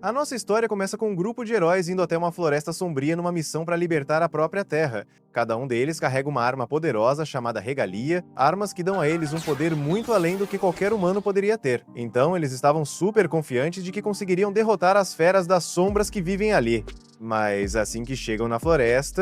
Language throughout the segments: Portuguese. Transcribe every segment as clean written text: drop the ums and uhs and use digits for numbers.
A nossa história começa com um grupo de heróis indo até uma floresta sombria numa missão para libertar a própria Terra. Cada um deles carrega uma arma poderosa chamada Regalia, armas que dão a eles um poder muito além do que qualquer humano poderia ter. Então eles estavam super confiantes de que conseguiriam derrotar as feras das sombras que vivem ali. Mas assim que chegam na floresta,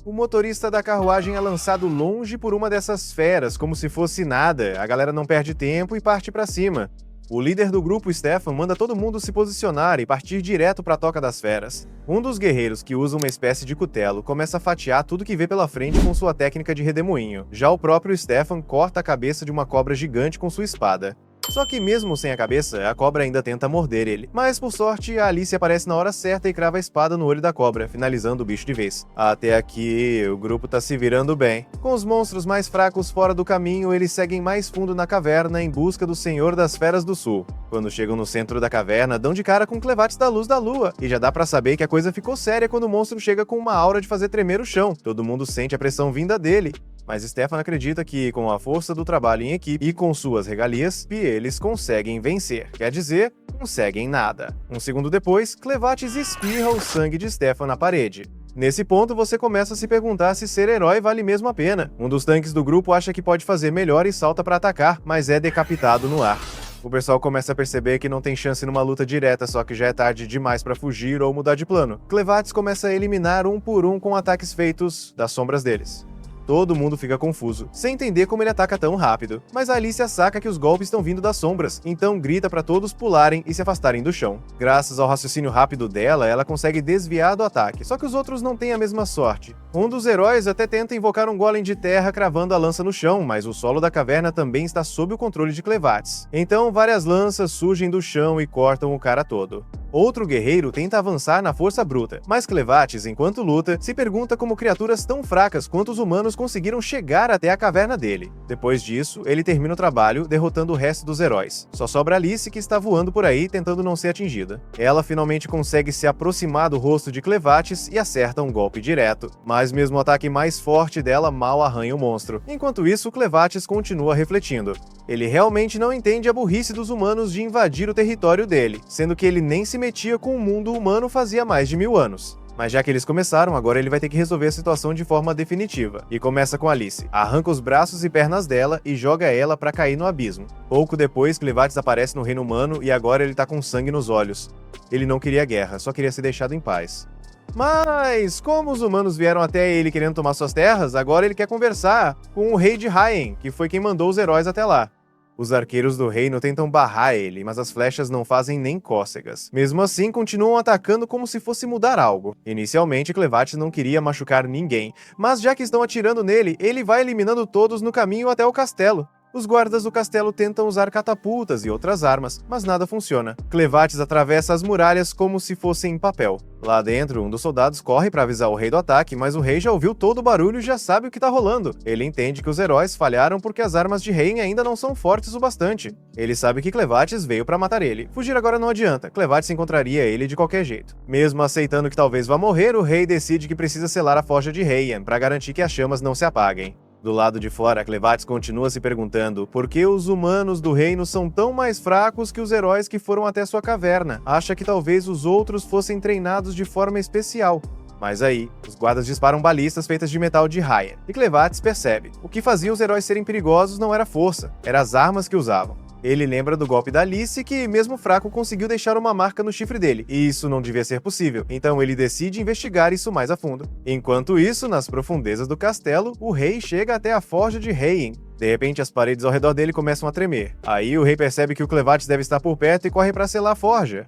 o motorista da carruagem é lançado longe por uma dessas feras, como se fosse nada. A galera não perde tempo e parte pra cima. O líder do grupo, Stefan, manda todo mundo se posicionar e partir direto para a Toca das Feras. Um dos guerreiros, que usa uma espécie de cutelo, começa a fatiar tudo que vê pela frente com sua técnica de redemoinho. Já o próprio Stefan corta a cabeça de uma cobra gigante com sua espada. Só que mesmo sem a cabeça, a cobra ainda tenta morder ele. Mas por sorte, a Alice aparece na hora certa e crava a espada no olho da cobra, finalizando o bicho de vez. Até aqui, o grupo tá se virando bem. Com os monstros mais fracos fora do caminho, eles seguem mais fundo na caverna em busca do Senhor das Feras do Sul. Quando chegam no centro da caverna, dão de cara com Clevates da Luz da Lua, e já dá pra saber que a coisa ficou séria quando o monstro chega com uma aura de fazer tremer o chão. Todo mundo sente a pressão vinda dele. Mas Stefan acredita que, com a força do trabalho em equipe e com suas regalias, eles conseguem vencer. Quer dizer, conseguem nada. Um segundo depois, Clevates espirra o sangue de Stefan na parede. Nesse ponto, você começa a se perguntar se ser herói vale mesmo a pena. Um dos tanques do grupo acha que pode fazer melhor e salta para atacar, mas é decapitado no ar. O pessoal começa a perceber que não tem chance numa luta direta, só que já é tarde demais para fugir ou mudar de plano. Clevates começa a eliminar um por um com ataques feitos das sombras deles. Todo mundo fica confuso, sem entender como ele ataca tão rápido. Mas a Alicia saca que os golpes estão vindo das sombras, então grita para todos pularem e se afastarem do chão. Graças ao raciocínio rápido dela, ela consegue desviar do ataque, só que os outros não têm a mesma sorte. Um dos heróis até tenta invocar um golem de terra cravando a lança no chão, mas o solo da caverna também está sob o controle de Clevates. Então várias lanças surgem do chão e cortam o cara todo. Outro guerreiro tenta avançar na força bruta, mas Clevates, enquanto luta, se pergunta como criaturas tão fracas quanto os humanos conseguiram chegar até a caverna dele. Depois disso, ele termina o trabalho, derrotando o resto dos heróis. Só sobra Alice, que está voando por aí, tentando não ser atingida. Ela finalmente consegue se aproximar do rosto de Clevates e acerta um golpe direto, mas mesmo o ataque mais forte dela mal arranha o monstro. Enquanto isso, Clevates continua refletindo. Ele realmente não entende a burrice dos humanos de invadir o território dele, sendo que ele nem se metia com o mundo humano fazia mais de 1000 anos. Mas já que eles começaram, agora ele vai ter que resolver a situação de forma definitiva. E começa com Alice. Arranca os braços e pernas dela e joga ela pra cair no abismo. Pouco depois, Clevates aparece no reino humano e agora ele tá com sangue nos olhos. Ele não queria guerra, só queria ser deixado em paz. Mas, como os humanos vieram até ele querendo tomar suas terras, agora ele quer conversar com o rei de Hyen, que foi quem mandou os heróis até lá. Os arqueiros do reino tentam barrar ele, mas as flechas não fazem nem cócegas. Mesmo assim, continuam atacando como se fosse mudar algo. Inicialmente, Clevates não queria machucar ninguém, mas já que estão atirando nele, ele vai eliminando todos no caminho até o castelo. Os guardas do castelo tentam usar catapultas e outras armas, mas nada funciona. Clevates atravessa as muralhas como se fossem papel. Lá dentro, um dos soldados corre para avisar o rei do ataque, mas o rei já ouviu todo o barulho e já sabe o que tá rolando. Ele entende que os heróis falharam porque as armas de Hyen ainda não são fortes o bastante. Ele sabe que Clevates veio para matar ele. Fugir agora não adianta, Clevates encontraria ele de qualquer jeito. Mesmo aceitando que talvez vá morrer, o rei decide que precisa selar a forja de Hyen para garantir que as chamas não se apaguem. Do lado de fora, Clevates continua se perguntando por que os humanos do reino são tão mais fracos que os heróis que foram até sua caverna. Acha que talvez os outros fossem treinados de forma especial. Mas aí, os guardas disparam balistas feitas de metal de Hyen, e Clevates percebe. O que fazia os heróis serem perigosos não era força, eram as armas que usavam. Ele lembra do golpe da Alice que, mesmo fraco, conseguiu deixar uma marca no chifre dele, e isso não devia ser possível, então ele decide investigar isso mais a fundo. Enquanto isso, nas profundezas do castelo, o rei chega até a forja de Hyen. De repente, as paredes ao redor dele começam a tremer. Aí o rei percebe que o Clevates deve estar por perto e corre para selar a forja.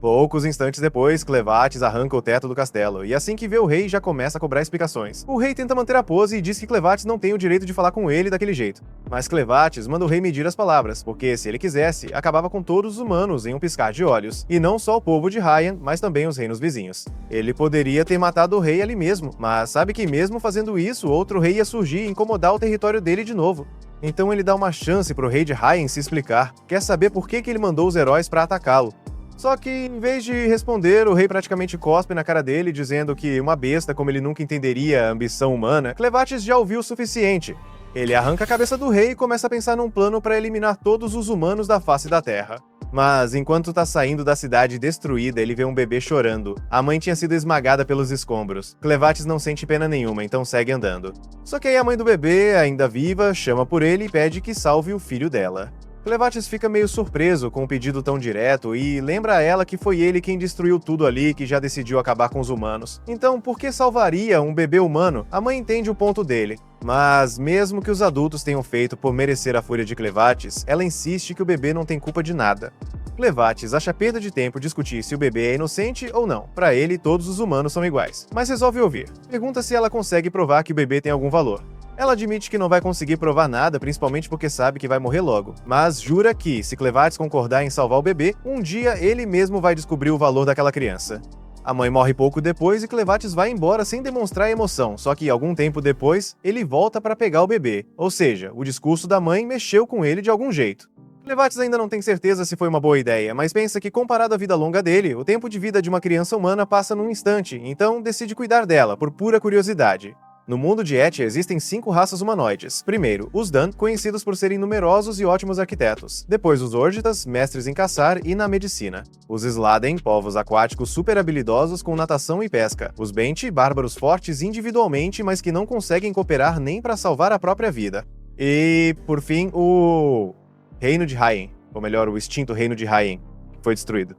Poucos instantes depois, Clevates arranca o teto do castelo, e assim que vê o rei, já começa a cobrar explicações. O rei tenta manter a pose e diz que Clevates não tem o direito de falar com ele daquele jeito. Mas Clevates manda o rei medir as palavras, porque se ele quisesse, acabava com todos os humanos em um piscar de olhos, e não só o povo de Hyen, mas também os reinos vizinhos. Ele poderia ter matado o rei ali mesmo, mas sabe que mesmo fazendo isso, outro rei ia surgir e incomodar o território dele de novo. Então ele dá uma chance pro rei de Hyen se explicar, quer saber por que ele mandou os heróis para atacá-lo. Só que, em vez de responder, o rei praticamente cospe na cara dele, dizendo que uma besta como ele nunca entenderia a ambição humana, Clevates já ouviu o suficiente. Ele arranca a cabeça do rei e começa a pensar num plano para eliminar todos os humanos da face da Terra. Mas enquanto tá saindo da cidade destruída, ele vê um bebê chorando. A mãe tinha sido esmagada pelos escombros. Clevatis não sente pena nenhuma, então segue andando. Só que aí a mãe do bebê, ainda viva, chama por ele e pede que salve o filho dela. Clevatis fica meio surpreso com um pedido tão direto e lembra a ela que foi ele quem destruiu tudo ali, que já decidiu acabar com os humanos. Então, por que salvaria um bebê humano? A mãe entende o ponto dele. Mas, mesmo que os adultos tenham feito por merecer a fúria de Clevatis, ela insiste que o bebê não tem culpa de nada. Clevatis acha perda de tempo discutir se o bebê é inocente ou não. Para ele, todos os humanos são iguais. Mas resolve ouvir. Pergunta se ela consegue provar que o bebê tem algum valor. Ela admite que não vai conseguir provar nada, principalmente porque sabe que vai morrer logo, mas jura que, se Clevatis concordar em salvar o bebê, um dia ele mesmo vai descobrir o valor daquela criança. A mãe morre pouco depois e Clevatis vai embora sem demonstrar emoção, só que algum tempo depois, ele volta para pegar o bebê, ou seja, o discurso da mãe mexeu com ele de algum jeito. Clevatis ainda não tem certeza se foi uma boa ideia, mas pensa que comparado à vida longa dele, o tempo de vida de uma criança humana passa num instante, então decide cuidar dela, por pura curiosidade. No mundo de Etia existem 5 raças humanoides. Primeiro, os Dan, conhecidos por serem numerosos e ótimos arquitetos. Depois, os Orgitas, mestres em caçar e na medicina. Os Sladen, povos aquáticos super habilidosos com natação e pesca. Os Benti, bárbaros fortes individualmente, mas que não conseguem cooperar nem para salvar a própria vida. E, por fim, o Reino de Haien, ou melhor, o extinto Reino de Haien, que foi destruído.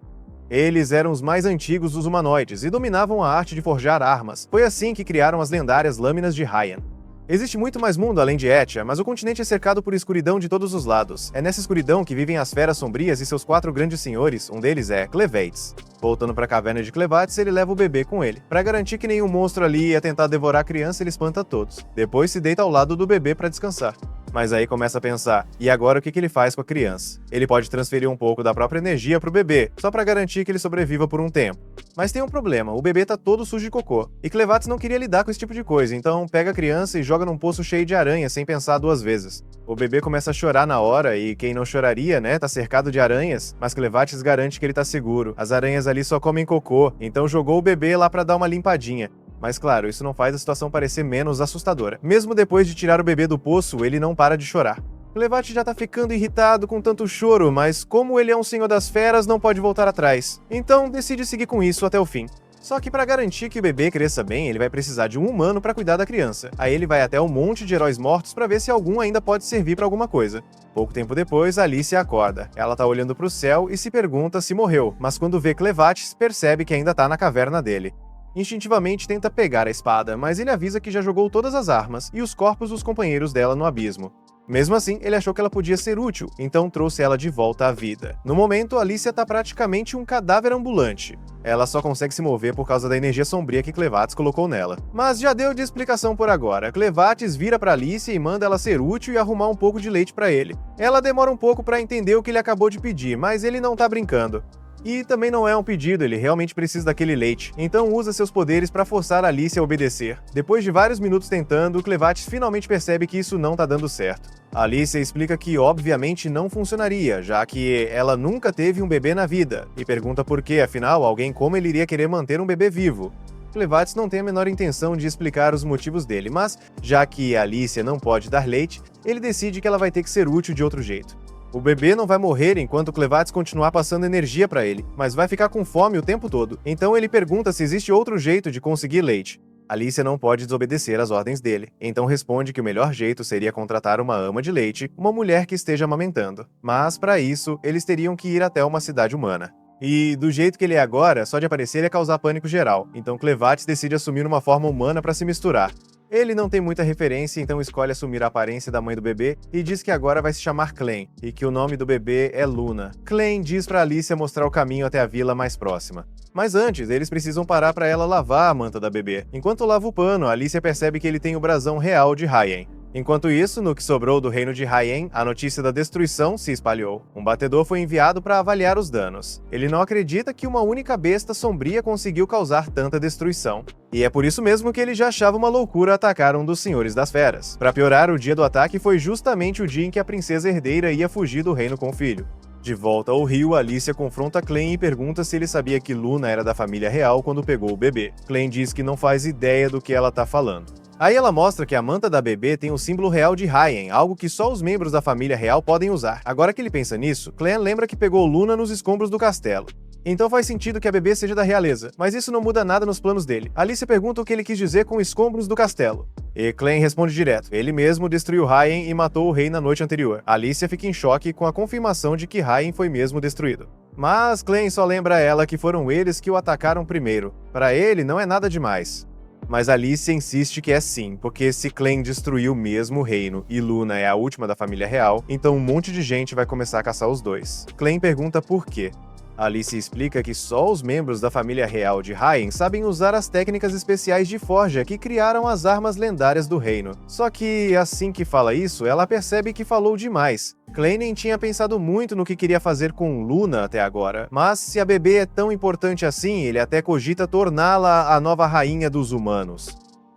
Eles eram os mais antigos dos humanoides e dominavam a arte de forjar armas. Foi assim que criaram as lendárias lâminas de Haien. Existe muito mais mundo além de Etia, mas o continente é cercado por escuridão de todos os lados. É nessa escuridão que vivem as feras sombrias e seus 4 grandes senhores, um deles é Clevates. Voltando para a caverna de Clevates, ele leva o bebê com ele. Para garantir que nenhum monstro ali ia tentar devorar a criança, ele espanta todos. Depois se deita ao lado do bebê para descansar. Mas aí começa a pensar, e agora o que ele faz com a criança? Ele pode transferir um pouco da própria energia pro bebê, só para garantir que ele sobreviva por um tempo. Mas tem um problema, o bebê tá todo sujo de cocô. E Clevates não queria lidar com esse tipo de coisa, então pega a criança e joga num poço cheio de aranha sem pensar 2 vezes. O bebê começa a chorar na hora, e quem não choraria, né, tá cercado de aranhas, mas Clevates garante que ele tá seguro. As aranhas ali só comem cocô, então jogou o bebê lá pra dar uma limpadinha. Mas claro, isso não faz a situação parecer menos assustadora. Mesmo depois de tirar o bebê do poço, ele não para de chorar. Clevates já tá ficando irritado com tanto choro, mas como ele é um senhor das feras, não pode voltar atrás. Então decide seguir com isso até o fim. Só que para garantir que o bebê cresça bem, ele vai precisar de um humano para cuidar da criança. Aí ele vai até um monte de heróis mortos para ver se algum ainda pode servir para alguma coisa. Pouco tempo depois, Alice acorda. Ela tá olhando pro céu e se pergunta se morreu, mas quando vê Clevates, percebe que ainda tá na caverna dele. Instintivamente tenta pegar a espada, mas ele avisa que já jogou todas as armas e os corpos dos companheiros dela no abismo. Mesmo assim, ele achou que ela podia ser útil, então trouxe ela de volta à vida. No momento, Alicia tá praticamente um cadáver ambulante. Ela só consegue se mover por causa da energia sombria que Clevates colocou nela. Mas já deu de explicação por agora. Clevates vira pra Alicia e manda ela ser útil e arrumar um pouco de leite pra ele. Ela demora um pouco pra entender o que ele acabou de pedir, mas ele não tá brincando. E também não é um pedido, ele realmente precisa daquele leite, então usa seus poderes para forçar Alice a obedecer. Depois de vários minutos tentando, Clevates finalmente percebe que isso não tá dando certo. Alice explica que obviamente não funcionaria, já que ela nunca teve um bebê na vida, e pergunta por que, afinal, alguém como ele iria querer manter um bebê vivo. Clevates não tem a menor intenção de explicar os motivos dele, mas, já que Alice não pode dar leite, ele decide que ela vai ter que ser útil de outro jeito. O bebê não vai morrer enquanto Clevates continuar passando energia para ele, mas vai ficar com fome o tempo todo. Então ele pergunta se existe outro jeito de conseguir leite. Alicia não pode desobedecer às ordens dele, então responde que o melhor jeito seria contratar uma ama de leite, uma mulher que esteja amamentando. Mas, para isso, eles teriam que ir até uma cidade humana. E, do jeito que ele é agora, só de aparecer ia causar pânico geral, então Clevates decide assumir uma forma humana para se misturar. Ele não tem muita referência, então escolhe assumir a aparência da mãe do bebê e diz que agora vai se chamar Clem, e que o nome do bebê é Luna. Clem diz pra Alicia mostrar o caminho até a vila mais próxima. Mas antes, eles precisam parar pra ela lavar a manta da bebê. Enquanto lava o pano, Alicia percebe que ele tem o brasão real de Haien. Enquanto isso, no que sobrou do reino de Haien, a notícia da destruição se espalhou. Um batedor foi enviado para avaliar os danos. Ele não acredita que uma única besta sombria conseguiu causar tanta destruição. E é por isso mesmo que ele já achava uma loucura atacar um dos senhores das feras. Para piorar, o dia do ataque foi justamente o dia em que a princesa herdeira ia fugir do reino com o filho. De volta ao rio, Alicia confronta Clem e pergunta se ele sabia que Luna era da família real quando pegou o bebê. Clem diz que não faz ideia do que ela tá falando. Aí ela mostra que a manta da bebê tem o símbolo real de Hyen, algo que só os membros da família real podem usar. Agora que ele pensa nisso, Clem lembra que pegou Luna nos escombros do castelo. Então faz sentido que a bebê seja da realeza, mas isso não muda nada nos planos dele. Alice pergunta o que ele quis dizer com escombros do castelo. E Clem responde direto. Ele mesmo destruiu Hyen e matou o rei na noite anterior. Alicia fica em choque com a confirmação de que Hyen foi mesmo destruído. Mas Clem só lembra a ela que foram eles que o atacaram primeiro. Para ele, não é nada demais. Mas Alicia insiste que é sim, porque se Clem destruiu mesmo o reino e Luna é a última da família real, então um monte de gente vai começar a caçar os dois. Clem pergunta por quê. Alice explica que só os membros da família real de Hyen sabem usar as técnicas especiais de forja que criaram as armas lendárias do reino. Só que, assim que fala isso, ela percebe que falou demais. Clem nem tinha pensado muito no que queria fazer com Luna até agora, mas se a bebê é tão importante assim, ele até cogita torná-la a nova rainha dos humanos.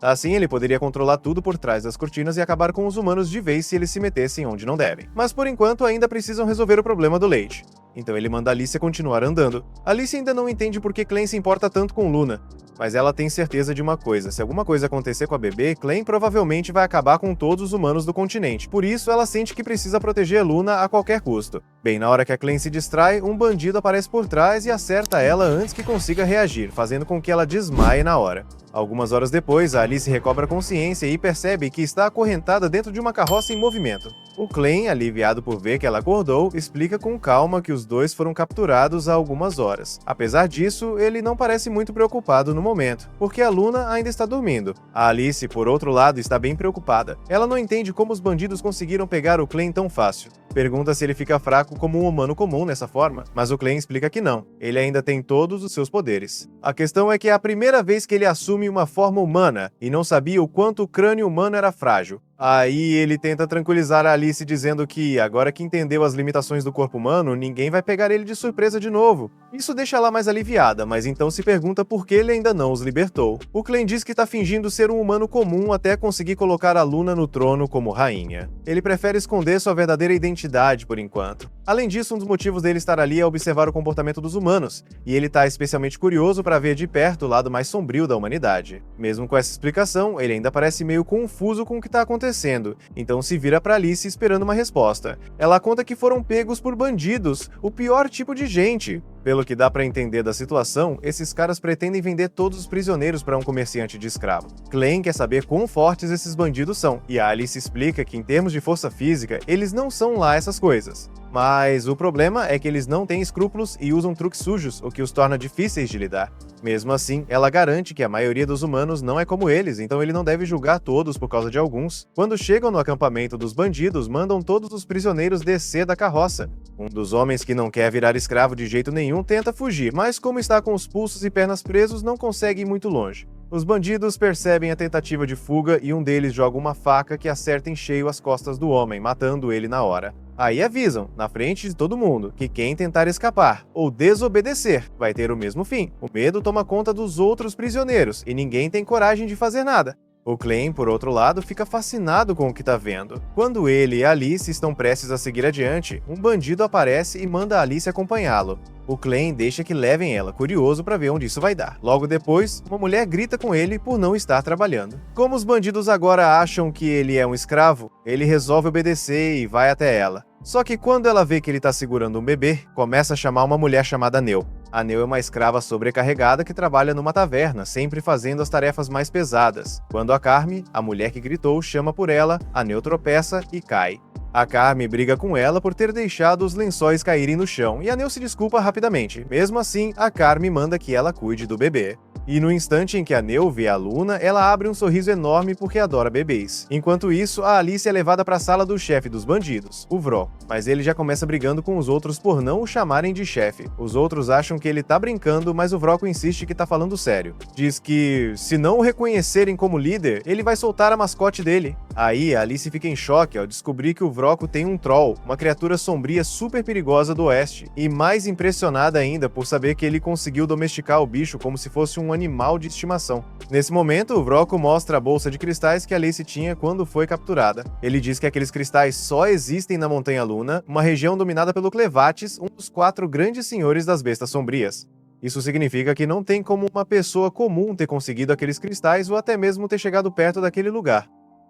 Assim, ele poderia controlar tudo por trás das cortinas e acabar com os humanos de vez se eles se metessem onde não devem. Mas por enquanto ainda precisam resolver o problema do leite. Então ele manda Alicia continuar andando. Alicia ainda não entende por que Clem se importa tanto com Luna, mas ela tem certeza de uma coisa: se alguma coisa acontecer com a bebê, Clem provavelmente vai acabar com todos os humanos do continente. Por isso, ela sente que precisa proteger Luna a qualquer custo. Bem, na hora que a Clem se distrai, um bandido aparece por trás e acerta ela antes que consiga reagir, fazendo com que ela desmaie na hora. Algumas horas depois, a Alice recobra a consciência e percebe que está acorrentada dentro de uma carroça em movimento. O Clem, aliviado por ver que ela acordou, explica com calma que os dois foram capturados há algumas horas. Apesar disso, ele não parece muito preocupado no momento, porque a Luna ainda está dormindo. A Alice, por outro lado, está bem preocupada. Ela não entende como os bandidos conseguiram pegar o Clem tão fácil. Pergunta se ele fica fraco como um humano comum nessa forma, mas o Clem explica que não. Ele ainda tem todos os seus poderes. A questão é que é a primeira vez que ele assume uma forma humana e não sabia o quanto o crânio humano era frágil. Aí ele tenta tranquilizar a Alice dizendo que, agora que entendeu as limitações do corpo humano, ninguém vai pegar ele de surpresa de novo. Isso deixa ela mais aliviada, mas então se pergunta por que ele ainda não os libertou. O Clem diz que tá fingindo ser um humano comum até conseguir colocar a Luna no trono como rainha. Ele prefere esconder sua verdadeira identidade por enquanto. Além disso, um dos motivos dele estar ali é observar o comportamento dos humanos, e ele tá especialmente curioso para ver de perto o lado mais sombrio da humanidade. Mesmo com essa explicação, ele ainda parece meio confuso com o que tá acontecendo, então se vira para Alice esperando uma resposta. Ela conta que foram pegos por bandidos, o pior tipo de gente. Pelo que dá para entender da situação, esses caras pretendem vender todos os prisioneiros para um comerciante de escravo. Clem quer saber quão fortes esses bandidos são, e a Alice explica que em termos de força física, eles não são lá essas coisas. Mas o problema é que eles não têm escrúpulos e usam truques sujos, o que os torna difíceis de lidar. Mesmo assim, ela garante que a maioria dos humanos não é como eles, então ele não deve julgar todos por causa de alguns. Quando chegam no acampamento dos bandidos, mandam todos os prisioneiros descer da carroça. Um dos homens que não quer virar escravo de jeito nenhum tenta fugir, mas como está com os pulsos e pernas presos, não consegue ir muito longe. Os bandidos percebem a tentativa de fuga e um deles joga uma faca que acerta em cheio as costas do homem, matando ele na hora. Aí avisam, na frente de todo mundo, que quem tentar escapar ou desobedecer vai ter o mesmo fim. O medo toma conta dos outros prisioneiros e ninguém tem coragem de fazer nada. O Clem, por outro lado, fica fascinado com o que tá vendo. Quando ele e Alice estão prestes a seguir adiante, um bandido aparece e manda Alice acompanhá-lo. O Clem deixa que levem ela, curioso para ver onde isso vai dar. Logo depois, uma mulher grita com ele por não estar trabalhando. Como os bandidos agora acham que ele é um escravo, ele resolve obedecer e vai até ela. Só que quando ela vê que ele tá segurando um bebê, começa a chamar uma mulher chamada Neu. A Neu é uma escrava sobrecarregada que trabalha numa taverna, sempre fazendo as tarefas mais pesadas. Quando a Carme, a mulher que gritou, chama por ela, a Neu tropeça e cai. A Carme briga com ela por ter deixado os lençóis caírem no chão, e a Neu se desculpa rapidamente. Mesmo assim, a Carme manda que ela cuide do bebê. E no instante em que a Neu vê a Luna, ela abre um sorriso enorme porque adora bebês. Enquanto isso, a Alice é levada para a sala do chefe dos bandidos, o Vró. Mas ele já começa brigando com os outros por não o chamarem de chefe. Os outros acham que ele tá brincando, mas o Vroco insiste que tá falando sério. Diz que, se não o reconhecerem como líder, ele vai soltar a mascote dele. Aí, a Alice fica em choque ao descobrir que o Vroco tem um troll, uma criatura sombria super perigosa do oeste, e mais impressionada ainda por saber que ele conseguiu domesticar o bicho como se fosse um animal de estimação. Nesse momento, o Vroco mostra a bolsa de cristais que a Alice tinha quando foi capturada. Ele diz que aqueles cristais só existem na Montanha Luna, uma região dominada pelo Clevates, um dos 4 grandes senhores das bestas sombrias. Isso significa que não tem como uma pessoa comum ter conseguido aqueles cristais ou até mesmo ter chegado perto daquele lugar.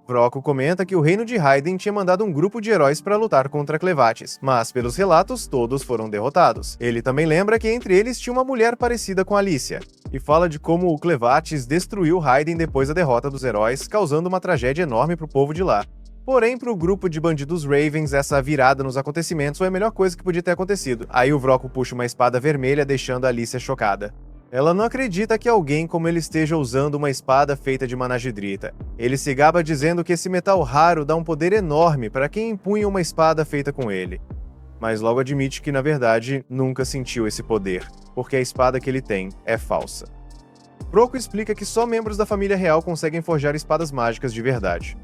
Vroco comenta que o reino de Raiden tinha mandado um grupo de heróis para lutar contra Clevates, mas pelos relatos, todos foram derrotados. Ele também lembra que entre eles tinha uma mulher parecida com Alicia, e fala de como o Clevates destruiu Raiden depois da derrota dos heróis, causando uma tragédia enorme para o povo de lá. Porém, para o grupo de bandidos Ravens, essa virada nos acontecimentos foi a melhor coisa que podia ter acontecido. Aí o Vroco puxa uma espada vermelha, deixando a Alicia chocada. Ela não acredita que alguém como ele esteja usando uma espada feita de managidrita. Ele se gaba dizendo que esse metal raro dá um poder enorme para quem empunha uma espada feita com ele. Mas logo admite que, na verdade, nunca sentiu esse poder, porque a espada que ele tem é falsa. Vroco explica que só membros da família real conseguem forjar espadas mágicas de verdade.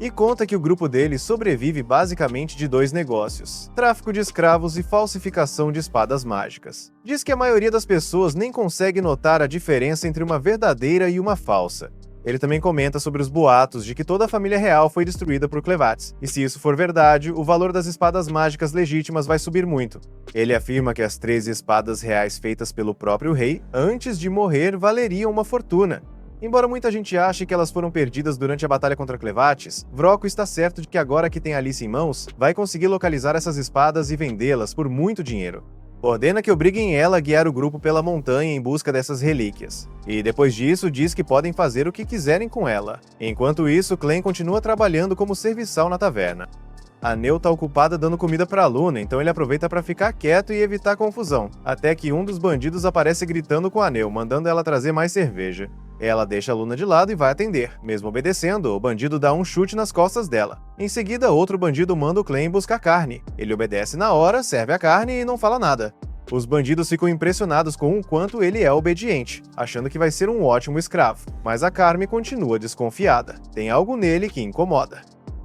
E conta que o grupo dele sobrevive basicamente de 2 negócios: tráfico de escravos e falsificação de espadas mágicas. Diz que a maioria das pessoas nem consegue notar a diferença entre uma verdadeira e uma falsa. Ele também comenta sobre os boatos de que toda a família real foi destruída por Clevates, e se isso for verdade, o valor das espadas mágicas legítimas vai subir muito. Ele afirma que as 13 espadas reais feitas pelo próprio rei, antes de morrer, valeriam uma fortuna. Embora muita gente ache que elas foram perdidas durante a batalha contra Clevates, Vroco está certo de que agora que tem Alicia em mãos, vai conseguir localizar essas espadas e vendê-las por muito dinheiro. Ordena que obriguem ela a guiar o grupo pela montanha em busca dessas relíquias. E depois disso, diz que podem fazer o que quiserem com ela. Enquanto isso, Clem continua trabalhando como serviçal na taverna. A Neu tá ocupada dando comida pra Luna, então ele aproveita para ficar quieto e evitar confusão, até que um dos bandidos aparece gritando com a Neu, mandando ela trazer mais cerveja. Ela deixa a Luna de lado e vai atender. Mesmo obedecendo, o bandido dá um chute nas costas dela. Em seguida, outro bandido manda o Clem buscar carne. Ele obedece na hora, serve a carne e não fala nada. Os bandidos ficam impressionados com o quanto ele é obediente, achando que vai ser um ótimo escravo. Mas a Carme continua desconfiada. Tem algo nele que incomoda.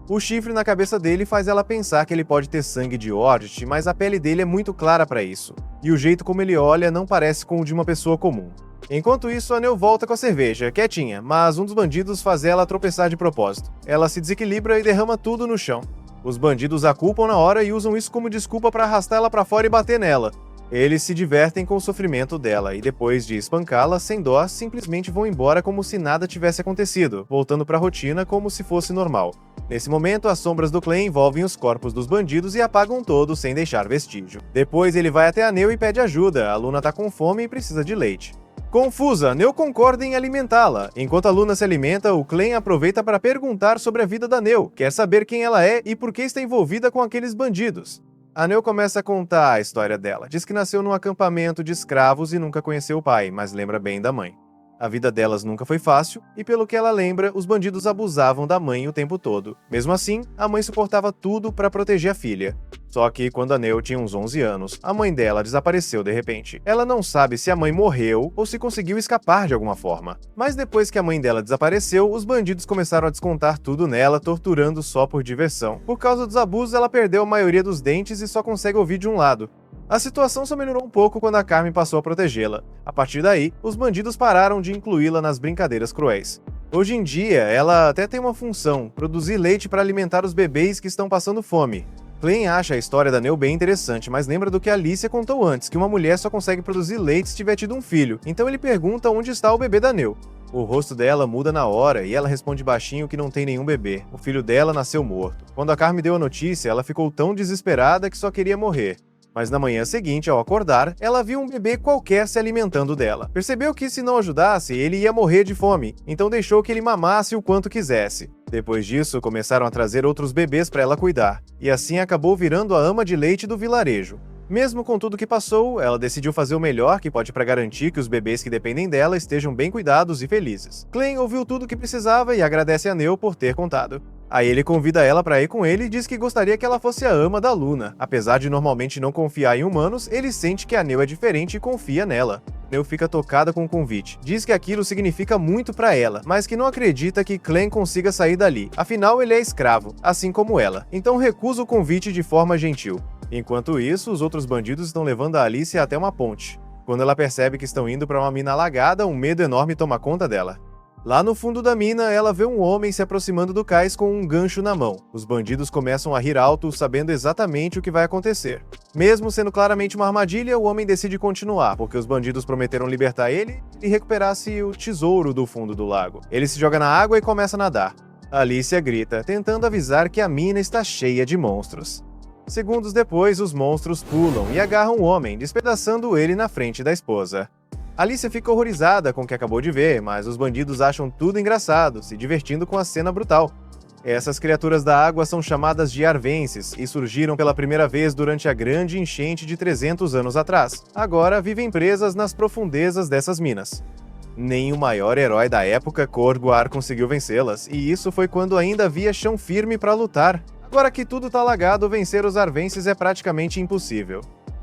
O chifre na cabeça dele faz ela pensar que ele pode ter sangue de Ordit, mas a pele dele é muito clara para isso. E o jeito como ele olha não parece com o de uma pessoa comum. Enquanto isso, a Neu volta com a cerveja, quietinha, mas um dos bandidos faz ela tropeçar de propósito. Ela se desequilibra e derrama tudo no chão. Os bandidos a culpam na hora e usam isso como desculpa para arrastar ela para fora e bater nela. Eles se divertem com o sofrimento dela e depois de espancá-la sem dó, simplesmente vão embora como se nada tivesse acontecido, voltando para a rotina como se fosse normal. Nesse momento, as sombras do clã envolvem os corpos dos bandidos e apagam todos sem deixar vestígio. Depois ele vai até a Neu e pede ajuda, a Luna tá com fome e precisa de leite. Confusa, Neu concorda em alimentá-la. Enquanto a Luna se alimenta, o Clem aproveita para perguntar sobre a vida da Neu, quer saber quem ela é e por que está envolvida com aqueles bandidos. A Neu começa a contar a história dela. Diz que nasceu num acampamento de escravos e nunca conheceu o pai, mas lembra bem da mãe. A vida delas nunca foi fácil, e pelo que ela lembra, os bandidos abusavam da mãe o tempo todo. Mesmo assim, a mãe suportava tudo para proteger a filha. Só que quando a Neu tinha uns 11 anos, a mãe dela desapareceu de repente. Ela não sabe se a mãe morreu ou se conseguiu escapar de alguma forma. Mas depois que a mãe dela desapareceu, os bandidos começaram a descontar tudo nela, torturando só por diversão. Por causa dos abusos, ela perdeu a maioria dos dentes e só consegue ouvir de um lado. A situação só melhorou um pouco quando a Carmen passou a protegê-la. A partir daí, os bandidos pararam de incluí-la nas brincadeiras cruéis. Hoje em dia, ela até tem uma função: produzir leite para alimentar os bebês que estão passando fome. Clem acha a história da Neu bem interessante, mas lembra do que Alicia contou antes, que uma mulher só consegue produzir leite se tiver tido um filho, então ele pergunta onde está o bebê da Neu. O rosto dela muda na hora e ela responde baixinho que não tem nenhum bebê, o filho dela nasceu morto. Quando a Carmen deu a notícia, ela ficou tão desesperada que só queria morrer. Mas na manhã seguinte, ao acordar, ela viu um bebê qualquer se alimentando dela. Percebeu que se não ajudasse, ele ia morrer de fome, então deixou que ele mamasse o quanto quisesse. Depois disso, começaram a trazer outros bebês para ela cuidar, e assim acabou virando a ama de leite do vilarejo. Mesmo com tudo que passou, ela decidiu fazer o melhor que pode para garantir que os bebês que dependem dela estejam bem cuidados e felizes. Clem ouviu tudo o que precisava e agradece a Neu por ter contado. Aí ele convida ela para ir com ele e diz que gostaria que ela fosse a ama da Luna. Apesar de normalmente não confiar em humanos, ele sente que a Neu é diferente e confia nela. Neu fica tocada com o convite. Diz que aquilo significa muito para ela, mas que não acredita que Clem consiga sair dali. Afinal, ele é escravo, assim como ela. Então recusa o convite de forma gentil. Enquanto isso, os outros bandidos estão levando a Alicia até uma ponte. Quando ela percebe que estão indo para uma mina alagada, um medo enorme toma conta dela. Lá no fundo da mina, ela vê um homem se aproximando do cais com um gancho na mão. Os bandidos começam a rir alto, sabendo exatamente o que vai acontecer. Mesmo sendo claramente uma armadilha, o homem decide continuar, porque os bandidos prometeram libertar ele e recuperasse o tesouro do fundo do lago. Ele se joga na água e começa a nadar. Alicia grita, tentando avisar que a mina está cheia de monstros. Segundos depois, os monstros pulam e agarram o homem, despedaçando ele na frente da esposa. Alicia fica horrorizada com o que acabou de ver, mas os bandidos acham tudo engraçado, se divertindo com a cena brutal. Essas criaturas da água são chamadas de arvenses e surgiram pela primeira vez durante a grande enchente de 300 anos atrás. Agora vivem presas nas profundezas dessas minas. Nem o maior herói da época, Korgoar, conseguiu vencê-las, e isso foi quando ainda havia chão firme para lutar. Agora que tudo tá lagado, vencer os arvenses é praticamente impossível.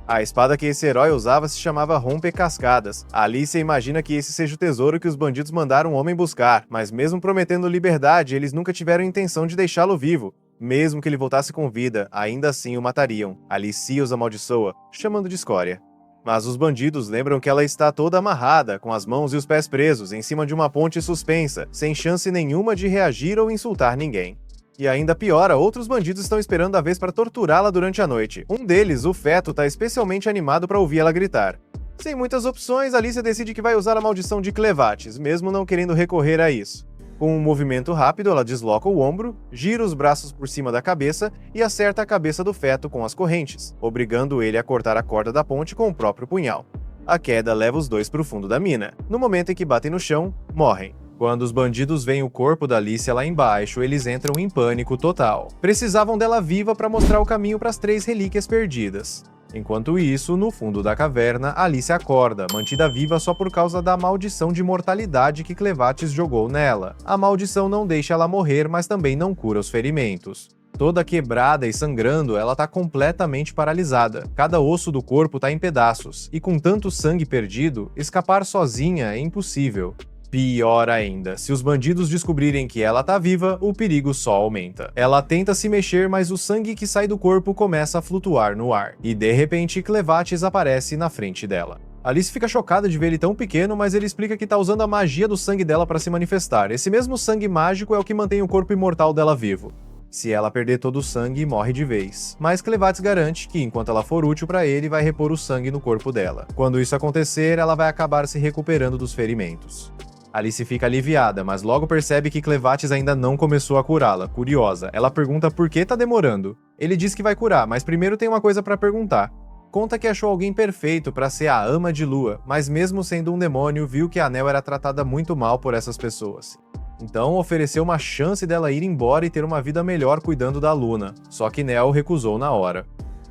A espada que esse herói usava se chamava Rompe-Cascadas. Alicia imagina que esse seja o tesouro que os bandidos mandaram o homem buscar, mas mesmo prometendo liberdade, eles nunca tiveram intenção de deixá-lo vivo. Mesmo que ele voltasse com vida, ainda assim o matariam. Alicia os amaldiçoa, chamando de escória. Mas os bandidos lembram que ela está toda amarrada, com as mãos e os pés presos, em cima de uma ponte suspensa, sem chance nenhuma de reagir ou insultar ninguém. E ainda piora, outros bandidos estão esperando a vez para torturá-la durante a noite. Um deles, o Feto, está especialmente animado para ouvir ela gritar. Sem muitas opções, Alicia decide que vai usar a maldição de Clevates, mesmo não querendo recorrer a isso. Com um movimento rápido, ela desloca o ombro, gira os braços por cima da cabeça e acerta a cabeça do feto com as correntes, obrigando ele a cortar a corda da ponte com o próprio punhal. A queda leva os dois para o fundo da mina. No momento em que batem no chão, morrem. Quando os bandidos veem o corpo da Alicia lá embaixo, eles entram em pânico total. Precisavam dela viva para mostrar o caminho para as 3 relíquias perdidas. Enquanto isso, no fundo da caverna, Alicia acorda, mantida viva só por causa da maldição de mortalidade que Clevates jogou nela. A maldição não deixa ela morrer, mas também não cura os ferimentos. Toda quebrada e sangrando, ela tá completamente paralisada. Cada osso do corpo tá em pedaços, e com tanto sangue perdido, escapar sozinha é impossível. Pior ainda, se os bandidos descobrirem que ela tá viva, o perigo só aumenta. Ela tenta se mexer, mas o sangue que sai do corpo começa a flutuar no ar. E de repente, Clevates aparece na frente dela. Alice fica chocada de ver ele tão pequeno, mas ele explica que tá usando a magia do sangue dela para se manifestar. Esse mesmo sangue mágico é o que mantém o corpo imortal dela vivo. Se ela perder todo o sangue, morre de vez. Mas Clevates garante que, enquanto ela for útil para ele, vai repor o sangue no corpo dela. Quando isso acontecer, ela vai acabar se recuperando dos ferimentos. Alice fica aliviada, mas logo percebe que Clevates ainda não começou a curá-la. Curiosa, ela pergunta por que tá demorando. Ele diz que vai curar, mas primeiro tem uma coisa para perguntar. Conta que achou alguém perfeito para ser a Ama de Lua, mas mesmo sendo um demônio, viu que a Nell era tratada muito mal por essas pessoas. Então ofereceu uma chance dela ir embora e ter uma vida melhor cuidando da Luna, só que Nell recusou na hora.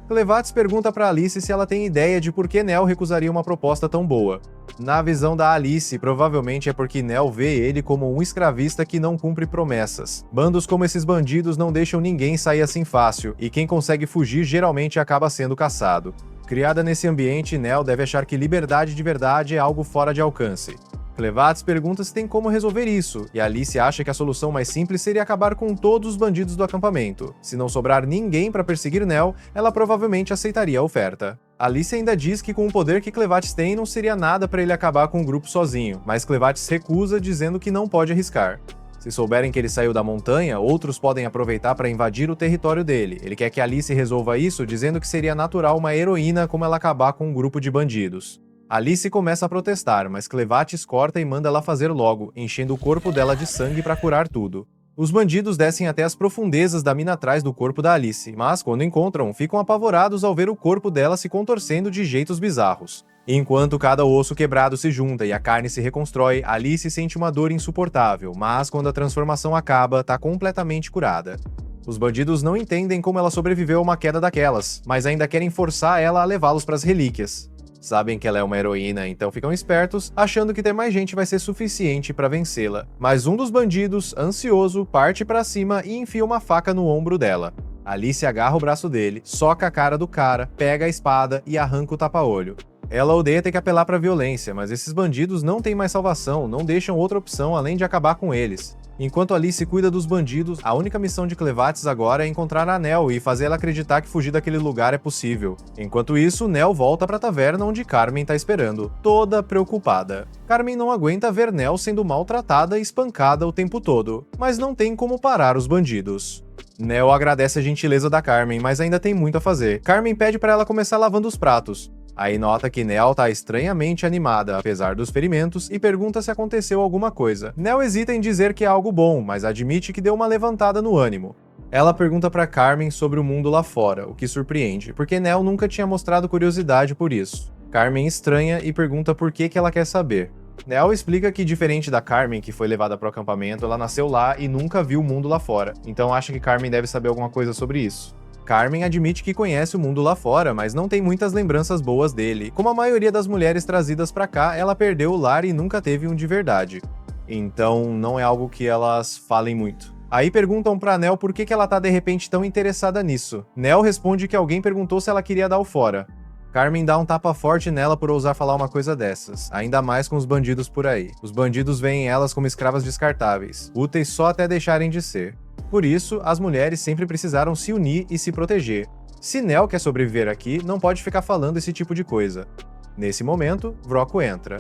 Clevates pergunta para Alice se ela tem ideia de por que Nell recusaria uma proposta tão boa. Na visão da Alice, provavelmente é porque Nell vê ele como um escravista que não cumpre promessas. Bandos como esses bandidos não deixam ninguém sair assim fácil, e quem consegue fugir geralmente acaba sendo caçado. Criada nesse ambiente, Nell deve achar que liberdade de verdade é algo fora de alcance. Clevates pergunta se tem como resolver isso, e Alice acha que a solução mais simples seria acabar com todos os bandidos do acampamento. Se não sobrar ninguém para perseguir Nell, ela provavelmente aceitaria a oferta. Alice ainda diz que com o poder que Clevates tem, não seria nada para ele acabar com o grupo sozinho, mas Clevates recusa, dizendo que não pode arriscar. Se souberem que ele saiu da montanha, outros podem aproveitar para invadir o território dele. Ele quer que Alice resolva isso, dizendo que seria natural uma heroína como ela acabar com um grupo de bandidos. Alice começa a protestar, mas Clevates corta e manda ela fazer logo, enchendo o corpo dela de sangue para curar tudo. Os bandidos descem até as profundezas da mina atrás do corpo da Alice, mas quando encontram, ficam apavorados ao ver o corpo dela se contorcendo de jeitos bizarros. Enquanto cada osso quebrado se junta e a carne se reconstrói, Alice sente uma dor insuportável, mas quando a transformação acaba, tá completamente curada. Os bandidos não entendem como ela sobreviveu a uma queda daquelas, mas ainda querem forçar ela a levá-los para as relíquias. Sabem que ela é uma heroína, então ficam espertos, achando que ter mais gente vai ser suficiente para vencê-la. Mas um dos bandidos, ansioso, parte para cima e enfia uma faca no ombro dela. Alice agarra o braço dele, soca a cara do cara, pega a espada e arranca o tapa-olho. Ela odeia ter que apelar para violência, mas esses bandidos não têm mais salvação, não deixam outra opção além de acabar com eles. Enquanto Alice cuida dos bandidos, a única missão de Clevatis agora é encontrar a Nell e fazer ela acreditar que fugir daquele lugar é possível. Enquanto isso, Nell volta pra taverna onde Carmen tá esperando, toda preocupada. Carmen não aguenta ver Nell sendo maltratada e espancada o tempo todo, mas não tem como parar os bandidos. Nell agradece a gentileza da Carmen, mas ainda tem muito a fazer. Carmen pede pra ela começar lavando os pratos. Aí nota que Nell tá estranhamente animada, apesar dos ferimentos, e pergunta se aconteceu alguma coisa. Nell hesita em dizer que é algo bom, mas admite que deu uma levantada no ânimo. Ela pergunta pra Carmen sobre o mundo lá fora, o que surpreende, porque Nell nunca tinha mostrado curiosidade por isso. Carmen estranha e pergunta por que ela quer saber. Nell explica que, diferente da Carmen, que foi levada pro acampamento, ela nasceu lá e nunca viu o mundo lá fora, então acha que Carmen deve saber alguma coisa sobre isso. Carmen admite que conhece o mundo lá fora, mas não tem muitas lembranças boas dele. Como a maioria das mulheres trazidas pra cá, ela perdeu o lar e nunca teve um de verdade. Então, não é algo que elas falem muito. Aí perguntam pra Nell por que ela tá de repente tão interessada nisso. Nell responde que alguém perguntou se ela queria dar o fora. Carmen dá um tapa forte nela por ousar falar uma coisa dessas, ainda mais com os bandidos por aí. Os bandidos veem elas como escravas descartáveis, úteis só até deixarem de ser. Por isso, as mulheres sempre precisaram se unir e se proteger. Se Nell quer sobreviver aqui, não pode ficar falando esse tipo de coisa. Nesse momento, Vroco entra.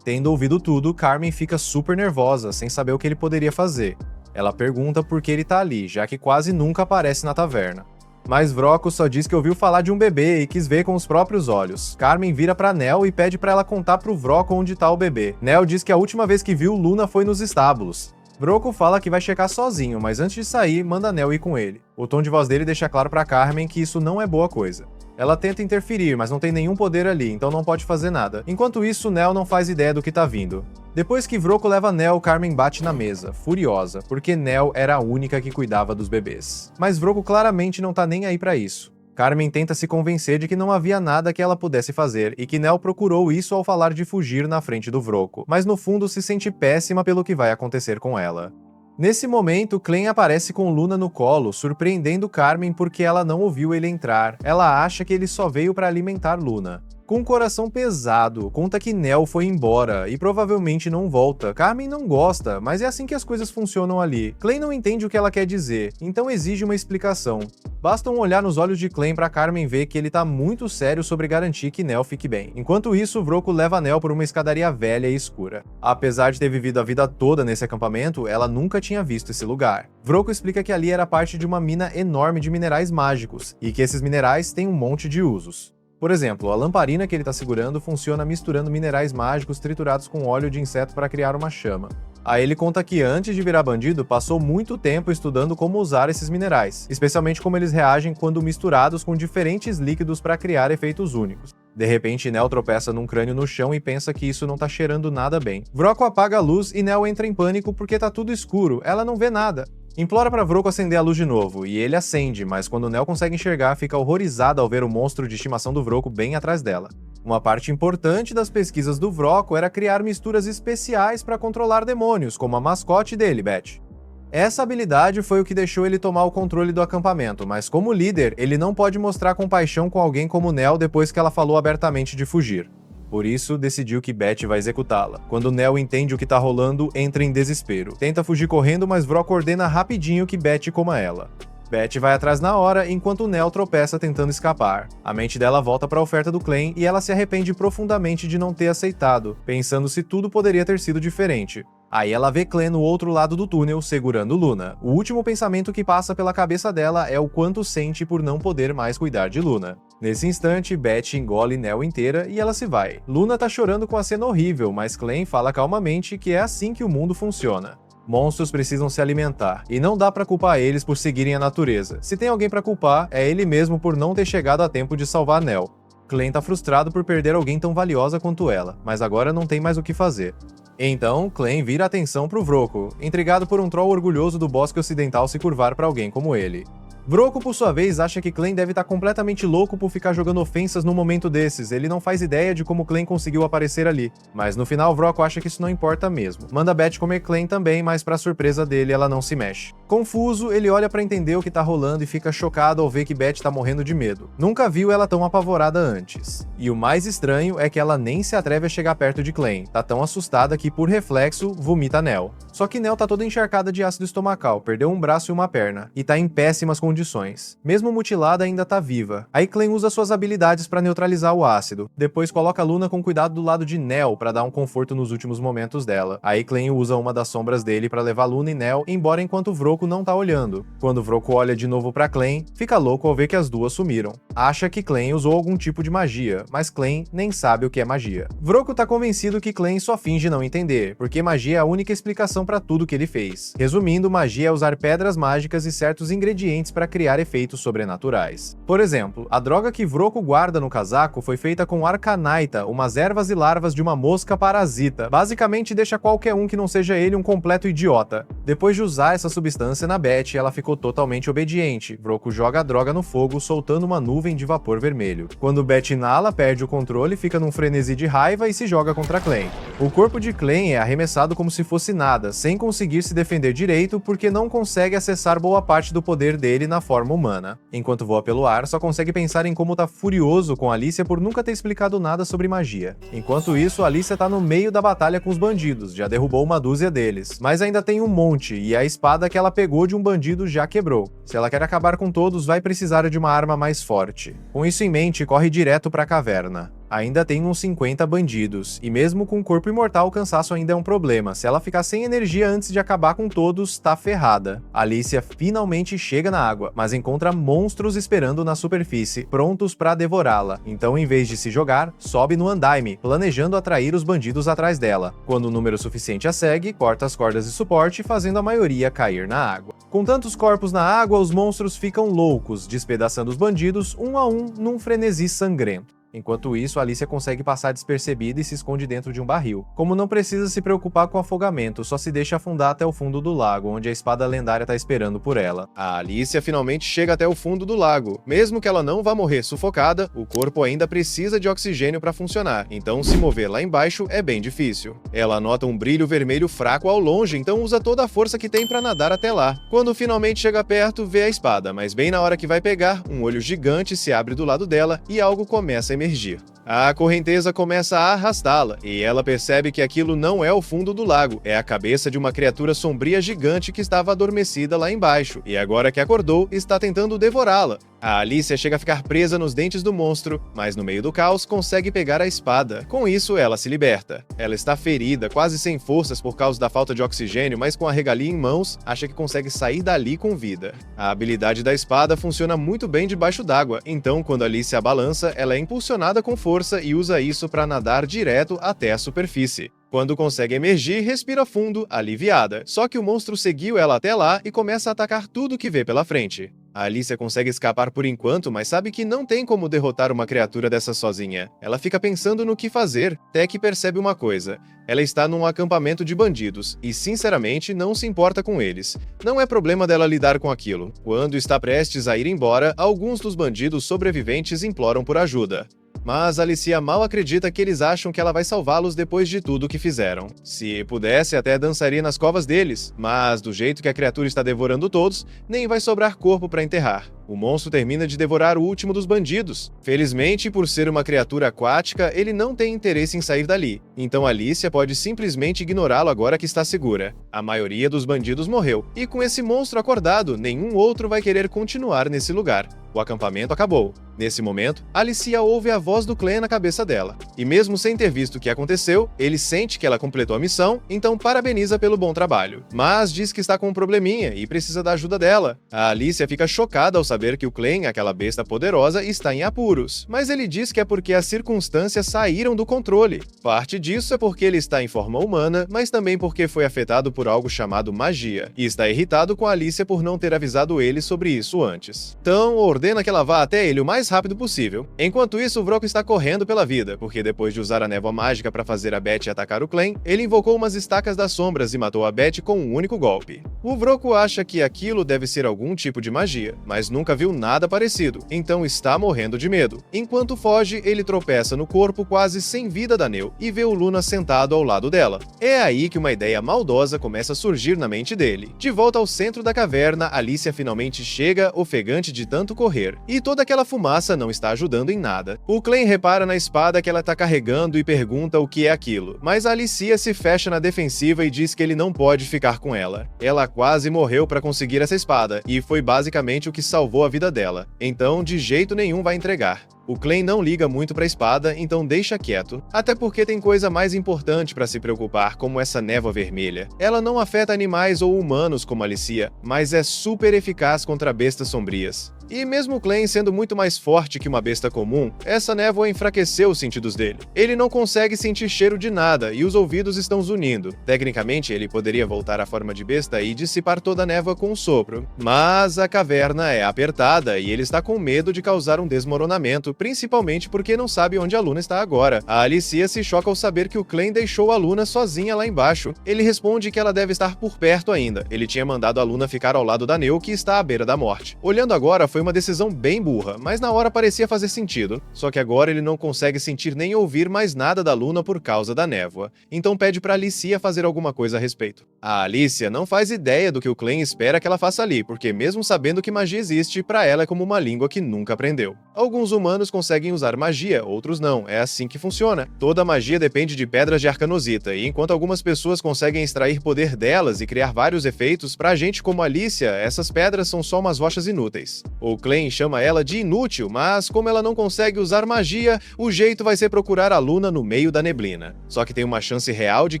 Tendo ouvido tudo, Carmen fica super nervosa, sem saber o que ele poderia fazer. Ela pergunta por que ele tá ali, já que quase nunca aparece na taverna. Mas Vroco só diz que ouviu falar de um bebê e quis ver com os próprios olhos. Carmen vira pra Nell e pede pra ela contar pro Vroco onde tá o bebê. Nell diz que a última vez que viu Luna foi nos estábulos. Vroco fala que vai checar sozinho, mas antes de sair, manda Nell ir com ele. O tom de voz dele deixa claro pra Carmen que isso não é boa coisa. Ela tenta interferir, mas não tem nenhum poder ali, então não pode fazer nada. Enquanto isso, Nell não faz ideia do que tá vindo. Depois que Vroco leva Nell, Carmen bate na mesa, furiosa, porque Nell era a única que cuidava dos bebês. Mas Vroco claramente não tá nem aí pra isso. Carmen tenta se convencer de que não havia nada que ela pudesse fazer e que Nell procurou isso ao falar de fugir na frente do Vroco, mas no fundo se sente péssima pelo que vai acontecer com ela. Nesse momento, Clem aparece com Luna no colo, surpreendendo Carmen porque ela não ouviu ele entrar. Ela acha que ele só veio para alimentar Luna. Com o coração pesado, conta que Nell foi embora e provavelmente não volta. Carmen não gosta, mas é assim que as coisas funcionam ali. Clem não entende o que ela quer dizer, então exige uma explicação. Basta um olhar nos olhos de Clem pra Carmen ver que ele tá muito sério sobre garantir que Nell fique bem. Enquanto isso, Vroco leva Nell por uma escadaria velha e escura. Apesar de ter vivido a vida toda nesse acampamento, ela nunca tinha visto esse lugar. Vroco explica que ali era parte de uma mina enorme de minerais mágicos, e que esses minerais têm um monte de usos. Por exemplo, a lamparina que ele está segurando funciona misturando minerais mágicos triturados com óleo de inseto para criar uma chama. Aí ele conta que antes de virar bandido, passou muito tempo estudando como usar esses minerais, especialmente como eles reagem quando misturados com diferentes líquidos para criar efeitos únicos. De repente, Nell tropeça num crânio no chão e pensa que isso não tá cheirando nada bem. Vroco apaga a luz e Nell entra em pânico porque tá tudo escuro, ela não vê nada. Implora pra Vroco acender a luz de novo, e ele acende, mas quando Nell consegue enxergar, fica horrorizada ao ver o monstro de estimação do Vroco bem atrás dela. Uma parte importante das pesquisas do Vroco era criar misturas especiais para controlar demônios, como a mascote dele, Beth. Essa habilidade foi o que deixou ele tomar o controle do acampamento, mas como líder, ele não pode mostrar compaixão com alguém como Nell depois que ela falou abertamente de fugir. Por isso, decidiu que Beth vai executá-la. Quando Nell entende o que tá rolando, entra em desespero. Tenta fugir correndo, mas Vroco ordena rapidinho que Beth coma ela. Beth vai atrás na hora, enquanto Nell tropeça tentando escapar. A mente dela volta para a oferta do Clem e ela se arrepende profundamente de não ter aceitado, pensando se tudo poderia ter sido diferente. Aí ela vê Clem no outro lado do túnel, segurando Luna. O último pensamento que passa pela cabeça dela é o quanto sente por não poder mais cuidar de Luna. Nesse instante, Beth engole Nell inteira e ela se vai. Luna tá chorando com a cena horrível, mas Clem fala calmamente que é assim que o mundo funciona. Monstros precisam se alimentar, e não dá pra culpar eles por seguirem a natureza. Se tem alguém pra culpar, é ele mesmo por não ter chegado a tempo de salvar Nell. Clem tá frustrado por perder alguém tão valiosa quanto ela, mas agora não tem mais o que fazer. Então, Clem vira atenção pro Vroco, intrigado por um troll orgulhoso do bosque ocidental se curvar pra alguém como ele. Vroco, por sua vez, acha que Clem deve estar completamente louco por ficar jogando ofensas num momento desses, ele não faz ideia de como Clem conseguiu aparecer ali. Mas no final, Vroco acha que isso não importa mesmo. Manda Beth comer Clem também, mas pra surpresa dele, ela não se mexe. Confuso, ele olha pra entender o que tá rolando e fica chocado ao ver que Beth tá morrendo de medo. Nunca viu ela tão apavorada antes. E o mais estranho é que ela nem se atreve a chegar perto de Clem, tá tão assustada que, por reflexo, vomita Nell. Só que Nell tá toda encharcada de ácido estomacal, perdeu um braço e uma perna, e tá em péssimas condições. Mesmo mutilada, ainda tá viva. Aí Clem usa suas habilidades pra neutralizar o ácido. Depois coloca Luna com cuidado do lado de Nell pra dar um conforto nos últimos momentos dela. Aí Clem usa uma das sombras dele pra levar Luna e Nell embora enquanto Vroco não tá olhando. Quando Vroco olha de novo pra Clem, fica louco ao ver que as duas sumiram. Acha que Clem usou algum tipo de magia, mas Clem nem sabe o que é magia. Vroco tá convencido que Clem só finge não entender, porque magia é a única explicação pra tudo que ele fez. Resumindo, magia é usar pedras mágicas e certos ingredientes pra criar efeitos sobrenaturais. Por exemplo, a droga que Vroco guarda no casaco foi feita com arcanaita, umas ervas e larvas de uma mosca parasita. Basicamente deixa qualquer um que não seja ele um completo idiota. Depois de usar essa substância na Beth, ela ficou totalmente obediente. Vroco joga a droga no fogo, soltando uma nuvem de vapor vermelho. Quando Beth inala, perde o controle, fica num frenesi de raiva e se joga contra Clem. O corpo de Clem é arremessado como se fosse nada, sem conseguir se defender direito porque não consegue acessar boa parte do poder dele na forma humana. Enquanto voa pelo ar, só consegue pensar em como tá furioso com Alicia por nunca ter explicado nada sobre magia. Enquanto isso, Alicia tá no meio da batalha com os bandidos, já derrubou uma dúzia deles, mas ainda tem um monte, e a espada que ela pegou de um bandido já quebrou. Se ela quer acabar com todos, vai precisar de uma arma mais forte. Com isso em mente, corre direto pra caverna. Ainda tem uns 50 bandidos, e mesmo com o corpo imortal, o cansaço ainda é um problema. Se ela ficar sem energia antes de acabar com todos, tá ferrada. Alicia finalmente chega na água, mas encontra monstros esperando na superfície, prontos pra devorá-la. Então, em vez de se jogar, sobe no andaime, planejando atrair os bandidos atrás dela. Quando o número suficiente a segue, corta as cordas de suporte, fazendo a maioria cair na água. Com tantos corpos na água, os monstros ficam loucos, despedaçando os bandidos um a um num frenesi sangrento. Enquanto isso, Alicia consegue passar despercebida e se esconde dentro de um barril. Como não precisa se preocupar com afogamento, só se deixa afundar até o fundo do lago, onde a espada lendária tá esperando por ela. A Alicia finalmente chega até o fundo do lago. Mesmo que ela não vá morrer sufocada, o corpo ainda precisa de oxigênio para funcionar, então se mover lá embaixo é bem difícil. Ela nota um brilho vermelho fraco ao longe, então usa toda a força que tem para nadar até lá. Quando finalmente chega perto, vê a espada, mas bem na hora que vai pegar, um olho gigante se abre do lado dela e algo começa a emergir. A correnteza começa a arrastá-la, e ela percebe que aquilo não é o fundo do lago, é a cabeça de uma criatura sombria gigante que estava adormecida lá embaixo, e agora que acordou, está tentando devorá-la. A Alicia chega a ficar presa nos dentes do monstro, mas no meio do caos consegue pegar a espada. Com isso, ela se liberta. Ela está ferida, quase sem forças por causa da falta de oxigênio, mas com a regalia em mãos, acha que consegue sair dali com vida. A habilidade da espada funciona muito bem debaixo d'água, então quando a Alicia a balança, ela é impulsionada com força e usa isso para nadar direto até a superfície. Quando consegue emergir, respira fundo, aliviada. Só que o monstro seguiu ela até lá e começa a atacar tudo que vê pela frente. A Alicia consegue escapar por enquanto, mas sabe que não tem como derrotar uma criatura dessa sozinha. Ela fica pensando no que fazer, até que percebe uma coisa. Ela está num acampamento de bandidos, e sinceramente não se importa com eles. Não é problema dela lidar com aquilo. Quando está prestes a ir embora, alguns dos bandidos sobreviventes imploram por ajuda. Mas Alicia mal acredita que eles acham que ela vai salvá-los depois de tudo que fizeram. Se pudesse, até dançaria nas covas deles, mas do jeito que a criatura está devorando todos, nem vai sobrar corpo para enterrar. O monstro termina de devorar o último dos bandidos. Felizmente, por ser uma criatura aquática, ele não tem interesse em sair dali. Então Alicia pode simplesmente ignorá-lo agora que está segura. A maioria dos bandidos morreu, e com esse monstro acordado, nenhum outro vai querer continuar nesse lugar. O acampamento acabou. Nesse momento, Alicia ouve a voz do Clem na cabeça dela. E mesmo sem ter visto o que aconteceu, ele sente que ela completou a missão, então parabeniza pelo bom trabalho. Mas diz que está com um probleminha e precisa da ajuda dela. A Alicia fica chocada ao saber que o Clem, aquela besta poderosa, está em apuros. Mas ele diz que é porque as circunstâncias saíram do controle. Parte disso é porque ele está em forma humana, mas também porque foi afetado por algo chamado magia. E está irritado com a Alicia por não ter avisado ele sobre isso antes. Então, ordena ordena que ela vá até ele o mais rápido possível. Enquanto isso, o Vroco está correndo pela vida, porque depois de usar a névoa mágica para fazer a Beth atacar o clã, ele invocou umas estacas das sombras e matou a Beth com um único golpe. O Vroco acha que aquilo deve ser algum tipo de magia, mas nunca viu nada parecido, então está morrendo de medo. Enquanto foge, ele tropeça no corpo quase sem vida da Neu e vê o Luna sentado ao lado dela. É aí que uma ideia maldosa começa a surgir na mente dele. De volta ao centro da caverna, Alicia finalmente chega, ofegante de tanto correr, e toda aquela fumaça não está ajudando em nada. O clã repara na espada que ela está carregando e pergunta o que é aquilo, mas a Alicia se fecha na defensiva e diz que ele não pode ficar com ela. Ela quase morreu para conseguir essa espada, e foi basicamente o que salvou a vida dela, então de jeito nenhum vai entregar. O clã não liga muito pra espada, então deixa quieto, até porque tem coisa mais importante pra se preocupar, como essa névoa vermelha. Ela não afeta animais ou humanos como Alicia, mas é super eficaz contra bestas sombrias. E mesmo o clã sendo muito mais forte que uma besta comum, essa névoa enfraqueceu os sentidos dele. Ele não consegue sentir cheiro de nada e os ouvidos estão zunindo. Tecnicamente, ele poderia voltar à forma de besta e dissipar toda a névoa com um sopro. Mas a caverna é apertada e ele está com medo de causar um desmoronamento, principalmente porque não sabe onde a Luna está agora. A Alicia se choca ao saber que o clã deixou a Luna sozinha lá embaixo. Ele responde que ela deve estar por perto ainda. Ele tinha mandado a Luna ficar ao lado da Neu, que está à beira da morte. Olhando agora, foi uma decisão bem burra, mas na hora parecia fazer sentido. Só que agora ele não consegue sentir nem ouvir mais nada da Luna por causa da névoa. Então pede pra Alicia fazer alguma coisa a respeito. A Alicia não faz ideia do que o clã espera que ela faça ali, porque mesmo sabendo que magia existe, pra ela é como uma língua que nunca aprendeu. Alguns humanos conseguem usar magia, outros não. É assim que funciona. Toda magia depende de pedras de arcanosita, e enquanto algumas pessoas conseguem extrair poder delas e criar vários efeitos, pra gente como Alicia, essas pedras são só umas rochas inúteis. O clã chama ela de inútil, mas como ela não consegue usar magia, o jeito vai ser procurar a Luna no meio da neblina. Só que tem uma chance real de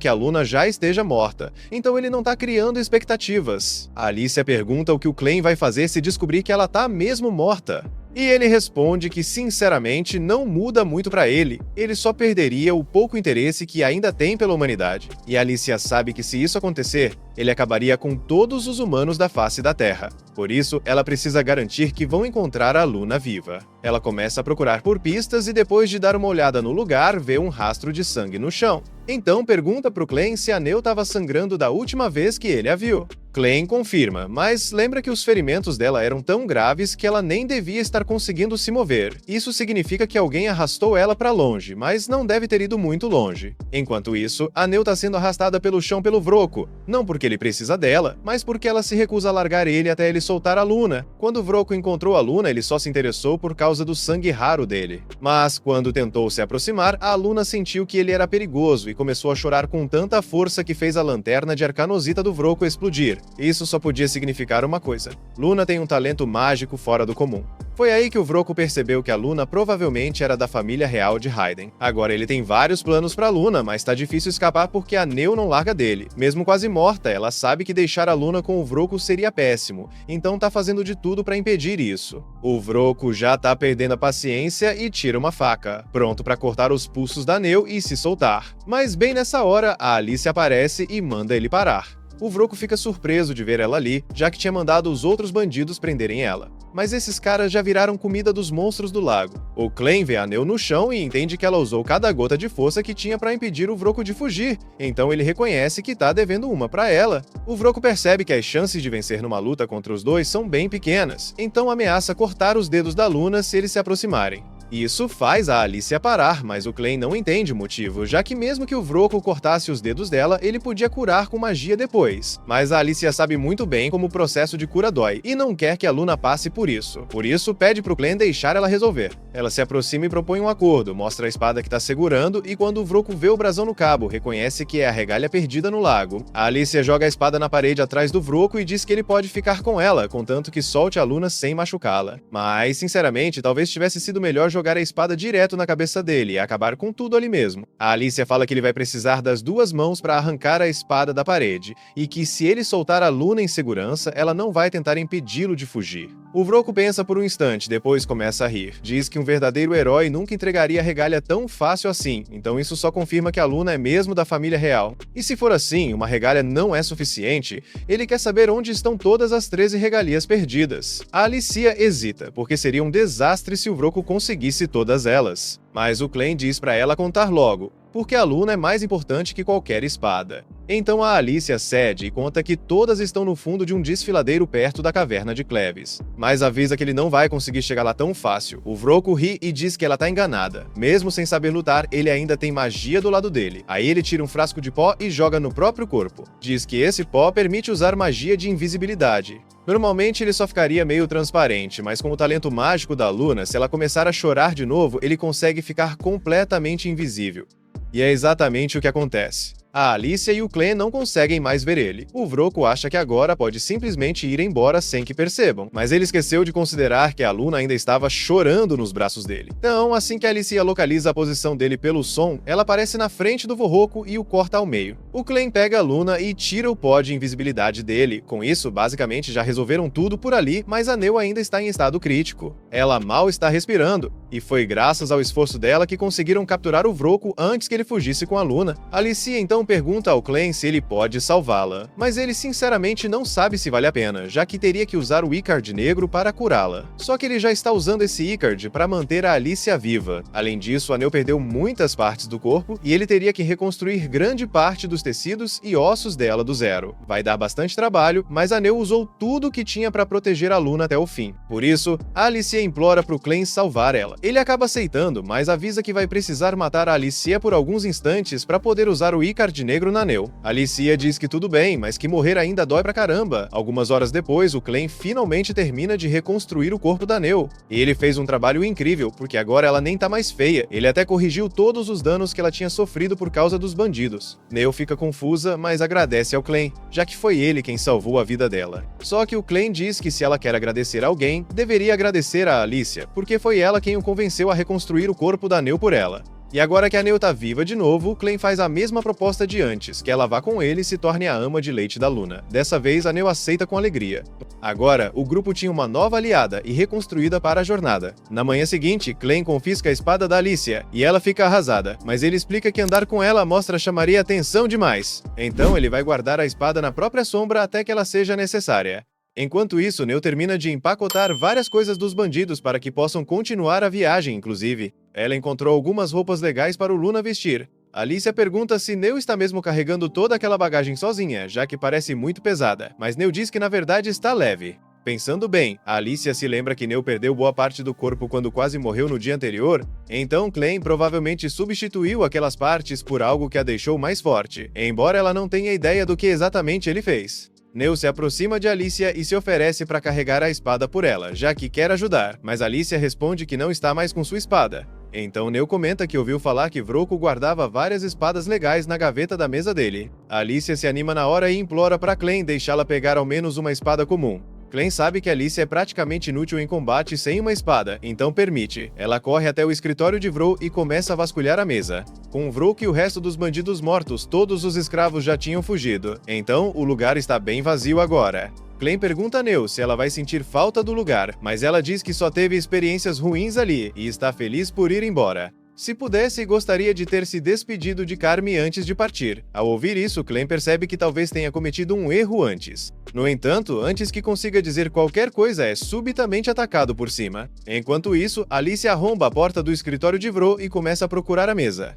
que a Luna já esteja morta, então ele não tá criando expectativas. A Alicia pergunta o que o clã vai fazer se descobrir que ela tá mesmo morta. E ele responde que, sinceramente, não muda muito pra ele. Ele só perderia o pouco interesse que ainda tem pela humanidade. E Alicia sabe que se isso acontecer, ele acabaria com todos os humanos da face da Terra. Por isso, ela precisa garantir que vão encontrar a Luna viva. Ela começa a procurar por pistas e depois de dar uma olhada no lugar, vê um rastro de sangue no chão. Então pergunta pro clã se a Neu estava sangrando da última vez que ele a viu. Clã confirma, mas lembra que os ferimentos dela eram tão graves que ela nem devia estar conseguindo se mover. Isso significa que alguém arrastou ela para longe, mas não deve ter ido muito longe. Enquanto isso, a Neu está sendo arrastada pelo chão pelo Vroco, não porque ele precisa dela, mas porque ela se recusa a largar ele até ele soltar a Luna. Quando o Vroco encontrou a Luna, ele só se interessou por causa do sangue raro dele. Mas quando tentou se aproximar, a Luna sentiu que ele era perigoso e começou a chorar com tanta força que fez a lanterna de arcanosita do Vroco explodir. Isso só podia significar uma coisa: Luna tem um talento mágico fora do comum. Foi aí que o Vroco percebeu que a Luna provavelmente era da família real de Raiden. Agora ele tem vários planos pra Luna, mas tá difícil escapar porque a Neu não larga dele. Mesmo quase morta, ela sabe que deixar a Luna com o Vroco seria péssimo, então tá fazendo de tudo pra impedir isso. O Vroco já tá perdendo a paciência e tira uma faca, pronto pra cortar os pulsos da Neu e se soltar. Mas bem nessa hora, a Alice aparece e manda ele parar. O Vroco fica surpreso de ver ela ali, já que tinha mandado os outros bandidos prenderem ela. Mas esses caras já viraram comida dos monstros do lago. O clã vê a Neu no chão e entende que ela usou cada gota de força que tinha pra impedir o Vroco de fugir, então ele reconhece que tá devendo uma pra ela. O Vroco percebe que as chances de vencer numa luta contra os dois são bem pequenas, então ameaça cortar os dedos da Luna se eles se aproximarem. Isso faz a Alicia parar, mas o clã não entende o motivo, já que mesmo que o Vroco cortasse os dedos dela, ele podia curar com magia depois. Mas a Alicia sabe muito bem como o processo de cura dói, e não quer que a Luna passe por isso. Por isso, pede pro clã deixar ela resolver. Ela se aproxima e propõe um acordo, mostra a espada que tá segurando, e quando o Vroco vê o brasão no cabo, reconhece que é a regalha perdida no lago. A Alicia joga a espada na parede atrás do Vroco e diz que ele pode ficar com ela, contanto que solte a Luna sem machucá-la. Mas, sinceramente, talvez tivesse sido melhor jogar jogar a espada direto na cabeça dele e acabar com tudo ali mesmo. A Alicia fala que ele vai precisar das duas mãos para arrancar a espada da parede, e que se ele soltar a Luna em segurança, ela não vai tentar impedi-lo de fugir. O Vroco pensa por um instante, depois começa a rir. Diz que um verdadeiro herói nunca entregaria a regalia tão fácil assim, então isso só confirma que a Luna é mesmo da família real. E se for assim, uma regalia não é suficiente, ele quer saber onde estão todas as 13 regalias perdidas. A Alicia hesita, porque seria um desastre se o Vroco conseguisse todas elas. Mas o Clegane diz para ela contar logo, porque a Luna é mais importante que qualquer espada. Então a Alicia cede e conta que todas estão no fundo de um desfiladeiro perto da caverna de Cleves. Mas avisa que ele não vai conseguir chegar lá tão fácil. O Vroco ri e diz que ela tá enganada. Mesmo sem saber lutar, ele ainda tem magia do lado dele. Aí ele tira um frasco de pó e joga no próprio corpo. Diz que esse pó permite usar magia de invisibilidade. Normalmente ele só ficaria meio transparente, mas com o talento mágico da Luna, se ela começar a chorar de novo, ele consegue ficar completamente invisível. E é exatamente o que acontece. A Alicia e o Clegane não conseguem mais ver ele. O Vroco acha que agora pode simplesmente ir embora sem que percebam, mas ele esqueceu de considerar que a Luna ainda estava chorando nos braços dele. Então, assim que a Alicia localiza a posição dele pelo som, ela aparece na frente do Vroco e o corta ao meio. O Clegane pega a Luna e tira o pó de invisibilidade dele. Com isso, basicamente já resolveram tudo por ali, mas a Neu ainda está em estado crítico. Ela mal está respirando, e foi graças ao esforço dela que conseguiram capturar o Vroco antes que ele fugisse com a Luna. Alicia então pergunta ao Clegane se ele pode salvá-la, mas ele sinceramente não sabe se vale a pena, já que teria que usar o Icard negro para curá-la. Só que ele já está usando esse Icard para manter a Alicia viva. Além disso, a Neu perdeu muitas partes do corpo e ele teria que reconstruir grande parte dos tecidos e ossos dela do zero. Vai dar bastante trabalho, mas a Neu usou tudo que tinha para proteger a Luna até o fim. Por isso, a Alicia implora pro Clegane salvar ela. Ele acaba aceitando, mas avisa que vai precisar matar a Alicia por alguns instantes para poder usar o Icard negro na Neu. Alicia diz que tudo bem, mas que morrer ainda dói pra caramba. Algumas horas depois, o Clegane finalmente termina de reconstruir o corpo da Neu. E ele fez um trabalho incrível, porque agora ela nem tá mais feia. Ele até corrigiu todos os danos que ela tinha sofrido por causa dos bandidos. Neu fica confusa, mas agradece ao Clegane, já que foi ele quem salvou a vida dela. Só que o Clegane diz que se ela quer agradecer a alguém, deveria agradecer a Alicia, porque foi ela quem o convenceu a reconstruir o corpo da Neu por ela. E agora que a Neu tá viva de novo, o Clegane faz a mesma proposta de antes, que ela vá com ele e se torne a ama de leite da Luna. Dessa vez, a Neu aceita com alegria. Agora, o grupo tinha uma nova aliada e reconstruída para a jornada. Na manhã seguinte, Clegane confisca a espada da Alicia, e ela fica arrasada, mas ele explica que andar com ela mostra chamaria atenção demais. Então ele vai guardar a espada na própria sombra até que ela seja necessária. Enquanto isso, Neu termina de empacotar várias coisas dos bandidos para que possam continuar a viagem, inclusive. Ela encontrou algumas roupas legais para o Luna vestir. Alicia pergunta se Neu está mesmo carregando toda aquela bagagem sozinha, já que parece muito pesada, mas Neu diz que na verdade está leve. Pensando bem, a Alicia se lembra que Neu perdeu boa parte do corpo quando quase morreu no dia anterior, então Clegane provavelmente substituiu aquelas partes por algo que a deixou mais forte, embora ela não tenha ideia do que exatamente ele fez. Neu se aproxima de Alicia e se oferece para carregar a espada por ela, já que quer ajudar, mas Alicia responde que não está mais com sua espada. Então Neu comenta que ouviu falar que Vroco guardava várias espadas legais na gaveta da mesa dele. Alicia se anima na hora e implora para Clegane deixá-la pegar ao menos uma espada comum. Clegane sabe que Alicia é praticamente inútil em combate sem uma espada, então permite. Ela corre até o escritório de Vrô e começa a vasculhar a mesa. Com Vroco e o resto dos bandidos mortos, todos os escravos já tinham fugido. Então, o lugar está bem vazio agora. Clegane pergunta a Neu se ela vai sentir falta do lugar, mas ela diz que só teve experiências ruins ali e está feliz por ir embora. Se pudesse, gostaria de ter se despedido de Carme antes de partir. Ao ouvir isso, Clegane percebe que talvez tenha cometido um erro antes. No entanto, antes que consiga dizer qualquer coisa, é subitamente atacado por cima. Enquanto isso, Alicia arromba a porta do escritório de Vrô e começa a procurar a mesa.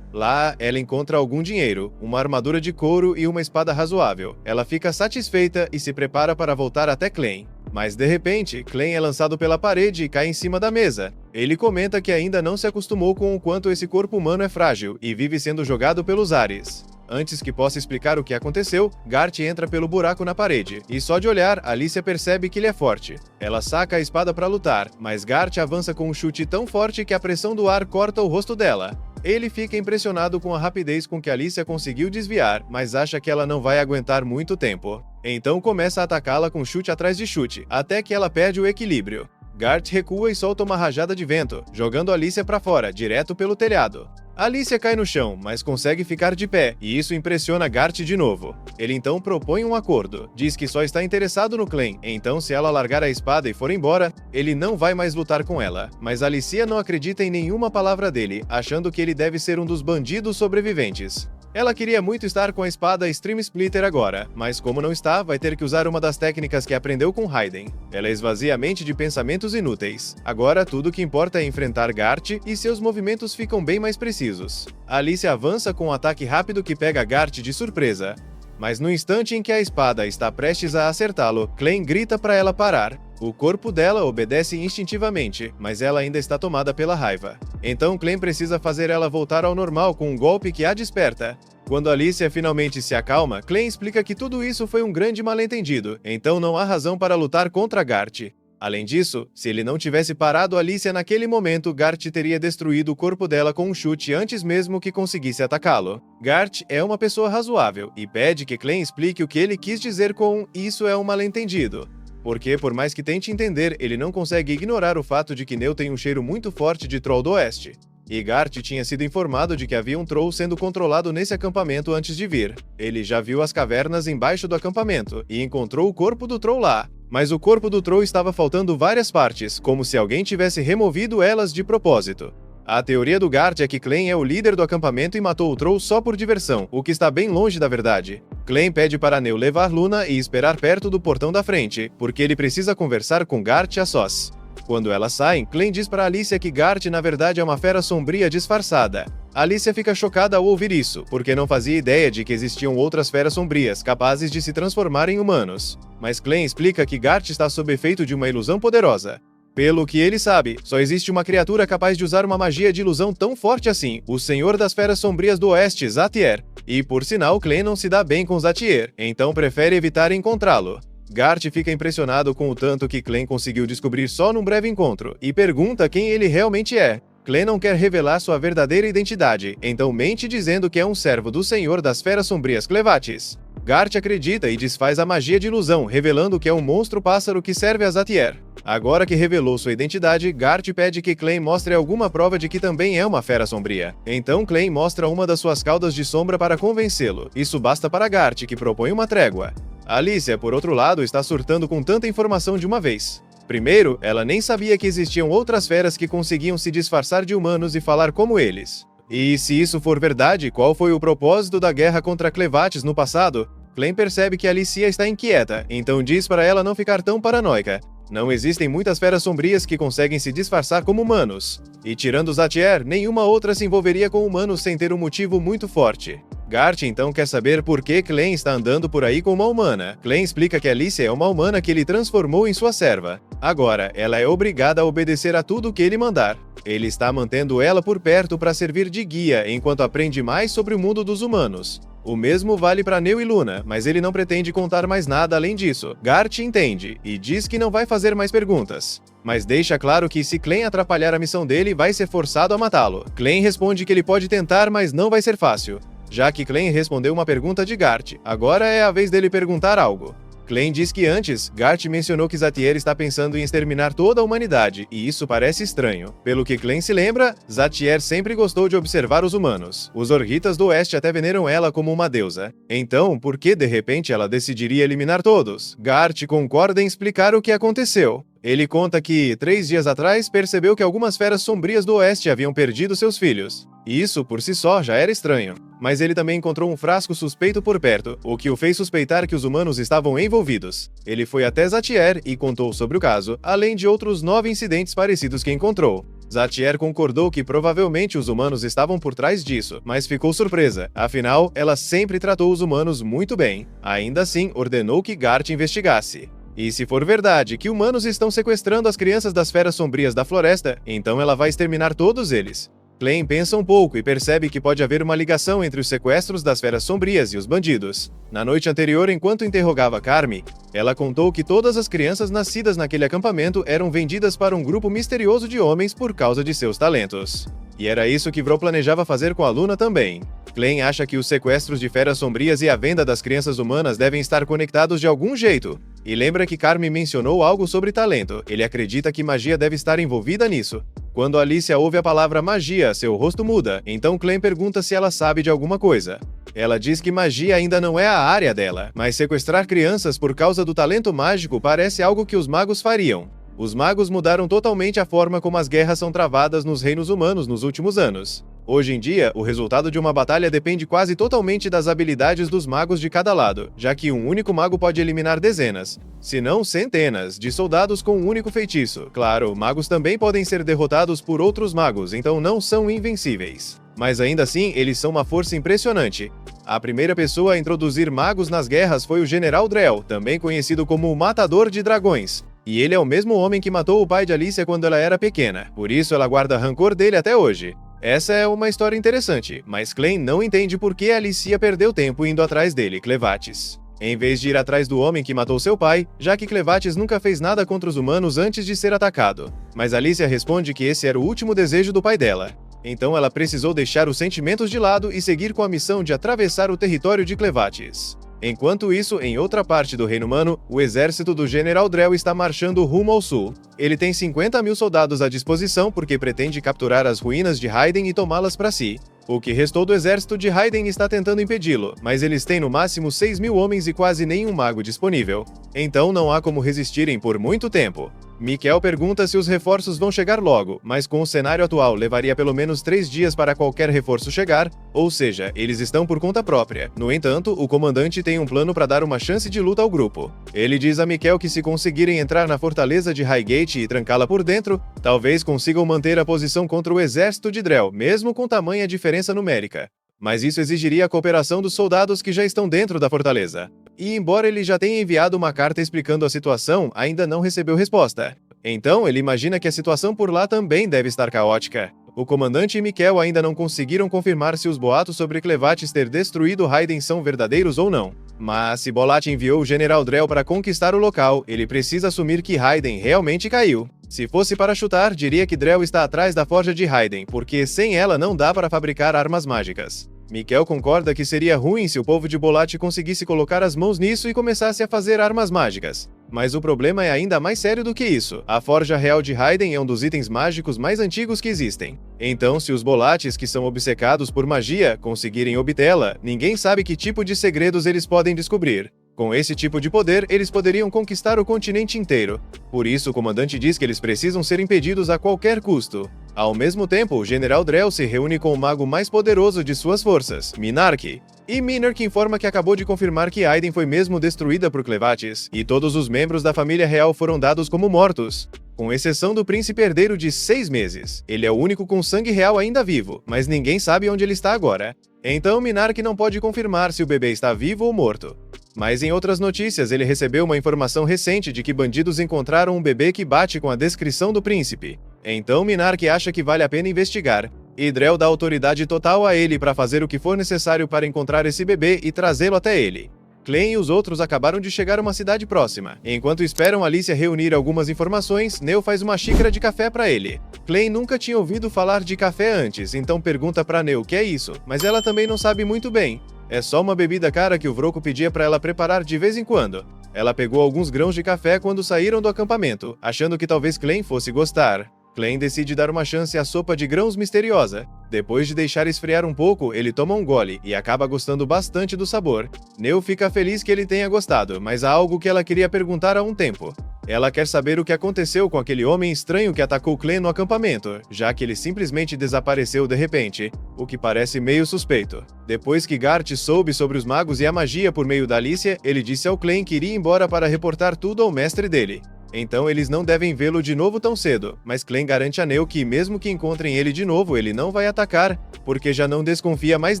Lá, ela encontra algum dinheiro, uma armadura de couro e uma espada razoável. Ela fica satisfeita e se prepara para voltar até Clegane. Mas de repente, Clegane é lançado pela parede e cai em cima da mesa. Ele comenta que ainda não se acostumou com o quanto esse corpo humano é frágil e vive sendo jogado pelos ares. Antes que possa explicar o que aconteceu, Gart entra pelo buraco na parede, e só de olhar, Alicia percebe que ele é forte. Ela saca a espada para lutar, mas Gart avança com um chute tão forte que a pressão do ar corta o rosto dela. Ele fica impressionado com a rapidez com que Alicia conseguiu desviar, mas acha que ela não vai aguentar muito tempo. Então começa a atacá-la com chute atrás de chute, até que ela perde o equilíbrio. Gart recua e solta uma rajada de vento, jogando Alicia para fora, direto pelo telhado. Alicia cai no chão, mas consegue ficar de pé, e isso impressiona Gart de novo. Ele então propõe um acordo. Diz que só está interessado no Clem, então se ela largar a espada e for embora, ele não vai mais lutar com ela. Mas Alicia não acredita em nenhuma palavra dele, achando que ele deve ser um dos bandidos sobreviventes. Ela queria muito estar com a espada Stream Splitter agora, mas como não está, vai ter que usar uma das técnicas que aprendeu com Raiden. Ela esvazia a mente de pensamentos inúteis. Agora tudo o que importa é enfrentar Gart e seus movimentos ficam bem mais precisos. Alicia avança com um ataque rápido que pega Gart de surpresa. Mas no instante em que a espada está prestes a acertá-lo, Clem grita para ela parar. O corpo dela obedece instintivamente, mas ela ainda está tomada pela raiva. Então Clem precisa fazer ela voltar ao normal com um golpe que a desperta. Quando Alicia finalmente se acalma, Clem explica que tudo isso foi um grande mal-entendido, então não há razão para lutar contra Gart. Além disso, se ele não tivesse parado Alicia naquele momento, Gart teria destruído o corpo dela com um chute antes mesmo que conseguisse atacá-lo. Gart é uma pessoa razoável e pede que Clem explique o que ele quis dizer com "isso é um mal-entendido". Porque, por mais que tente entender, ele não consegue ignorar o fato de que Neu tem um cheiro muito forte de Troll do Oeste. E Gart tinha sido informado de que havia um Troll sendo controlado nesse acampamento antes de vir. Ele já viu as cavernas embaixo do acampamento e encontrou o corpo do Troll lá. Mas o corpo do Troll estava faltando várias partes, como se alguém tivesse removido elas de propósito. A teoria do Gart é que Clem é o líder do acampamento e matou o Troll só por diversão, o que está bem longe da verdade. Clem pede para Neu levar Luna e esperar perto do portão da frente, porque ele precisa conversar com Gart a sós. Quando elas saem, Clem diz para Alicia que Gart na verdade é uma fera sombria disfarçada. Alicia fica chocada ao ouvir isso, porque não fazia ideia de que existiam outras feras sombrias capazes de se transformar em humanos. Mas Clem explica que Gart está sob efeito de uma ilusão poderosa. Pelo que ele sabe, só existe uma criatura capaz de usar uma magia de ilusão tão forte assim, o Senhor das Feras Sombrias do Oeste, Zatier. E por sinal, Clem não se dá bem com Zatier, então prefere evitar encontrá-lo. Gart fica impressionado com o tanto que Clem conseguiu descobrir só num breve encontro, e pergunta quem ele realmente é. Clem não quer revelar sua verdadeira identidade, então mente dizendo que é um servo do Senhor das Feras Sombrias Clevatis. Gart acredita e desfaz a magia de ilusão, revelando que é um monstro-pássaro que serve a Zatier. Agora que revelou sua identidade, Gart pede que Clem mostre alguma prova de que também é uma fera sombria. Então Clem mostra uma das suas caudas de sombra para convencê-lo. Isso basta para Gart, que propõe uma trégua. Alicia, por outro lado, está surtando com tanta informação de uma vez. Primeiro, ela nem sabia que existiam outras feras que conseguiam se disfarçar de humanos e falar como eles. E se isso for verdade, qual foi o propósito da guerra contra Clevatis no passado? Clem percebe que Alicia está inquieta, então diz para ela não ficar tão paranoica. Não existem muitas feras sombrias que conseguem se disfarçar como humanos. E tirando Zatier, nenhuma outra se envolveria com humanos sem ter um motivo muito forte. Gart então quer saber por que Clem está andando por aí com uma humana. Clem explica que Alicia é uma humana que ele transformou em sua serva. Agora, ela é obrigada a obedecer a tudo que ele mandar. Ele está mantendo ela por perto para servir de guia enquanto aprende mais sobre o mundo dos humanos. O mesmo vale para Neu e Luna, mas ele não pretende contar mais nada além disso. Gart entende e diz que não vai fazer mais perguntas, mas deixa claro que se Clem atrapalhar a missão dele, vai ser forçado a matá-lo. Clem responde que ele pode tentar, mas não vai ser fácil. Já que Clem respondeu uma pergunta de Gart, agora é a vez dele perguntar algo. Clem diz que antes, Gart mencionou que Zatier está pensando em exterminar toda a humanidade, e isso parece estranho. Pelo que Clem se lembra, Zatier sempre gostou de observar os humanos. Os Orhitas do Oeste até veneram ela como uma deusa. Então, por que de repente ela decidiria eliminar todos? Gart concorda em explicar o que aconteceu. Ele conta que, 3 dias atrás, percebeu que algumas feras sombrias do Oeste haviam perdido seus filhos. E isso, por si só, já era estranho. Mas ele também encontrou um frasco suspeito por perto, o que o fez suspeitar que os humanos estavam envolvidos. Ele foi até Zatier e contou sobre o caso, além de outros 9 incidentes parecidos que encontrou. Zatier concordou que provavelmente os humanos estavam por trás disso, mas ficou surpresa. Afinal, ela sempre tratou os humanos muito bem. Ainda assim, ordenou que Gart investigasse. E se for verdade que humanos estão sequestrando as crianças das feras sombrias da floresta, então ela vai exterminar todos eles. Clem pensa um pouco e percebe que pode haver uma ligação entre os sequestros das feras sombrias e os bandidos. Na noite anterior, enquanto interrogava Carme, ela contou que todas as crianças nascidas naquele acampamento eram vendidas para um grupo misterioso de homens por causa de seus talentos. E era isso que Vrô planejava fazer com a Luna também. Clem acha que os sequestros de feras sombrias e a venda das crianças humanas devem estar conectados de algum jeito. E lembra que Carme mencionou algo sobre talento, ele acredita que magia deve estar envolvida nisso. Quando Alicia ouve a palavra magia, seu rosto muda, então Clem pergunta se ela sabe de alguma coisa. Ela diz que magia ainda não é a área dela, mas sequestrar crianças por causa do talento mágico parece algo que os magos fariam. Os magos mudaram totalmente a forma como as guerras são travadas nos reinos humanos nos últimos anos. Hoje em dia, o resultado de uma batalha depende quase totalmente das habilidades dos magos de cada lado, já que um único mago pode eliminar dezenas, se não centenas, de soldados com um único feitiço. Claro, magos também podem ser derrotados por outros magos, então não são invencíveis. Mas ainda assim, eles são uma força impressionante. A primeira pessoa a introduzir magos nas guerras foi o General Drell, também conhecido como o Matador de Dragões. E ele é o mesmo homem que matou o pai de Alicia quando ela era pequena, por isso ela guarda rancor dele até hoje. Essa é uma história interessante, mas Clem não entende por que Alicia perdeu tempo indo atrás dele, Clevatis, em vez de ir atrás do homem que matou seu pai, já que Clevatis nunca fez nada contra os humanos antes de ser atacado. Mas Alicia responde que esse era o último desejo do pai dela. Então ela precisou deixar os sentimentos de lado e seguir com a missão de atravessar o território de Clevatis. Enquanto isso, em outra parte do Reino Humano, o exército do General Drell está marchando rumo ao sul. Ele tem 50.000 soldados à disposição porque pretende capturar as ruínas de Hyden e tomá-las para si. O que restou do exército de Hyden está tentando impedi-lo, mas eles têm no máximo 6.000 homens e quase nenhum mago disponível. Então não há como resistirem por muito tempo. Miquel pergunta se os reforços vão chegar logo, mas com o cenário atual levaria pelo menos 3 dias para qualquer reforço chegar, ou seja, eles estão por conta própria. No entanto, o comandante tem um plano para dar uma chance de luta ao grupo. Ele diz a Miquel que se conseguirem entrar na fortaleza de Highgate e trancá-la por dentro, talvez consigam manter a posição contra o exército de Drell, mesmo com tamanha diferença numérica. Mas isso exigiria a cooperação dos soldados que já estão dentro da fortaleza. E embora ele já tenha enviado uma carta explicando a situação, ainda não recebeu resposta. Então, ele imagina que a situação por lá também deve estar caótica. O comandante e Miquel ainda não conseguiram confirmar se os boatos sobre Clevatis ter destruído Hyden são verdadeiros ou não. Mas se Bolat enviou o General Drell para conquistar o local, ele precisa assumir que Hyden realmente caiu. Se fosse para chutar, diria que Drell está atrás da forja de Hyden, porque sem ela não dá para fabricar armas mágicas. Miquel concorda que seria ruim se o povo de Bolat conseguisse colocar as mãos nisso e começasse a fazer armas mágicas. Mas o problema é ainda mais sério do que isso. A Forja Real de Hyden é um dos itens mágicos mais antigos que existem. Então, se os Bolates, que são obcecados por magia, conseguirem obtê-la, ninguém sabe que tipo de segredos eles podem descobrir. Com esse tipo de poder, eles poderiam conquistar o continente inteiro. Por isso, o comandante diz que eles precisam ser impedidos a qualquer custo. Ao mesmo tempo, o General Drell se reúne com o mago mais poderoso de suas forças, Minark. E Minark informa que acabou de confirmar que Hyden foi mesmo destruída por Clevatis, e todos os membros da família real foram dados como mortos, com exceção do príncipe herdeiro de 6 meses. Ele é o único com sangue real ainda vivo, mas ninguém sabe onde ele está agora. Então Minark não pode confirmar se o bebê está vivo ou morto. Mas em outras notícias, ele recebeu uma informação recente de que bandidos encontraram um bebê que bate com a descrição do príncipe. Então Minark acha que vale a pena investigar. E Drell dá autoridade total a ele para fazer o que for necessário para encontrar esse bebê e trazê-lo até ele. Clem e os outros acabaram de chegar a uma cidade próxima. Enquanto esperam Alicia reunir algumas informações, Neo faz uma xícara de café para ele. Clem nunca tinha ouvido falar de café antes, então pergunta para Neo o que é isso, mas ela também não sabe muito bem. É só uma bebida cara que o Vroco pedia para ela preparar de vez em quando. Ela pegou alguns grãos de café quando saíram do acampamento, achando que talvez Clem fosse gostar. Clem decide dar uma chance à sopa de grãos misteriosa. Depois de deixar esfriar um pouco, ele toma um gole e acaba gostando bastante do sabor. Neo fica feliz que ele tenha gostado, mas há algo que ela queria perguntar há um tempo. Ela quer saber o que aconteceu com aquele homem estranho que atacou Clem no acampamento, já que ele simplesmente desapareceu de repente, o que parece meio suspeito. Depois que Gart soube sobre os magos e a magia por meio da Alicia, ele disse ao Clem que iria embora para reportar tudo ao mestre dele. Então eles não devem vê-lo de novo tão cedo, mas Clem garante a Neo que mesmo que encontrem ele de novo, ele não vai atacar, porque já não desconfia mais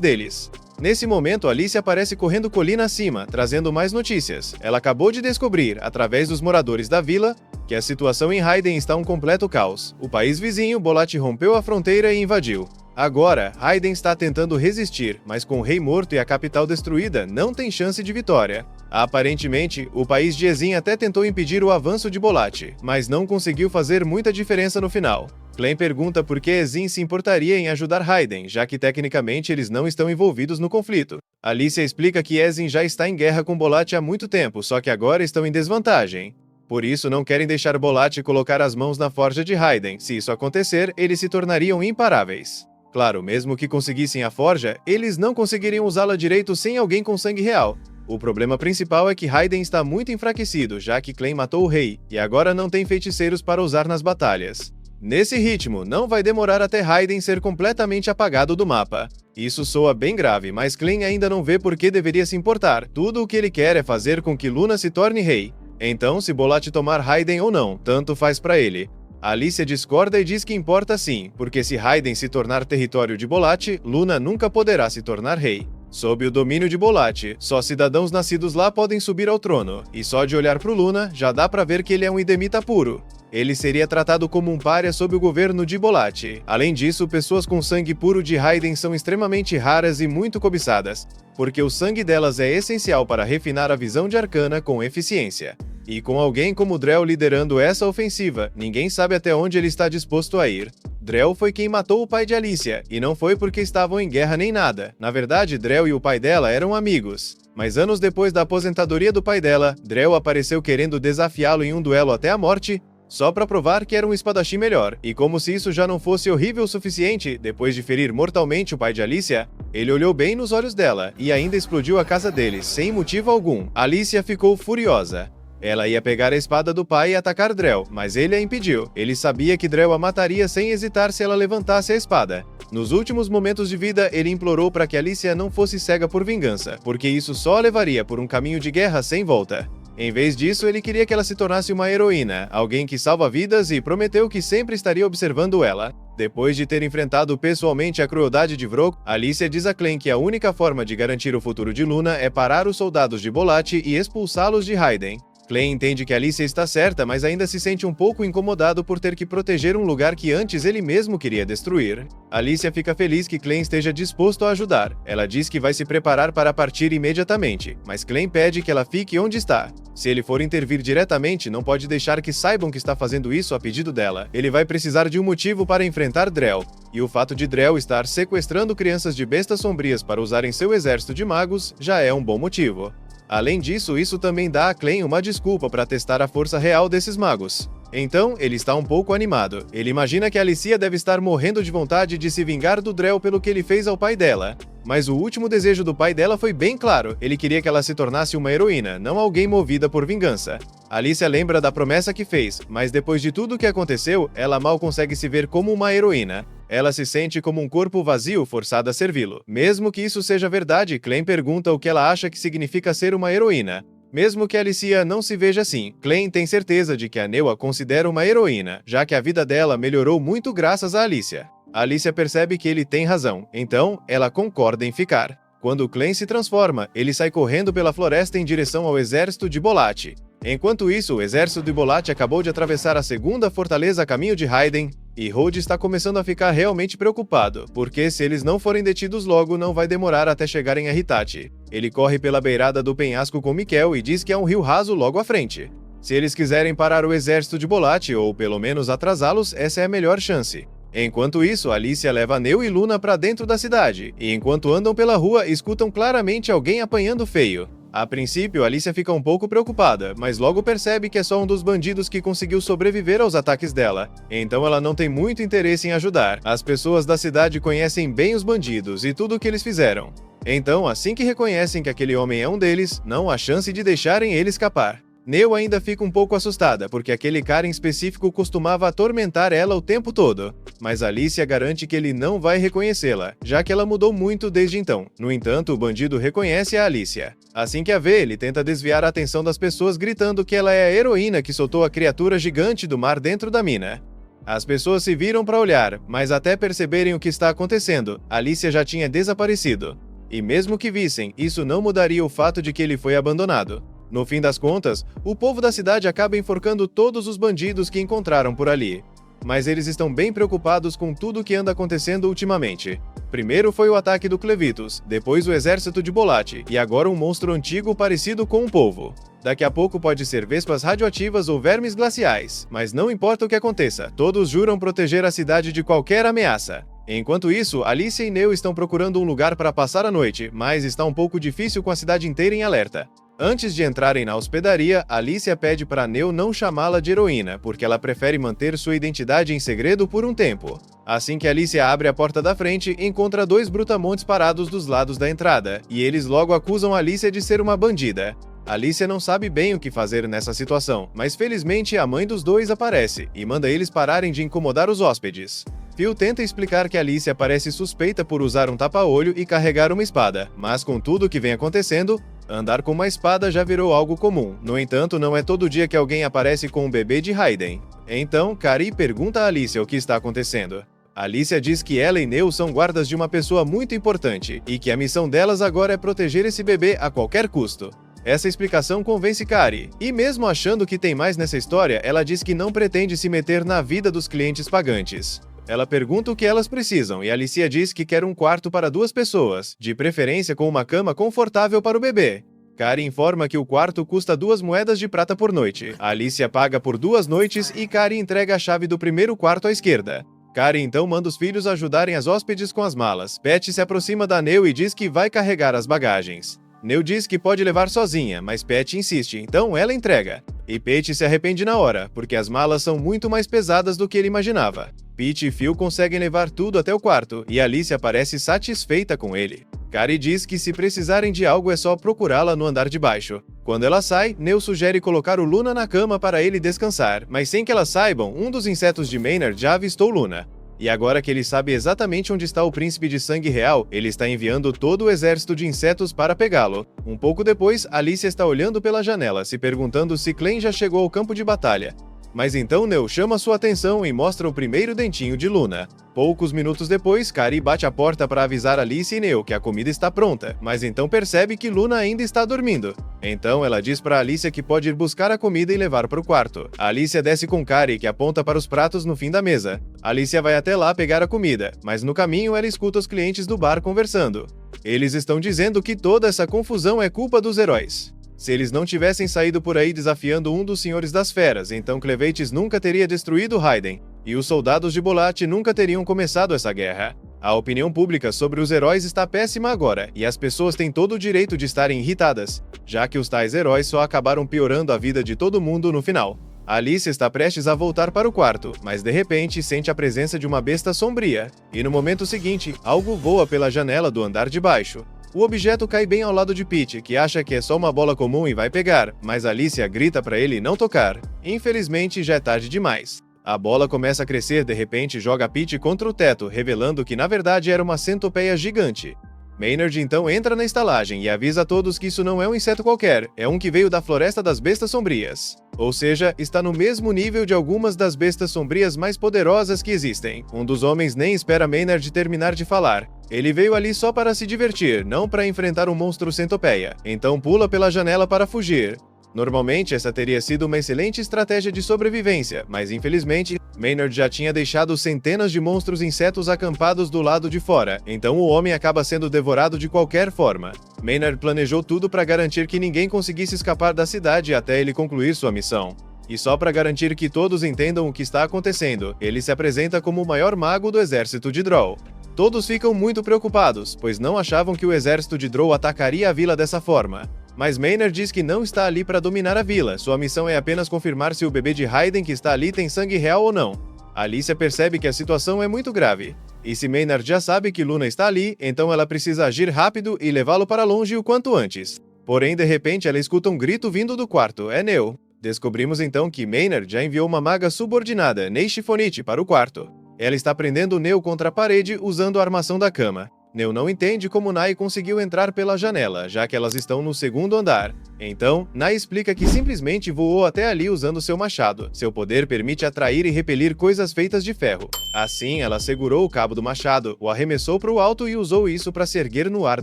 deles. Nesse momento, Alicia aparece correndo colina acima, trazendo mais notícias. Ela acabou de descobrir, através dos moradores da vila, que a situação em Hyden está um completo caos. O país vizinho, Bolat, rompeu a fronteira e invadiu. Agora, Hyden está tentando resistir, mas com o rei morto e a capital destruída, não tem chance de vitória. Aparentemente, o país de Ezin até tentou impedir o avanço de Bolat, mas não conseguiu fazer muita diferença no final. Clem pergunta por que Ezin se importaria em ajudar Raiden, já que tecnicamente eles não estão envolvidos no conflito. Alicia explica que Ezin já está em guerra com Bolat há muito tempo, só que agora estão em desvantagem. Por isso não querem deixar Bolat colocar as mãos na forja de Raiden. Se isso acontecer, eles se tornariam imparáveis. Claro, mesmo que conseguissem a forja, eles não conseguiriam usá-la direito sem alguém com sangue real. O problema principal é que Raiden está muito enfraquecido, já que Clem matou o rei, e agora não tem feiticeiros para usar nas batalhas. Nesse ritmo, não vai demorar até Raiden ser completamente apagado do mapa. Isso soa bem grave, mas Clem ainda não vê por que deveria se importar. Tudo o que ele quer é fazer com que Luna se torne rei. Então, se Bolat tomar Raiden ou não, tanto faz para ele. Alicia discorda e diz que importa sim, porque se Raiden se tornar território de Bolat, Luna nunca poderá se tornar rei. Sob o domínio de Bolat, só cidadãos nascidos lá podem subir ao trono, e só de olhar pro Luna, já dá pra ver que ele é um Idemita puro. Ele seria tratado como um pária sob o governo de Bolat. Além disso, pessoas com sangue puro de Raiden são extremamente raras e muito cobiçadas, porque o sangue delas é essencial para refinar a visão de Arcana com eficiência. E com alguém como Drell liderando essa ofensiva, ninguém sabe até onde ele está disposto a ir. Drell foi quem matou o pai de Alicia, e não foi porque estavam em guerra nem nada. Na verdade, Drell e o pai dela eram amigos. Mas anos depois da aposentadoria do pai dela, Drell apareceu querendo desafiá-lo em um duelo até a morte, só pra provar que era um espadachim melhor, e como se isso já não fosse horrível o suficiente, depois de ferir mortalmente o pai de Alicia, ele olhou bem nos olhos dela, e ainda explodiu a casa deles, sem motivo algum. Alicia ficou furiosa. Ela ia pegar a espada do pai e atacar Drell, mas ele a impediu. Ele sabia que Drell a mataria sem hesitar se ela levantasse a espada. Nos últimos momentos de vida, ele implorou para que Alicia não fosse cega por vingança, porque isso só a levaria por um caminho de guerra sem volta. Em vez disso, ele queria que ela se tornasse uma heroína, alguém que salva vidas, e prometeu que sempre estaria observando ela. Depois de ter enfrentado pessoalmente a crueldade de Vrock, Alicia diz a Clem que a única forma de garantir o futuro de Luna é parar os soldados de Bolat e expulsá-los de Raiden. Clem entende que Alicia está certa, mas ainda se sente um pouco incomodado por ter que proteger um lugar que antes ele mesmo queria destruir. Alicia fica feliz que Clem esteja disposto a ajudar. Ela diz que vai se preparar para partir imediatamente, mas Clem pede que ela fique onde está. Se ele for intervir diretamente, não pode deixar que saibam que está fazendo isso a pedido dela. Ele vai precisar de um motivo para enfrentar Drell, e o fato de Drell estar sequestrando crianças de bestas sombrias para usar em seu exército de magos já é um bom motivo. Além disso, isso também dá a Clem uma desculpa para testar a força real desses magos. Então, ele está um pouco animado. Ele imagina que Alicia deve estar morrendo de vontade de se vingar do Drell pelo que ele fez ao pai dela. Mas o último desejo do pai dela foi bem claro. Ele queria que ela se tornasse uma heroína, não alguém movida por vingança. Alicia lembra da promessa que fez, mas depois de tudo o que aconteceu, ela mal consegue se ver como uma heroína. Ela se sente como um corpo vazio forçado a servi-lo. Mesmo que isso seja verdade, Clem pergunta o que ela acha que significa ser uma heroína. Mesmo que Alicia não se veja assim, Clem tem certeza de que a Neu a considera uma heroína, já que a vida dela melhorou muito graças a Alicia. Alicia percebe que ele tem razão, então ela concorda em ficar. Quando Clem se transforma, ele sai correndo pela floresta em direção ao exército de Bolat. Enquanto isso, o exército de Bolat acabou de atravessar a segunda fortaleza a caminho de Raiden, e Rhodes está começando a ficar realmente preocupado, porque se eles não forem detidos logo, não vai demorar até chegarem a Hitachi. Ele corre pela beirada do penhasco com Mikkel e diz que há um rio raso logo à frente. Se eles quiserem parar o exército de Bolat, ou pelo menos atrasá-los, essa é a melhor chance. Enquanto isso, Alicia leva Neu e Luna para dentro da cidade, e enquanto andam pela rua, escutam claramente alguém apanhando feio. A princípio, Alicia fica um pouco preocupada, mas logo percebe que é só um dos bandidos que conseguiu sobreviver aos ataques dela. Então ela não tem muito interesse em ajudar. As pessoas da cidade conhecem bem os bandidos e tudo o que eles fizeram. Então, assim que reconhecem que aquele homem é um deles, não há chance de deixarem ele escapar. Neu ainda fica um pouco assustada, porque aquele cara em específico costumava atormentar ela o tempo todo. Mas Alicia garante que ele não vai reconhecê-la, já que ela mudou muito desde então. No entanto, o bandido reconhece a Alicia. Assim que a vê, ele tenta desviar a atenção das pessoas gritando que ela é a heroína que soltou a criatura gigante do mar dentro da mina. As pessoas se viram para olhar, mas até perceberem o que está acontecendo, Alicia já tinha desaparecido. E mesmo que vissem, isso não mudaria o fato de que ele foi abandonado. No fim das contas, o povo da cidade acaba enforcando todos os bandidos que encontraram por ali. Mas eles estão bem preocupados com tudo o que anda acontecendo ultimamente. Primeiro foi o ataque do Clevitus, depois o exército de Bolat, e agora um monstro antigo parecido com um polvo. Daqui a pouco pode ser vespas radioativas ou vermes glaciais, mas não importa o que aconteça, todos juram proteger a cidade de qualquer ameaça. Enquanto isso, Alicia e Neo estão procurando um lugar para passar a noite, mas está um pouco difícil com a cidade inteira em alerta. Antes de entrarem na hospedaria, Alicia pede para Neo não chamá-la de heroína, porque ela prefere manter sua identidade em segredo por um tempo. Assim que Alicia abre a porta da frente, encontra dois brutamontes parados dos lados da entrada, e eles logo acusam Alicia de ser uma bandida. Alicia não sabe bem o que fazer nessa situação, mas felizmente a mãe dos dois aparece e manda eles pararem de incomodar os hóspedes. Phil tenta explicar que Alicia parece suspeita por usar um tapa-olho e carregar uma espada, mas com tudo o que vem acontecendo, andar com uma espada já virou algo comum. No entanto, não é todo dia que alguém aparece com um bebê de Raiden. Então, Kari pergunta a Alicia o que está acontecendo. Alicia diz que ela e Neo são guardas de uma pessoa muito importante e que a missão delas agora é proteger esse bebê a qualquer custo. Essa explicação convence Kari, e mesmo achando que tem mais nessa história, ela diz que não pretende se meter na vida dos clientes pagantes. Ela pergunta o que elas precisam e Alicia diz que quer um quarto para 2 pessoas, de preferência com uma cama confortável para o bebê. Kari informa que o quarto custa 2 moedas de prata por noite. Alicia paga por 2 noites e Kari entrega a chave do primeiro quarto à esquerda. Kari então manda os filhos ajudarem as hóspedes com as malas. Patty se aproxima da Neo e diz que vai carregar as bagagens. Neo diz que pode levar sozinha, mas Patty insiste, então ela entrega. E Patty se arrepende na hora, porque as malas são muito mais pesadas do que ele imaginava. Pete e Phil conseguem levar tudo até o quarto, e Alicia parece satisfeita com ele. Kari diz que se precisarem de algo é só procurá-la no andar de baixo. Quando ela sai, Neo sugere colocar o Luna na cama para ele descansar, mas sem que elas saibam, um dos insetos de Maynard já avistou Luna. E agora que ele sabe exatamente onde está o príncipe de sangue real, ele está enviando todo o exército de insetos para pegá-lo. Um pouco depois, Alicia está olhando pela janela, se perguntando se Clem já chegou ao campo de batalha. Mas então Neo chama sua atenção e mostra o primeiro dentinho de Luna. Poucos minutos depois, Kari bate a porta para avisar Alicia e Neo que a comida está pronta, mas então percebe que Luna ainda está dormindo. Então ela diz para Alicia que pode ir buscar a comida e levar para o quarto. A Alicia desce com Kari, que aponta para os pratos no fim da mesa. Alicia vai até lá pegar a comida, mas no caminho ela escuta os clientes do bar conversando. Eles estão dizendo que toda essa confusão é culpa dos heróis. Se eles não tivessem saído por aí desafiando um dos Senhores das Feras, então Clevetes nunca teria destruído Raiden, e os soldados de Bolat nunca teriam começado essa guerra. A opinião pública sobre os heróis está péssima agora, e as pessoas têm todo o direito de estarem irritadas, já que os tais heróis só acabaram piorando a vida de todo mundo no final. Alice está prestes a voltar para o quarto, mas de repente sente a presença de uma besta sombria, e no momento seguinte, algo voa pela janela do andar de baixo. O objeto cai bem ao lado de Pete, que acha que é só uma bola comum e vai pegar, mas Alicia grita para ele não tocar. Infelizmente, já é tarde demais. A bola começa a crescer e de repente joga Pete contra o teto, revelando que na verdade era uma centopeia gigante. Maynard então entra na estalagem e avisa a todos que isso não é um inseto qualquer, é um que veio da Floresta das Bestas Sombrias. Ou seja, está no mesmo nível de algumas das bestas sombrias mais poderosas que existem. Um dos homens nem espera Maynard terminar de falar. Ele veio ali só para se divertir, não para enfrentar um monstro centopeia. Então pula pela janela para fugir. Normalmente, essa teria sido uma excelente estratégia de sobrevivência, mas infelizmente, Maynard já tinha deixado centenas de monstros insetos acampados do lado de fora, então o homem acaba sendo devorado de qualquer forma. Maynard planejou tudo para garantir que ninguém conseguisse escapar da cidade até ele concluir sua missão. E só para garantir que todos entendam o que está acontecendo, ele se apresenta como o maior mago do exército de Drow. Todos ficam muito preocupados, pois não achavam que o exército de Drow atacaria a vila dessa forma. Mas Maynard diz que não está ali para dominar a vila, sua missão é apenas confirmar se o bebê de Raiden que está ali tem sangue real ou não. Alicia percebe que a situação é muito grave. E se Maynard já sabe que Luna está ali, então ela precisa agir rápido e levá-lo para longe o quanto antes. Porém, de repente, ela escuta um grito vindo do quarto, é Neo. Descobrimos então que Maynard já enviou uma maga subordinada, Neishifonite, para o quarto. Ela está prendendo Neo contra a parede usando a armação da cama. Neo não entende como Nai conseguiu entrar pela janela, já que elas estão no segundo andar. Então, Nai explica que simplesmente voou até ali usando seu machado. Seu poder permite atrair e repelir coisas feitas de ferro. Assim, ela segurou o cabo do machado, o arremessou para o alto e usou isso para se erguer no ar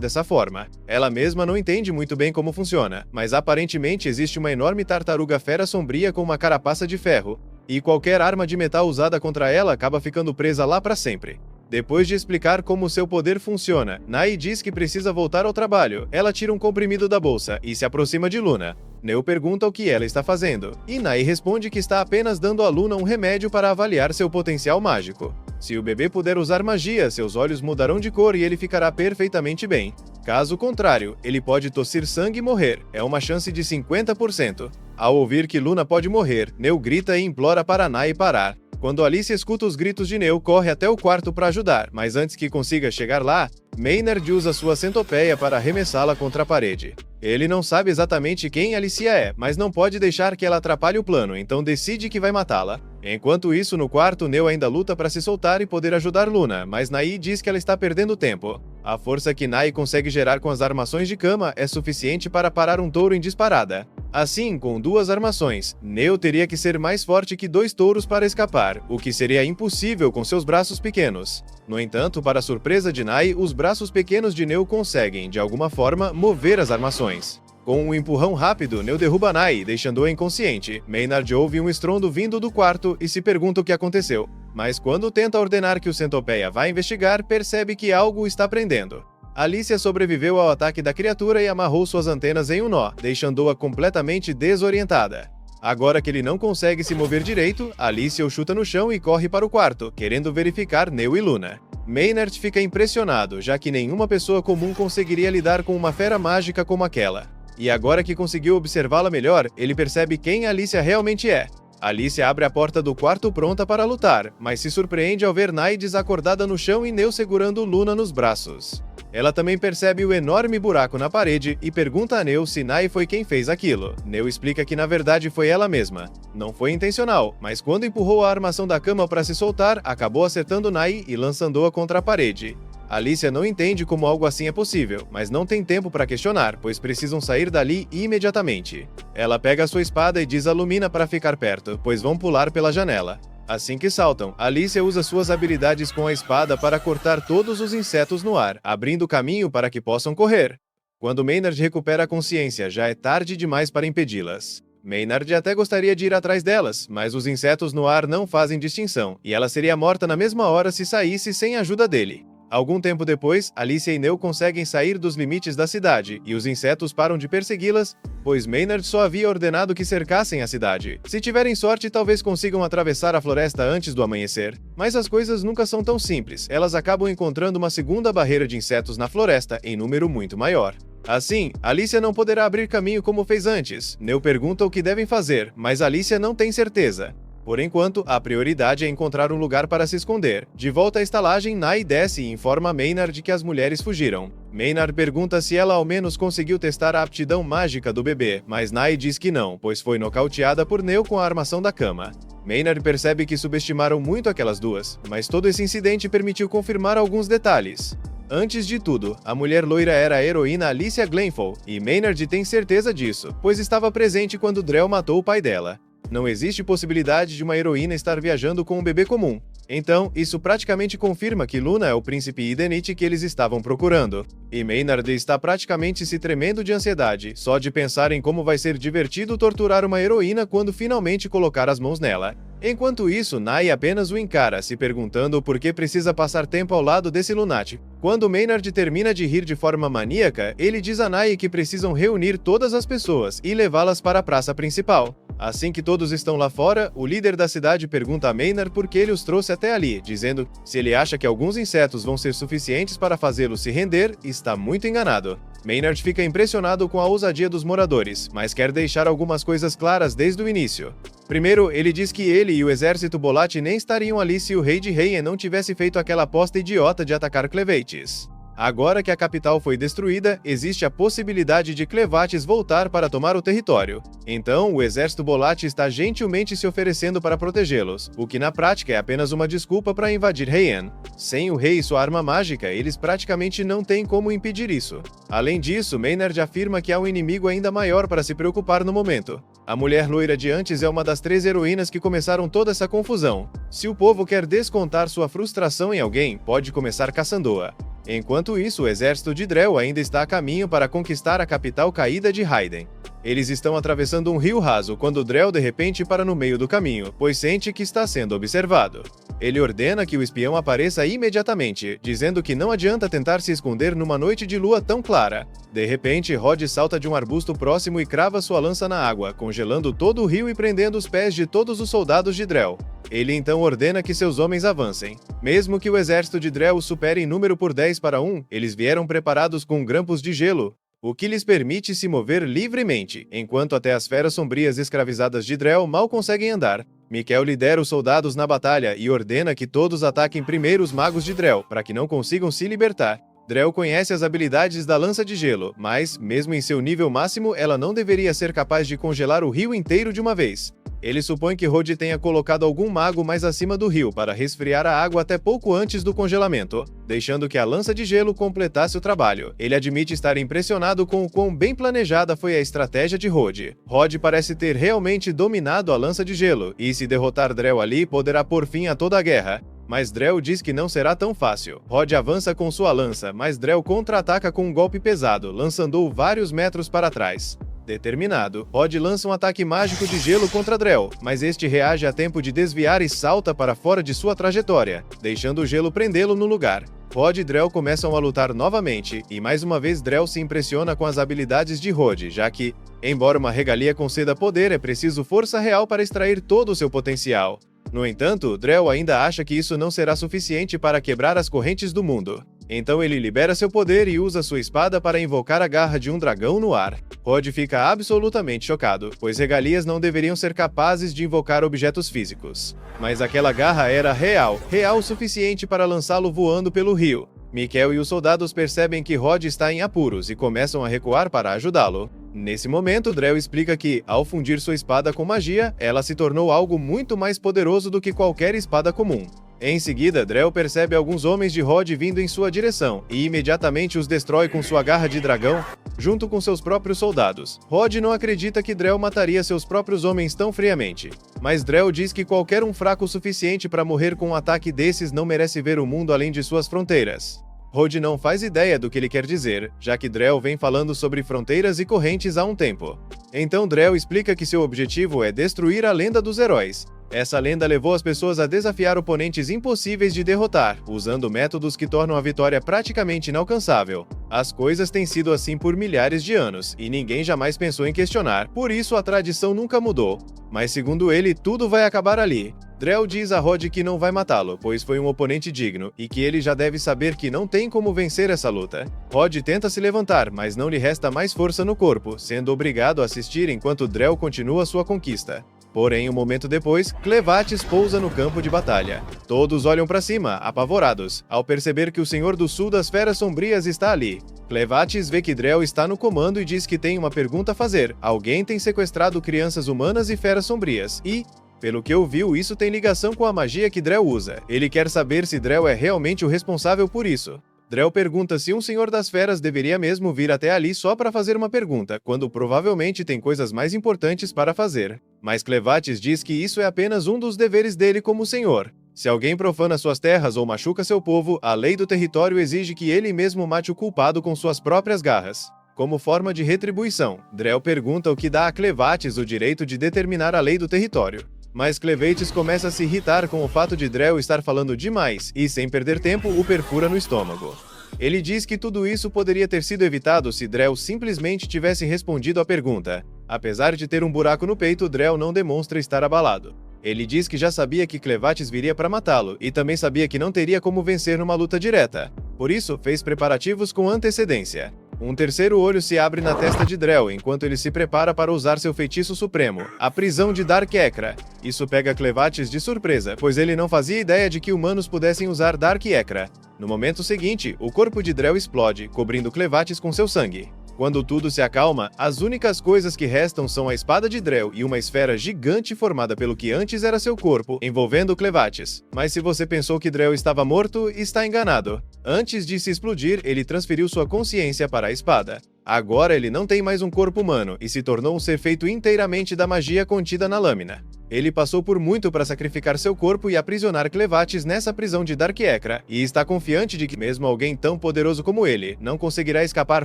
dessa forma. Ela mesma não entende muito bem como funciona, mas aparentemente existe uma enorme tartaruga fera sombria com uma carapaça de ferro, e qualquer arma de metal usada contra ela acaba ficando presa lá para sempre. Depois de explicar como seu poder funciona, Nai diz que precisa voltar ao trabalho. Ela tira um comprimido da bolsa e se aproxima de Luna. Neo pergunta o que ela está fazendo, e Nai responde que está apenas dando à Luna um remédio para avaliar seu potencial mágico. Se o bebê puder usar magia, seus olhos mudarão de cor e ele ficará perfeitamente bem. Caso contrário, ele pode tossir sangue e morrer, é uma chance de 50%. Ao ouvir que Luna pode morrer, Neo grita e implora para Nai parar. Quando Alice escuta os gritos de Neo, corre até o quarto para ajudar, mas antes que consiga chegar lá, Maynard usa sua centopeia para arremessá-la contra a parede. Ele não sabe exatamente quem Alicia é, mas não pode deixar que ela atrapalhe o plano, então decide que vai matá-la. Enquanto isso, no quarto, Neo ainda luta para se soltar e poder ajudar Luna, mas Nai diz que ela está perdendo tempo. A força que Nai consegue gerar com as armações de cama é suficiente para parar um touro em disparada. Assim, com duas armações, Neo teria que ser mais forte que 2 touros para escapar, o que seria impossível com seus braços pequenos. No entanto, para surpresa de Nai, os braços pequenos de Neo conseguem, de alguma forma, mover as armações. Com um empurrão rápido, Neo derruba Nai, deixando-a inconsciente. Maynard ouve um estrondo vindo do quarto e se pergunta o que aconteceu. Mas quando tenta ordenar que o centopeia vá investigar, percebe que algo o está prendendo. Alicia sobreviveu ao ataque da criatura e amarrou suas antenas em um nó, deixando-a completamente desorientada. Agora que ele não consegue se mover direito, Alicia o chuta no chão e corre para o quarto, querendo verificar Neo e Luna. Maynard fica impressionado, já que nenhuma pessoa comum conseguiria lidar com uma fera mágica como aquela. E agora que conseguiu observá-la melhor, ele percebe quem Alicia realmente é. Alicia abre a porta do quarto pronta para lutar, mas se surpreende ao ver Nai desacordada no chão e Neo segurando Luna nos braços. Ela também percebe o enorme buraco na parede e pergunta a Neo se Nai foi quem fez aquilo. Neo explica que na verdade foi ela mesma. Não foi intencional, mas quando empurrou a armação da cama para se soltar, acabou acertando Nai e lançando-a contra a parede. Alicia não entende como algo assim é possível, mas não tem tempo para questionar, pois precisam sair dali imediatamente. Ela pega sua espada e diz a Lumina para ficar perto, pois vão pular pela janela. Assim que saltam, Alicia usa suas habilidades com a espada para cortar todos os insetos no ar, abrindo caminho para que possam correr. Quando Maynard recupera a consciência, já é tarde demais para impedi-las. Maynard até gostaria de ir atrás delas, mas os insetos no ar não fazem distinção, e ela seria morta na mesma hora se saísse sem a ajuda dele. Algum tempo depois, Alicia e Neo conseguem sair dos limites da cidade, e os insetos param de persegui-las, pois Maynard só havia ordenado que cercassem a cidade. Se tiverem sorte, talvez consigam atravessar a floresta antes do amanhecer. Mas as coisas nunca são tão simples, elas acabam encontrando uma segunda barreira de insetos na floresta, em número muito maior. Assim, Alicia não poderá abrir caminho como fez antes. Neo pergunta o que devem fazer, mas Alicia não tem certeza. Por enquanto, a prioridade é encontrar um lugar para se esconder. De volta à estalagem, Nai desce e informa Maynard que as mulheres fugiram. Maynard pergunta se ela ao menos conseguiu testar a aptidão mágica do bebê, mas Nai diz que não, pois foi nocauteada por Neo com a armação da cama. Maynard percebe que subestimaram muito aquelas duas, mas todo esse incidente permitiu confirmar alguns detalhes. Antes de tudo, a mulher loira era a heroína Alicia Glenfall, e Maynard tem certeza disso, pois estava presente quando Drell matou o pai dela. Não existe possibilidade de uma heroína estar viajando com um bebê comum. Então, isso praticamente confirma que Luna é o príncipe Idenite que eles estavam procurando. E Maynard está praticamente se tremendo de ansiedade, só de pensar em como vai ser divertido torturar uma heroína quando finalmente colocar as mãos nela. Enquanto isso, Nai apenas o encara, se perguntando por que precisa passar tempo ao lado desse lunático. Quando Maynard termina de rir de forma maníaca, ele diz a Nai que precisam reunir todas as pessoas e levá-las para a praça principal. Assim que todos estão lá fora, o líder da cidade pergunta a Maynard por que ele os trouxe até ali, dizendo que se ele acha que alguns insetos vão ser suficientes para fazê-lo se render, está muito enganado. Maynard fica impressionado com a ousadia dos moradores, mas quer deixar algumas coisas claras desde o início. Primeiro, ele diz que ele e o exército Bolate nem estariam ali se o rei de Reien não tivesse feito aquela aposta idiota de atacar Clevates. Agora que a capital foi destruída, existe a possibilidade de Clevates voltar para tomar o território. Então, o exército Bolate está gentilmente se oferecendo para protegê-los, o que na prática é apenas uma desculpa para invadir Reien. Sem o rei e sua arma mágica, eles praticamente não têm como impedir isso. Além disso, Maynard afirma que há um inimigo ainda maior para se preocupar no momento. A mulher loira de antes é uma das 3 heroínas que começaram toda essa confusão. Se o povo quer descontar sua frustração em alguém, pode começar caçando-a. Enquanto isso, o exército de Drell ainda está a caminho para conquistar a capital caída de Raiden. Eles estão atravessando um rio raso quando Drell de repente para no meio do caminho, pois sente que está sendo observado. Ele ordena que o espião apareça imediatamente, dizendo que não adianta tentar se esconder numa noite de lua tão clara. De repente, Rod salta de um arbusto próximo e crava sua lança na água, congelando todo o rio e prendendo os pés de todos os soldados de Drell. Ele então ordena que seus homens avancem. Mesmo que o exército de Drell os supere em número por 10-1, eles vieram preparados com grampos de gelo, o que lhes permite se mover livremente, enquanto até as feras sombrias escravizadas de Drell mal conseguem andar. Miquel lidera os soldados na batalha e ordena que todos ataquem primeiro os magos de Drell, para que não consigam se libertar. Drell conhece as habilidades da lança de gelo, mas, mesmo em seu nível máximo, ela não deveria ser capaz de congelar o rio inteiro de uma vez. Ele supõe que Rod tenha colocado algum mago mais acima do rio para resfriar a água até pouco antes do congelamento, deixando que a lança de gelo completasse o trabalho. Ele admite estar impressionado com o quão bem planejada foi a estratégia de Rod. Rod parece ter realmente dominado a lança de gelo, e se derrotar Drell ali, poderá pôr fim a toda a guerra. Mas Drell diz que não será tão fácil. Rod avança com sua lança, mas Drell contra-ataca com um golpe pesado, lançando-o vários metros para trás. Determinado, Rod lança um ataque mágico de gelo contra Drell, mas este reage a tempo de desviar e salta para fora de sua trajetória, deixando o gelo prendê-lo no lugar. Rod e Drell começam a lutar novamente, e mais uma vez Drell se impressiona com as habilidades de Rod, já que, embora uma regalia conceda poder, é preciso força real para extrair todo o seu potencial. No entanto, Drell ainda acha que isso não será suficiente para quebrar as correntes do mundo. Então ele libera seu poder e usa sua espada para invocar a garra de um dragão no ar. Rod fica absolutamente chocado, pois regalias não deveriam ser capazes de invocar objetos físicos. Mas aquela garra era real o suficiente para lançá-lo voando pelo rio. Miquel e os soldados percebem que Rod está em apuros e começam a recuar para ajudá-lo. Nesse momento, Drell explica que, ao fundir sua espada com magia, ela se tornou algo muito mais poderoso do que qualquer espada comum. Em seguida, Drell percebe alguns homens de Rod vindo em sua direção, e imediatamente os destrói com sua garra de dragão, junto com seus próprios soldados. Rod não acredita que Drell mataria seus próprios homens tão friamente. Mas Drell diz que qualquer um fraco o suficiente para morrer com um ataque desses não merece ver o mundo além de suas fronteiras. Rod não faz ideia do que ele quer dizer, já que Drell vem falando sobre fronteiras e correntes há um tempo. Então Drell explica que seu objetivo é destruir a lenda dos heróis. Essa lenda levou as pessoas a desafiar oponentes impossíveis de derrotar, usando métodos que tornam a vitória praticamente inalcançável. As coisas têm sido assim por milhares de anos, e ninguém jamais pensou em questionar, por isso a tradição nunca mudou. Mas segundo ele, tudo vai acabar ali. Drell diz a Rod que não vai matá-lo, pois foi um oponente digno, e que ele já deve saber que não tem como vencer essa luta. Rod tenta se levantar, mas não lhe resta mais força no corpo, sendo obrigado a assistir enquanto Drell continua sua conquista. Porém, um momento depois, Clevatis pousa no campo de batalha. Todos olham para cima, apavorados, ao perceber que o Senhor do Sul das Feras Sombrias está ali. Clevatis vê que Drell está no comando e diz que tem uma pergunta a fazer. Alguém tem sequestrado crianças humanas e feras sombrias, e, pelo que ouviu, isso tem ligação com a magia que Drell usa. Ele quer saber se Drell é realmente o responsável por isso. Drell pergunta se um Senhor das Feras deveria mesmo vir até ali só para fazer uma pergunta, quando provavelmente tem coisas mais importantes para fazer. Mas Clevatis diz que isso é apenas um dos deveres dele como Senhor. Se alguém profana suas terras ou machuca seu povo, a lei do território exige que ele mesmo mate o culpado com suas próprias garras. Como forma de retribuição, Drell pergunta o que dá a Clevatis o direito de determinar a lei do território. Mas Clevatis começa a se irritar com o fato de Drell estar falando demais e, sem perder tempo, o perfura no estômago. Ele diz que tudo isso poderia ter sido evitado se Drell simplesmente tivesse respondido à pergunta. Apesar de ter um buraco no peito, Drell não demonstra estar abalado. Ele diz que já sabia que Clevatis viria para matá-lo e também sabia que não teria como vencer numa luta direta. Por isso, fez preparativos com antecedência. Um terceiro olho se abre na testa de Drell enquanto ele se prepara para usar seu feitiço supremo, a prisão de Dark Ekra. Isso pega Clevatis de surpresa, pois ele não fazia ideia de que humanos pudessem usar Dark Ekra. No momento seguinte, o corpo de Drell explode, cobrindo Clevatis com seu sangue. Quando tudo se acalma, as únicas coisas que restam são a espada de Drell e uma esfera gigante formada pelo que antes era seu corpo, envolvendo Clevatis. Mas se você pensou que Drell estava morto, está enganado. Antes de se explodir, ele transferiu sua consciência para a espada. Agora ele não tem mais um corpo humano e se tornou um ser feito inteiramente da magia contida na lâmina. Ele passou por muito para sacrificar seu corpo e aprisionar Clevatis nessa prisão de Dark Ekra, e está confiante de que mesmo alguém tão poderoso como ele não conseguirá escapar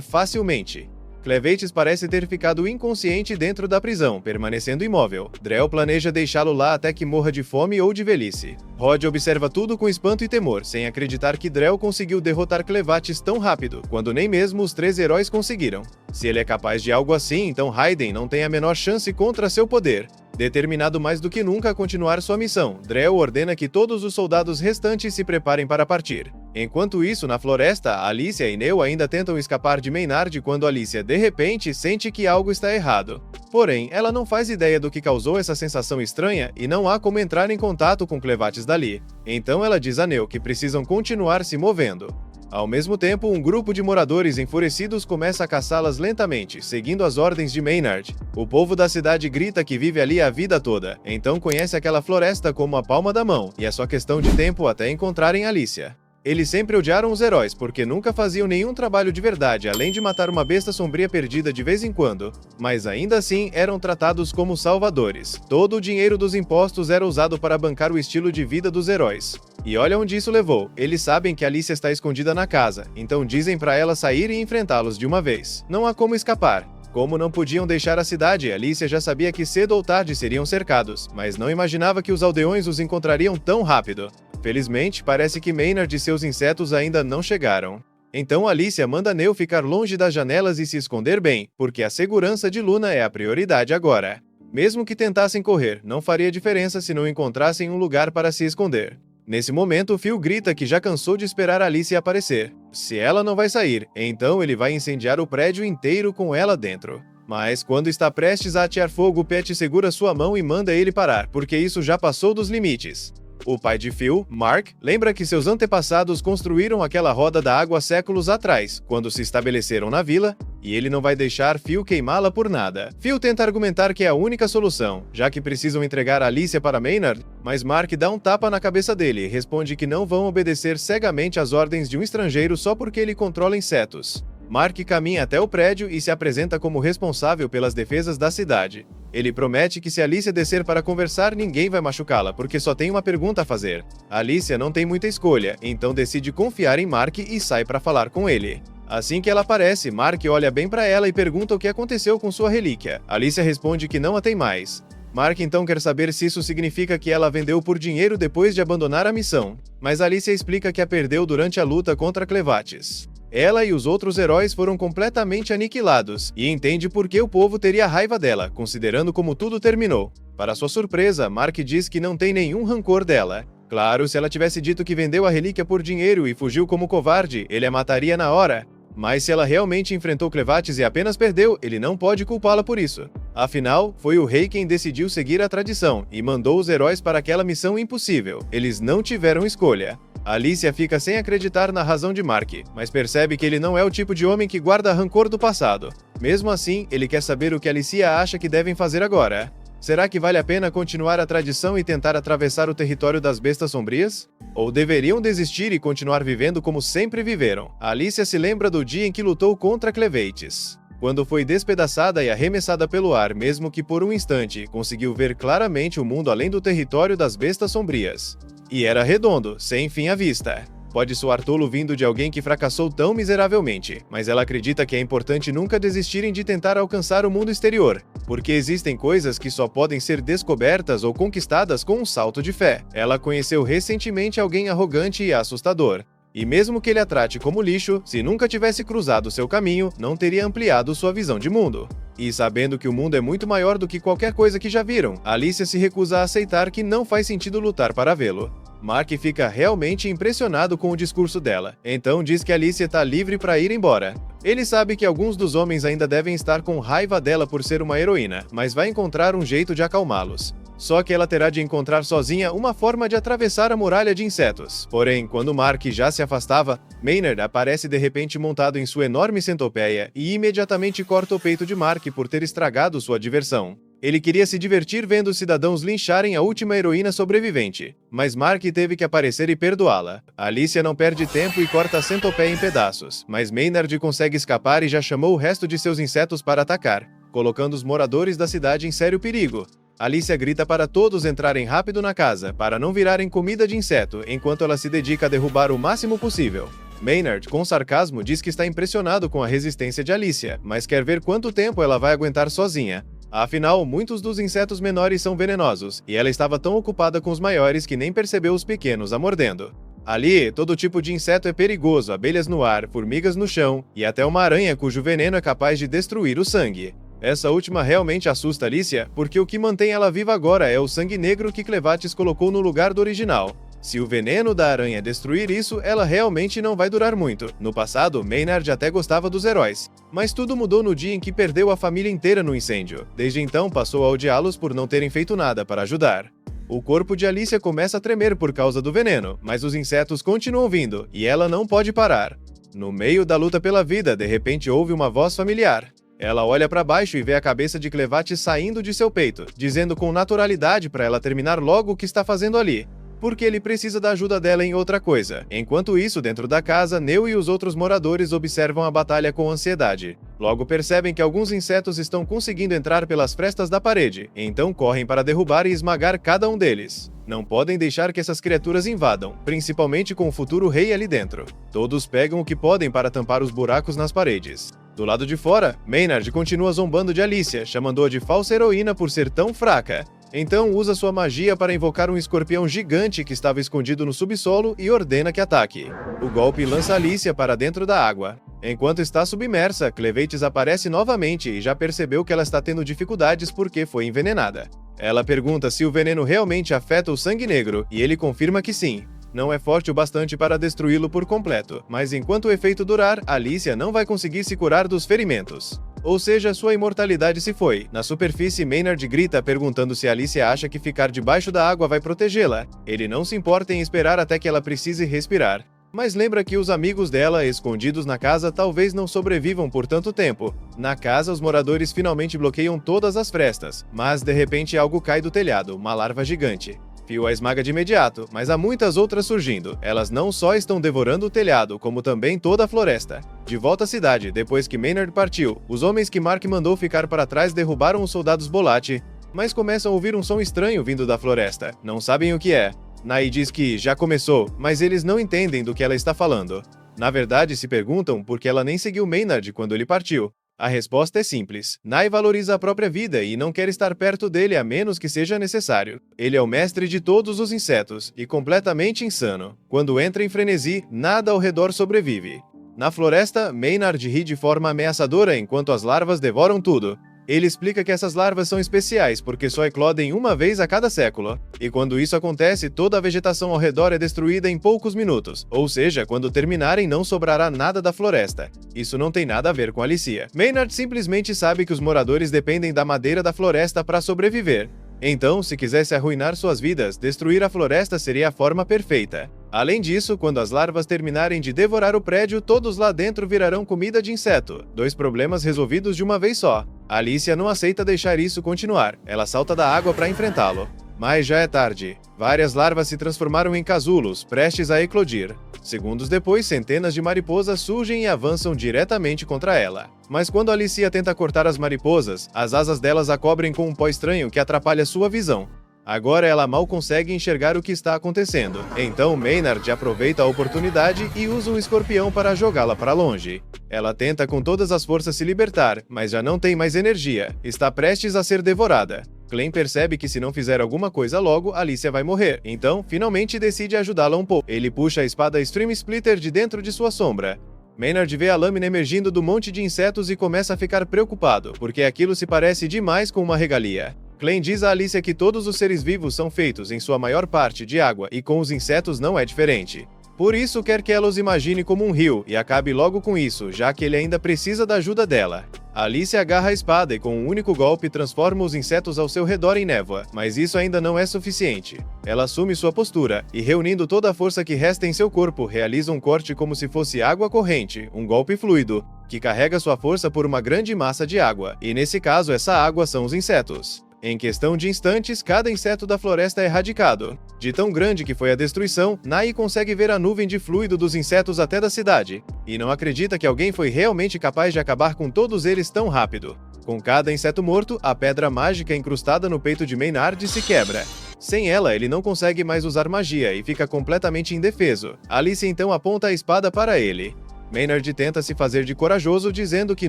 facilmente. Clevetes parece ter ficado inconsciente dentro da prisão, permanecendo imóvel. Drell planeja deixá-lo lá até que morra de fome ou de velhice. Rod observa tudo com espanto e temor, sem acreditar que Drell conseguiu derrotar Clevates tão rápido, quando nem mesmo os 3 heróis conseguiram. Se ele é capaz de algo assim, então Raiden não tem a menor chance contra seu poder. Determinado mais do que nunca a continuar sua missão, Drell ordena que todos os soldados restantes se preparem para partir. Enquanto isso, na floresta, Alicia e Neo ainda tentam escapar de Maynard quando Alicia, de repente, sente que algo está errado. Porém, ela não faz ideia do que causou essa sensação estranha e não há como entrar em contato com Clevates dali. Então ela diz a Neo que precisam continuar se movendo. Ao mesmo tempo, um grupo de moradores enfurecidos começa a caçá-las lentamente, seguindo as ordens de Maynard. O povo da cidade grita que vive ali a vida toda, então conhece aquela floresta como a palma da mão, e é só questão de tempo até encontrarem Alicia. Eles sempre odiaram os heróis, porque nunca faziam nenhum trabalho de verdade, além de matar uma besta sombria perdida de vez em quando. Mas ainda assim, eram tratados como salvadores. Todo o dinheiro dos impostos era usado para bancar o estilo de vida dos heróis. E olha onde isso levou. Eles sabem que Alicia está escondida na casa, então dizem para ela sair e enfrentá-los de uma vez. Não há como escapar. Como não podiam deixar a cidade, Alicia já sabia que cedo ou tarde seriam cercados, mas não imaginava que os aldeões os encontrariam tão rápido. Felizmente, parece que Maynard e seus insetos ainda não chegaram. Então Alicia manda Neo ficar longe das janelas e se esconder bem, porque a segurança de Luna é a prioridade agora. Mesmo que tentassem correr, não faria diferença se não encontrassem um lugar para se esconder. Nesse momento, Phil grita que já cansou de esperar Alicia aparecer. Se ela não vai sair, então ele vai incendiar o prédio inteiro com ela dentro. Mas quando está prestes a atear fogo, Pat segura sua mão e manda ele parar, porque isso já passou dos limites. O pai de Phil, Mark, lembra que seus antepassados construíram aquela roda da água séculos atrás, quando se estabeleceram na vila, e ele não vai deixar Phil queimá-la por nada. Phil tenta argumentar que é a única solução, já que precisam entregar Alicia para Maynard, mas Mark dá um tapa na cabeça dele e responde que não vão obedecer cegamente às ordens de um estrangeiro só porque ele controla insetos. Mark caminha até o prédio e se apresenta como responsável pelas defesas da cidade. Ele promete que se Alicia descer para conversar, ninguém vai machucá-la, porque só tem uma pergunta a fazer. Alicia não tem muita escolha, então decide confiar em Mark e sai para falar com ele. Assim que ela aparece, Mark olha bem para ela e pergunta o que aconteceu com sua relíquia. Alicia responde que não a tem mais. Mark então quer saber se isso significa que ela a vendeu por dinheiro depois de abandonar a missão, mas Alicia explica que a perdeu durante a luta contra Clevates. Ela e os outros heróis foram completamente aniquilados, e entende por que o povo teria raiva dela, considerando como tudo terminou. Para sua surpresa, Mark diz que não tem nenhum rancor dela. Claro, se ela tivesse dito que vendeu a relíquia por dinheiro e fugiu como covarde, ele a mataria na hora. Mas se ela realmente enfrentou Clevates e apenas perdeu, ele não pode culpá-la por isso. Afinal, foi o rei quem decidiu seguir a tradição e mandou os heróis para aquela missão impossível. Eles não tiveram escolha. Alicia fica sem acreditar na razão de Mark, mas percebe que ele não é o tipo de homem que guarda rancor do passado. Mesmo assim, ele quer saber o que Alicia acha que devem fazer agora. Será que vale a pena continuar a tradição e tentar atravessar o território das bestas sombrias? Ou deveriam desistir e continuar vivendo como sempre viveram? Alicia se lembra do dia em que lutou contra Clevates. Quando foi despedaçada e arremessada pelo ar, mesmo que por um instante, conseguiu ver claramente o mundo além do território das bestas sombrias. E era redondo, sem fim à vista. Pode soar tolo vindo de alguém que fracassou tão miseravelmente, mas ela acredita que é importante nunca desistirem de tentar alcançar o mundo exterior, porque existem coisas que só podem ser descobertas ou conquistadas com um salto de fé. Ela conheceu recentemente alguém arrogante e assustador. E mesmo que ele a trate como lixo, se nunca tivesse cruzado seu caminho, não teria ampliado sua visão de mundo. E sabendo que o mundo é muito maior do que qualquer coisa que já viram, Alicia se recusa a aceitar que não faz sentido lutar para vê-lo. Mark fica realmente impressionado com o discurso dela, então diz que Alicia está livre para ir embora. Ele sabe que alguns dos homens ainda devem estar com raiva dela por ser uma heroína, mas vai encontrar um jeito de acalmá-los. Só que ela terá de encontrar sozinha uma forma de atravessar a muralha de insetos. Porém, quando Mark já se afastava, Maynard aparece de repente montado em sua enorme centopeia e imediatamente corta o peito de Mark por ter estragado sua diversão. Ele queria se divertir vendo os cidadãos lincharem a última heroína sobrevivente, mas Mark teve que aparecer e perdoá-la. Alicia não perde tempo e corta a centopeia em pedaços, mas Maynard consegue escapar e já chamou o resto de seus insetos para atacar, colocando os moradores da cidade em sério perigo. Alicia grita para todos entrarem rápido na casa, para não virarem comida de inseto, enquanto ela se dedica a derrubar o máximo possível. Maynard, com sarcasmo, diz que está impressionado com a resistência de Alicia, mas quer ver quanto tempo ela vai aguentar sozinha. Afinal, muitos dos insetos menores são venenosos, e ela estava tão ocupada com os maiores que nem percebeu os pequenos a mordendo. Ali, todo tipo de inseto é perigoso, abelhas no ar, formigas no chão, e até uma aranha cujo veneno é capaz de destruir o sangue. Essa última realmente assusta Alicia, porque o que mantém ela viva agora é o sangue negro que Clevatis colocou no lugar do original. Se o veneno da aranha destruir isso, ela realmente não vai durar muito. No passado, Maynard até gostava dos heróis, mas tudo mudou no dia em que perdeu a família inteira no incêndio. Desde então, passou a odiá-los por não terem feito nada para ajudar. O corpo de Alicia começa a tremer por causa do veneno, mas os insetos continuam vindo, e ela não pode parar. No meio da luta pela vida, de repente ouve uma voz familiar. Ela olha para baixo e vê a cabeça de Clevatis saindo de seu peito, dizendo com naturalidade para ela terminar logo o que está fazendo ali, porque ele precisa da ajuda dela em outra coisa. Enquanto isso, dentro da casa, Neo e os outros moradores observam a batalha com ansiedade. Logo percebem que alguns insetos estão conseguindo entrar pelas frestas da parede, então correm para derrubar e esmagar cada um deles. Não podem deixar que essas criaturas invadam, principalmente com o futuro rei ali dentro. Todos pegam o que podem para tampar os buracos nas paredes. Do lado de fora, Maynard continua zombando de Alicia, chamando-a de falsa heroína por ser tão fraca. Então usa sua magia para invocar um escorpião gigante que estava escondido no subsolo e ordena que ataque. O golpe lança Alicia para dentro da água. Enquanto está submersa, Clevatis aparece novamente e já percebeu que ela está tendo dificuldades porque foi envenenada. Ela pergunta se o veneno realmente afeta o sangue negro, e ele confirma que sim. Não é forte o bastante para destruí-lo por completo, mas enquanto o efeito durar, Alicia não vai conseguir se curar dos ferimentos. Ou seja, sua imortalidade se foi. Na superfície, Maynard grita perguntando se Alicia acha que ficar debaixo da água vai protegê-la. Ele não se importa em esperar até que ela precise respirar. Mas lembra que os amigos dela, escondidos na casa, talvez não sobrevivam por tanto tempo. Na casa, os moradores finalmente bloqueiam todas as frestas, mas de repente algo cai do telhado, uma larva gigante. Phil a esmaga de imediato, mas há muitas outras surgindo. Elas não só estão devorando o telhado, como também toda a floresta. De volta à cidade, depois que Maynard partiu, os homens que Mark mandou ficar para trás derrubaram os soldados Bolatti, mas começam a ouvir um som estranho vindo da floresta. Não sabem o que é. Nai diz que já começou, mas eles não entendem do que ela está falando. Na verdade, se perguntam por que ela nem seguiu Maynard quando ele partiu. A resposta é simples. Nai valoriza a própria vida e não quer estar perto dele a menos que seja necessário. Ele é o mestre de todos os insetos e completamente insano. Quando entra em frenesi, nada ao redor sobrevive. Na floresta, Maynard ri de forma ameaçadora enquanto as larvas devoram tudo. Ele explica que essas larvas são especiais porque só eclodem uma vez a cada século. E quando isso acontece, toda a vegetação ao redor é destruída em poucos minutos. Ou seja, quando terminarem não sobrará nada da floresta. Isso não tem nada a ver com Alicia. Maynard simplesmente sabe que os moradores dependem da madeira da floresta para sobreviver. Então, se quisesse arruinar suas vidas, destruir a floresta seria a forma perfeita. Além disso, quando as larvas terminarem de devorar o prédio, todos lá dentro virarão comida de inseto. 2 problemas resolvidos de uma vez só. Alicia não aceita deixar isso continuar. Ela salta da água para enfrentá-lo. Mas já é tarde. Várias larvas se transformaram em casulos, prestes a eclodir. Segundos depois, centenas de mariposas surgem e avançam diretamente contra ela. Mas quando Alicia tenta cortar as mariposas, as asas delas a cobrem com um pó estranho que atrapalha sua visão. Agora ela mal consegue enxergar o que está acontecendo. Então Maynard aproveita a oportunidade e usa um escorpião para jogá-la para longe. Ela tenta com todas as forças se libertar, mas já não tem mais energia. Está prestes a ser devorada. Clem percebe que se não fizer alguma coisa logo, Alicia vai morrer. Então, finalmente decide ajudá-la um pouco. Ele puxa a espada Stream Splitter de dentro de sua sombra. Maynard vê a lâmina emergindo do monte de insetos e começa a ficar preocupado, porque aquilo se parece demais com uma regalia. Clem diz a Alicia que todos os seres vivos são feitos, em sua maior parte, de água, e com os insetos não é diferente. Por isso quer que ela os imagine como um rio, e acabe logo com isso, já que ele ainda precisa da ajuda dela. Alicia agarra a espada e com um único golpe transforma os insetos ao seu redor em névoa, mas isso ainda não é suficiente. Ela assume sua postura, e reunindo toda a força que resta em seu corpo, realiza um corte como se fosse água corrente, um golpe fluido, que carrega sua força por uma grande massa de água, e nesse caso essa água são os insetos. Em questão de instantes, cada inseto da floresta é erradicado. De tão grande que foi a destruição, Nai consegue ver a nuvem de fluido dos insetos até da cidade, e não acredita que alguém foi realmente capaz de acabar com todos eles tão rápido. Com cada inseto morto, a pedra mágica incrustada no peito de Maynard se quebra. Sem ela, ele não consegue mais usar magia e fica completamente indefeso. Alice então aponta a espada para ele. Maynard tenta se fazer de corajoso, dizendo que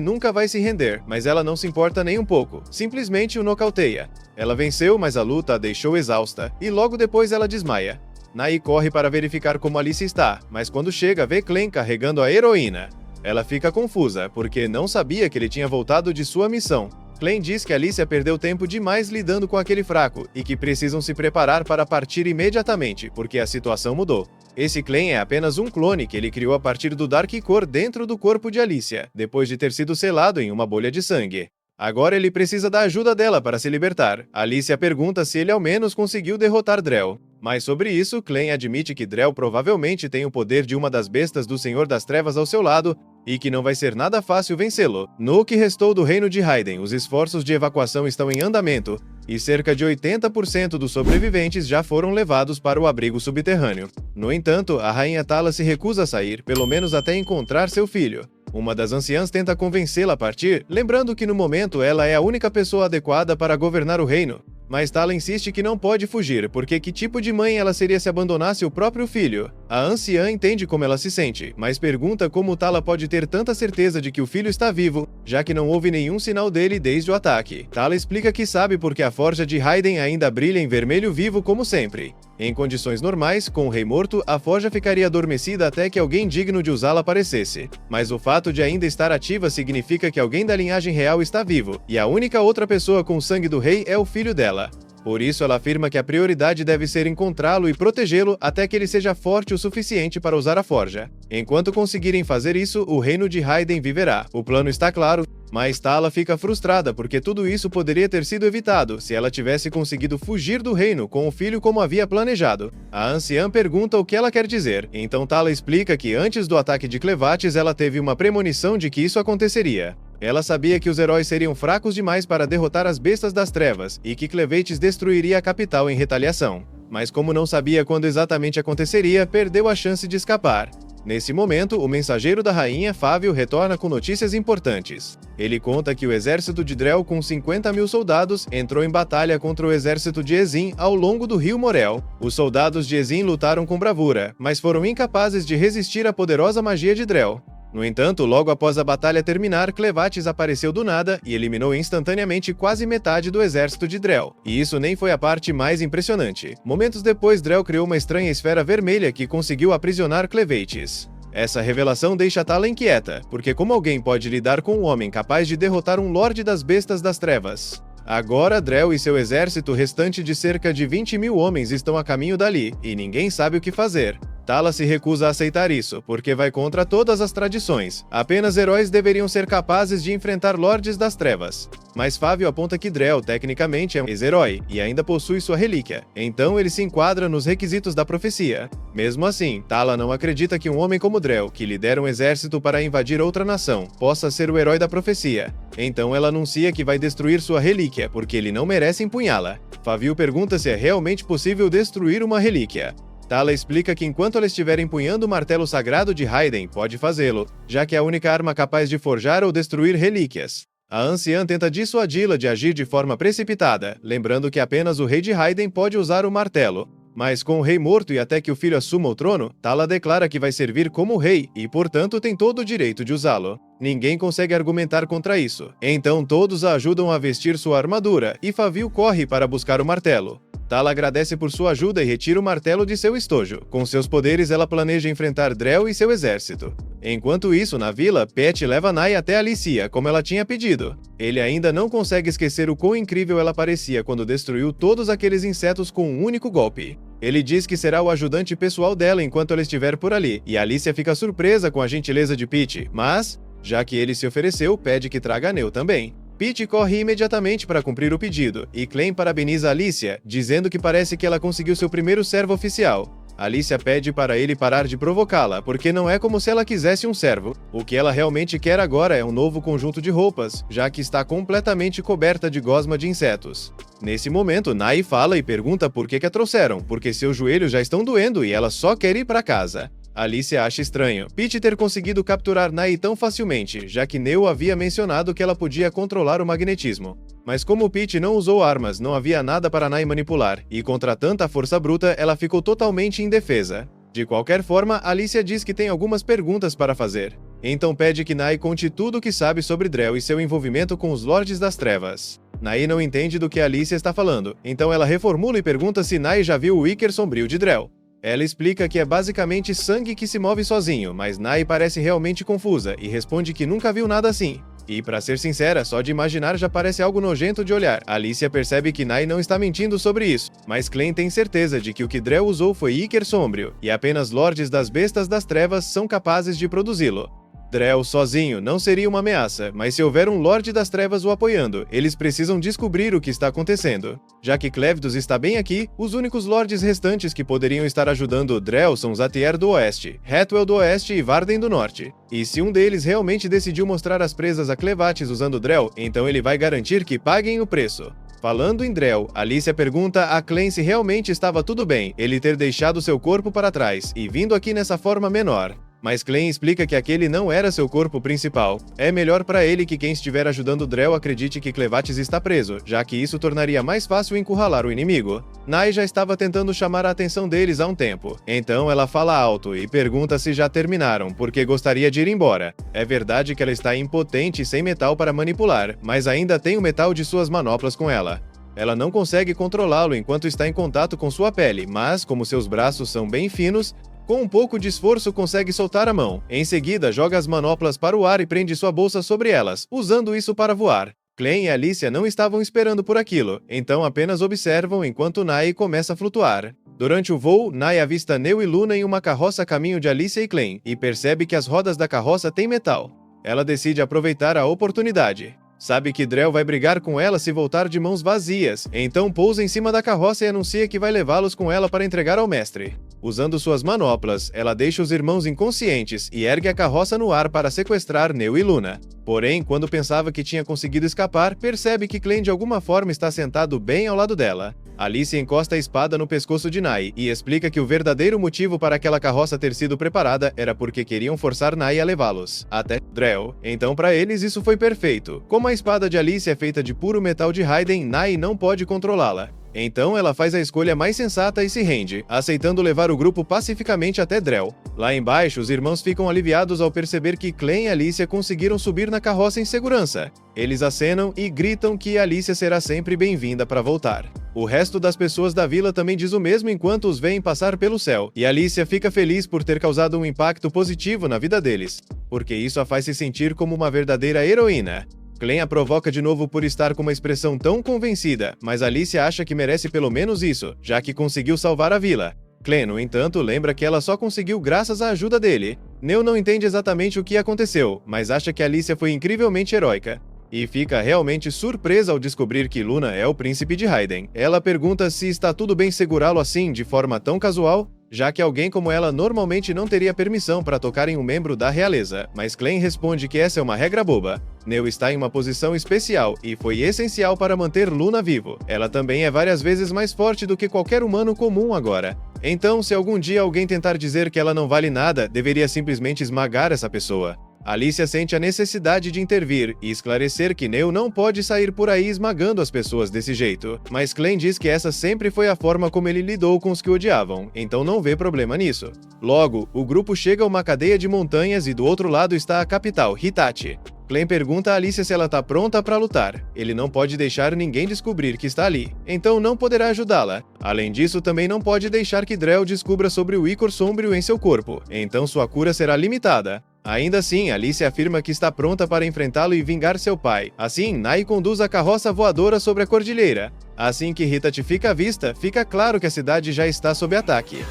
nunca vai se render, mas ela não se importa nem um pouco, simplesmente o nocauteia. Ela venceu, mas a luta a deixou exausta, e logo depois ela desmaia. Nai corre para verificar como Alice está, mas quando chega vê Clem carregando a heroína. Ela fica confusa, porque não sabia que ele tinha voltado de sua missão. Clem diz que Alicia perdeu tempo demais lidando com aquele fraco, e que precisam se preparar para partir imediatamente, porque a situação mudou. Esse Clem é apenas um clone que ele criou a partir do Dark Core dentro do corpo de Alicia, depois de ter sido selado em uma bolha de sangue. Agora ele precisa da ajuda dela para se libertar. Alicia pergunta se ele ao menos conseguiu derrotar Drell. Mas sobre isso, Clem admite que Drell provavelmente tem o poder de uma das bestas do Senhor das Trevas ao seu lado e que não vai ser nada fácil vencê-lo. No que restou do reino de Raiden, os esforços de evacuação estão em andamento e cerca de 80% dos sobreviventes já foram levados para o abrigo subterrâneo. No entanto, a rainha Tala se recusa a sair, pelo menos até encontrar seu filho. Uma das anciãs tenta convencê-la a partir, lembrando que no momento ela é a única pessoa adequada para governar o reino. Mas Tala insiste que não pode fugir, porque que tipo de mãe ela seria se abandonasse o próprio filho? A anciã entende como ela se sente, mas pergunta como Tala pode ter tanta certeza de que o filho está vivo, já que não houve nenhum sinal dele desde o ataque. Tala explica que sabe porque a forja de Raiden ainda brilha em vermelho vivo como sempre. Em condições normais, com o rei morto, a forja ficaria adormecida até que alguém digno de usá-la aparecesse. Mas o fato de ainda estar ativa significa que alguém da linhagem real está vivo, e a única outra pessoa com o sangue do rei é o filho dela. Por isso, ela afirma que a prioridade deve ser encontrá-lo e protegê-lo até que ele seja forte o suficiente para usar a forja. Enquanto conseguirem fazer isso, o reino de Raiden viverá. O plano está claro, mas Tala fica frustrada porque tudo isso poderia ter sido evitado se ela tivesse conseguido fugir do reino com o filho como havia planejado. A anciã pergunta o que ela quer dizer, então Tala explica que antes do ataque de Clevates ela teve uma premonição de que isso aconteceria. Ela sabia que os heróis seriam fracos demais para derrotar as bestas das trevas e que Clevates destruiria a capital em retaliação. Mas como não sabia quando exatamente aconteceria, perdeu a chance de escapar. Nesse momento, o mensageiro da rainha, Fávio, retorna com notícias importantes. Ele conta que o exército de Drell, com 50.000 soldados, entrou em batalha contra o exército de Ezin ao longo do rio Morel. Os soldados de Ezin lutaram com bravura, mas foram incapazes de resistir à poderosa magia de Drell. No entanto, logo após a batalha terminar, Clevates apareceu do nada e eliminou instantaneamente quase metade do exército de Drell. E isso nem foi a parte mais impressionante. Momentos depois, Drell criou uma estranha esfera vermelha que conseguiu aprisionar Clevates. Essa revelação deixa Tala inquieta, porque como alguém pode lidar com um homem capaz de derrotar um Lorde das Bestas das Trevas? Agora, Drell e seu exército restante de cerca de 20.000 homens estão a caminho dali, e ninguém sabe o que fazer. Tala se recusa a aceitar isso, porque vai contra todas as tradições. Apenas heróis deveriam ser capazes de enfrentar Lordes das Trevas. Mas Fávio aponta que Drell, tecnicamente, é um ex-herói, e ainda possui sua relíquia. Então ele se enquadra nos requisitos da profecia. Mesmo assim, Tala não acredita que um homem como Drell, que lidera um exército para invadir outra nação, possa ser o herói da profecia. Então ela anuncia que vai destruir sua relíquia, porque ele não merece empunhá-la. Fávio pergunta se é realmente possível destruir uma relíquia. Tala explica que enquanto ela estiver empunhando o martelo sagrado de Raiden, pode fazê-lo, já que é a única arma capaz de forjar ou destruir relíquias. A anciã tenta dissuadi-la de agir de forma precipitada, lembrando que apenas o rei de Raiden pode usar o martelo. Mas com o rei morto e até que o filho assuma o trono, Tala declara que vai servir como rei e, portanto, tem todo o direito de usá-lo. Ninguém consegue argumentar contra isso. Então todos a ajudam a vestir sua armadura e Fávio corre para buscar o martelo. Tala agradece por sua ajuda e retira o martelo de seu estojo. Com seus poderes, ela planeja enfrentar Drell e seu exército. Enquanto isso, na vila, Pet leva Nai até Alicia, como ela tinha pedido. Ele ainda não consegue esquecer o quão incrível ela parecia quando destruiu todos aqueles insetos com um único golpe. Ele diz que será o ajudante pessoal dela enquanto ela estiver por ali, e Alicia fica surpresa com a gentileza de Pete, mas, já que ele se ofereceu, pede que traga Neu também. Pete corre imediatamente para cumprir o pedido, e Clem parabeniza Alicia, dizendo que parece que ela conseguiu seu primeiro servo oficial. Alicia pede para ele parar de provocá-la, porque não é como se ela quisesse um servo. O que ela realmente quer agora é um novo conjunto de roupas, já que está completamente coberta de gosma de insetos. Nesse momento, Nai fala e pergunta por que a trouxeram, porque seus joelhos já estão doendo e ela só quer ir para casa. Alicia acha estranho Pete ter conseguido capturar Nai tão facilmente, já que Neu havia mencionado que ela podia controlar o magnetismo. Mas como Peach não usou armas, não havia nada para Nai manipular, e contra tanta força bruta, ela ficou totalmente indefesa. De qualquer forma, Alicia diz que tem algumas perguntas para fazer. Então pede que Nai conte tudo o que sabe sobre Drell e seu envolvimento com os Lordes das Trevas. Nai não entende do que Alicia está falando, então ela reformula e pergunta se Nai já viu o Ichor sombrio de Drell. Ela explica que é basicamente sangue que se move sozinho, mas Nai parece realmente confusa e responde que nunca viu nada assim. E, pra ser sincera, só de imaginar já parece algo nojento de olhar. Alicia percebe que Nai não está mentindo sobre isso, mas Clem tem certeza de que o que Drell usou foi Ichor sombrio, e apenas Lordes das Bestas das Trevas são capazes de produzi-lo. Drell sozinho não seria uma ameaça, mas se houver um Lorde das Trevas o apoiando, eles precisam descobrir o que está acontecendo. Já que Clevdus está bem aqui, os únicos Lordes restantes que poderiam estar ajudando Drell são Zatier do Oeste, Hatwell do Oeste e Varden do Norte. E se um deles realmente decidiu mostrar as presas a Clevatis usando Drell, então ele vai garantir que paguem o preço. Falando em Drell, Alicia pergunta a Clem se realmente estava tudo bem ele ter deixado seu corpo para trás e vindo aqui nessa forma menor. Mas Clem explica que aquele não era seu corpo principal. É melhor para ele que quem estiver ajudando Drell acredite que Clevatis está preso, já que isso tornaria mais fácil encurralar o inimigo. Nai já estava tentando chamar a atenção deles há um tempo, então ela fala alto e pergunta se já terminaram, porque gostaria de ir embora. É verdade que ela está impotente e sem metal para manipular, mas ainda tem o metal de suas manoplas com ela. Ela não consegue controlá-lo enquanto está em contato com sua pele, mas, como seus braços são bem finos, com um pouco de esforço consegue soltar a mão. Em seguida, joga as manoplas para o ar e prende sua bolsa sobre elas, usando isso para voar. Clem e Alicia não estavam esperando por aquilo, então apenas observam enquanto Nai começa a flutuar. Durante o voo, Nai avista Neu e Luna em uma carroça a caminho de Alicia e Clem, e percebe que as rodas da carroça têm metal. Ela decide aproveitar a oportunidade. Sabe que Drell vai brigar com ela se voltar de mãos vazias, então pousa em cima da carroça e anuncia que vai levá-los com ela para entregar ao mestre. Usando suas manoplas, ela deixa os irmãos inconscientes e ergue a carroça no ar para sequestrar Neu e Luna. Porém, quando pensava que tinha conseguido escapar, percebe que Clem de alguma forma está sentado bem ao lado dela. Alicia encosta a espada no pescoço de Nai e explica que o verdadeiro motivo para aquela carroça ter sido preparada era porque queriam forçar Nai a levá-los até Drell. Então para eles isso foi perfeito. Como a espada de Alicia é feita de puro metal de Raiden, Nai não pode controlá-la. Então ela faz a escolha mais sensata e se rende, aceitando levar o grupo pacificamente até Drell. Lá embaixo, os irmãos ficam aliviados ao perceber que Clem e Alicia conseguiram subir na carroça em segurança. Eles acenam e gritam que Alicia será sempre bem-vinda para voltar. O resto das pessoas da vila também diz o mesmo enquanto os veem passar pelo céu, e Alicia fica feliz por ter causado um impacto positivo na vida deles, porque isso a faz se sentir como uma verdadeira heroína. Clem a provoca de novo por estar com uma expressão tão convencida, mas Alicia acha que merece pelo menos isso, já que conseguiu salvar a vila. Clem, no entanto, lembra que ela só conseguiu graças à ajuda dele. Neu não entende exatamente o que aconteceu, mas acha que Alicia foi incrivelmente heróica. E fica realmente surpresa ao descobrir que Luna é o príncipe de Raiden. Ela pergunta se está tudo bem segurá-lo assim, de forma tão casual, já que alguém como ela normalmente não teria permissão para tocar em um membro da realeza, mas Clem responde que essa é uma regra boba. Neu está em uma posição especial e foi essencial para manter Luna vivo. Ela também é várias vezes mais forte do que qualquer humano comum agora. Então, se algum dia alguém tentar dizer que ela não vale nada, deveria simplesmente esmagar essa pessoa. Alicia sente a necessidade de intervir e esclarecer que Neu não pode sair por aí esmagando as pessoas desse jeito, mas Clem diz que essa sempre foi a forma como ele lidou com os que o odiavam, então não vê problema nisso. Logo, o grupo chega a uma cadeia de montanhas e do outro lado está a capital, Hitachi. Clem pergunta a Alicia se ela está pronta para lutar. Ele não pode deixar ninguém descobrir que está ali, então não poderá ajudá-la. Além disso, também não pode deixar que Drell descubra sobre o Ichor sombrio em seu corpo, então sua cura será limitada. Ainda assim, Alicia afirma que está pronta para enfrentá-lo e vingar seu pai. Assim, Nai conduz a carroça voadora sobre a cordilheira. Assim que Hitachi fica à vista, fica claro que a cidade já está sob ataque.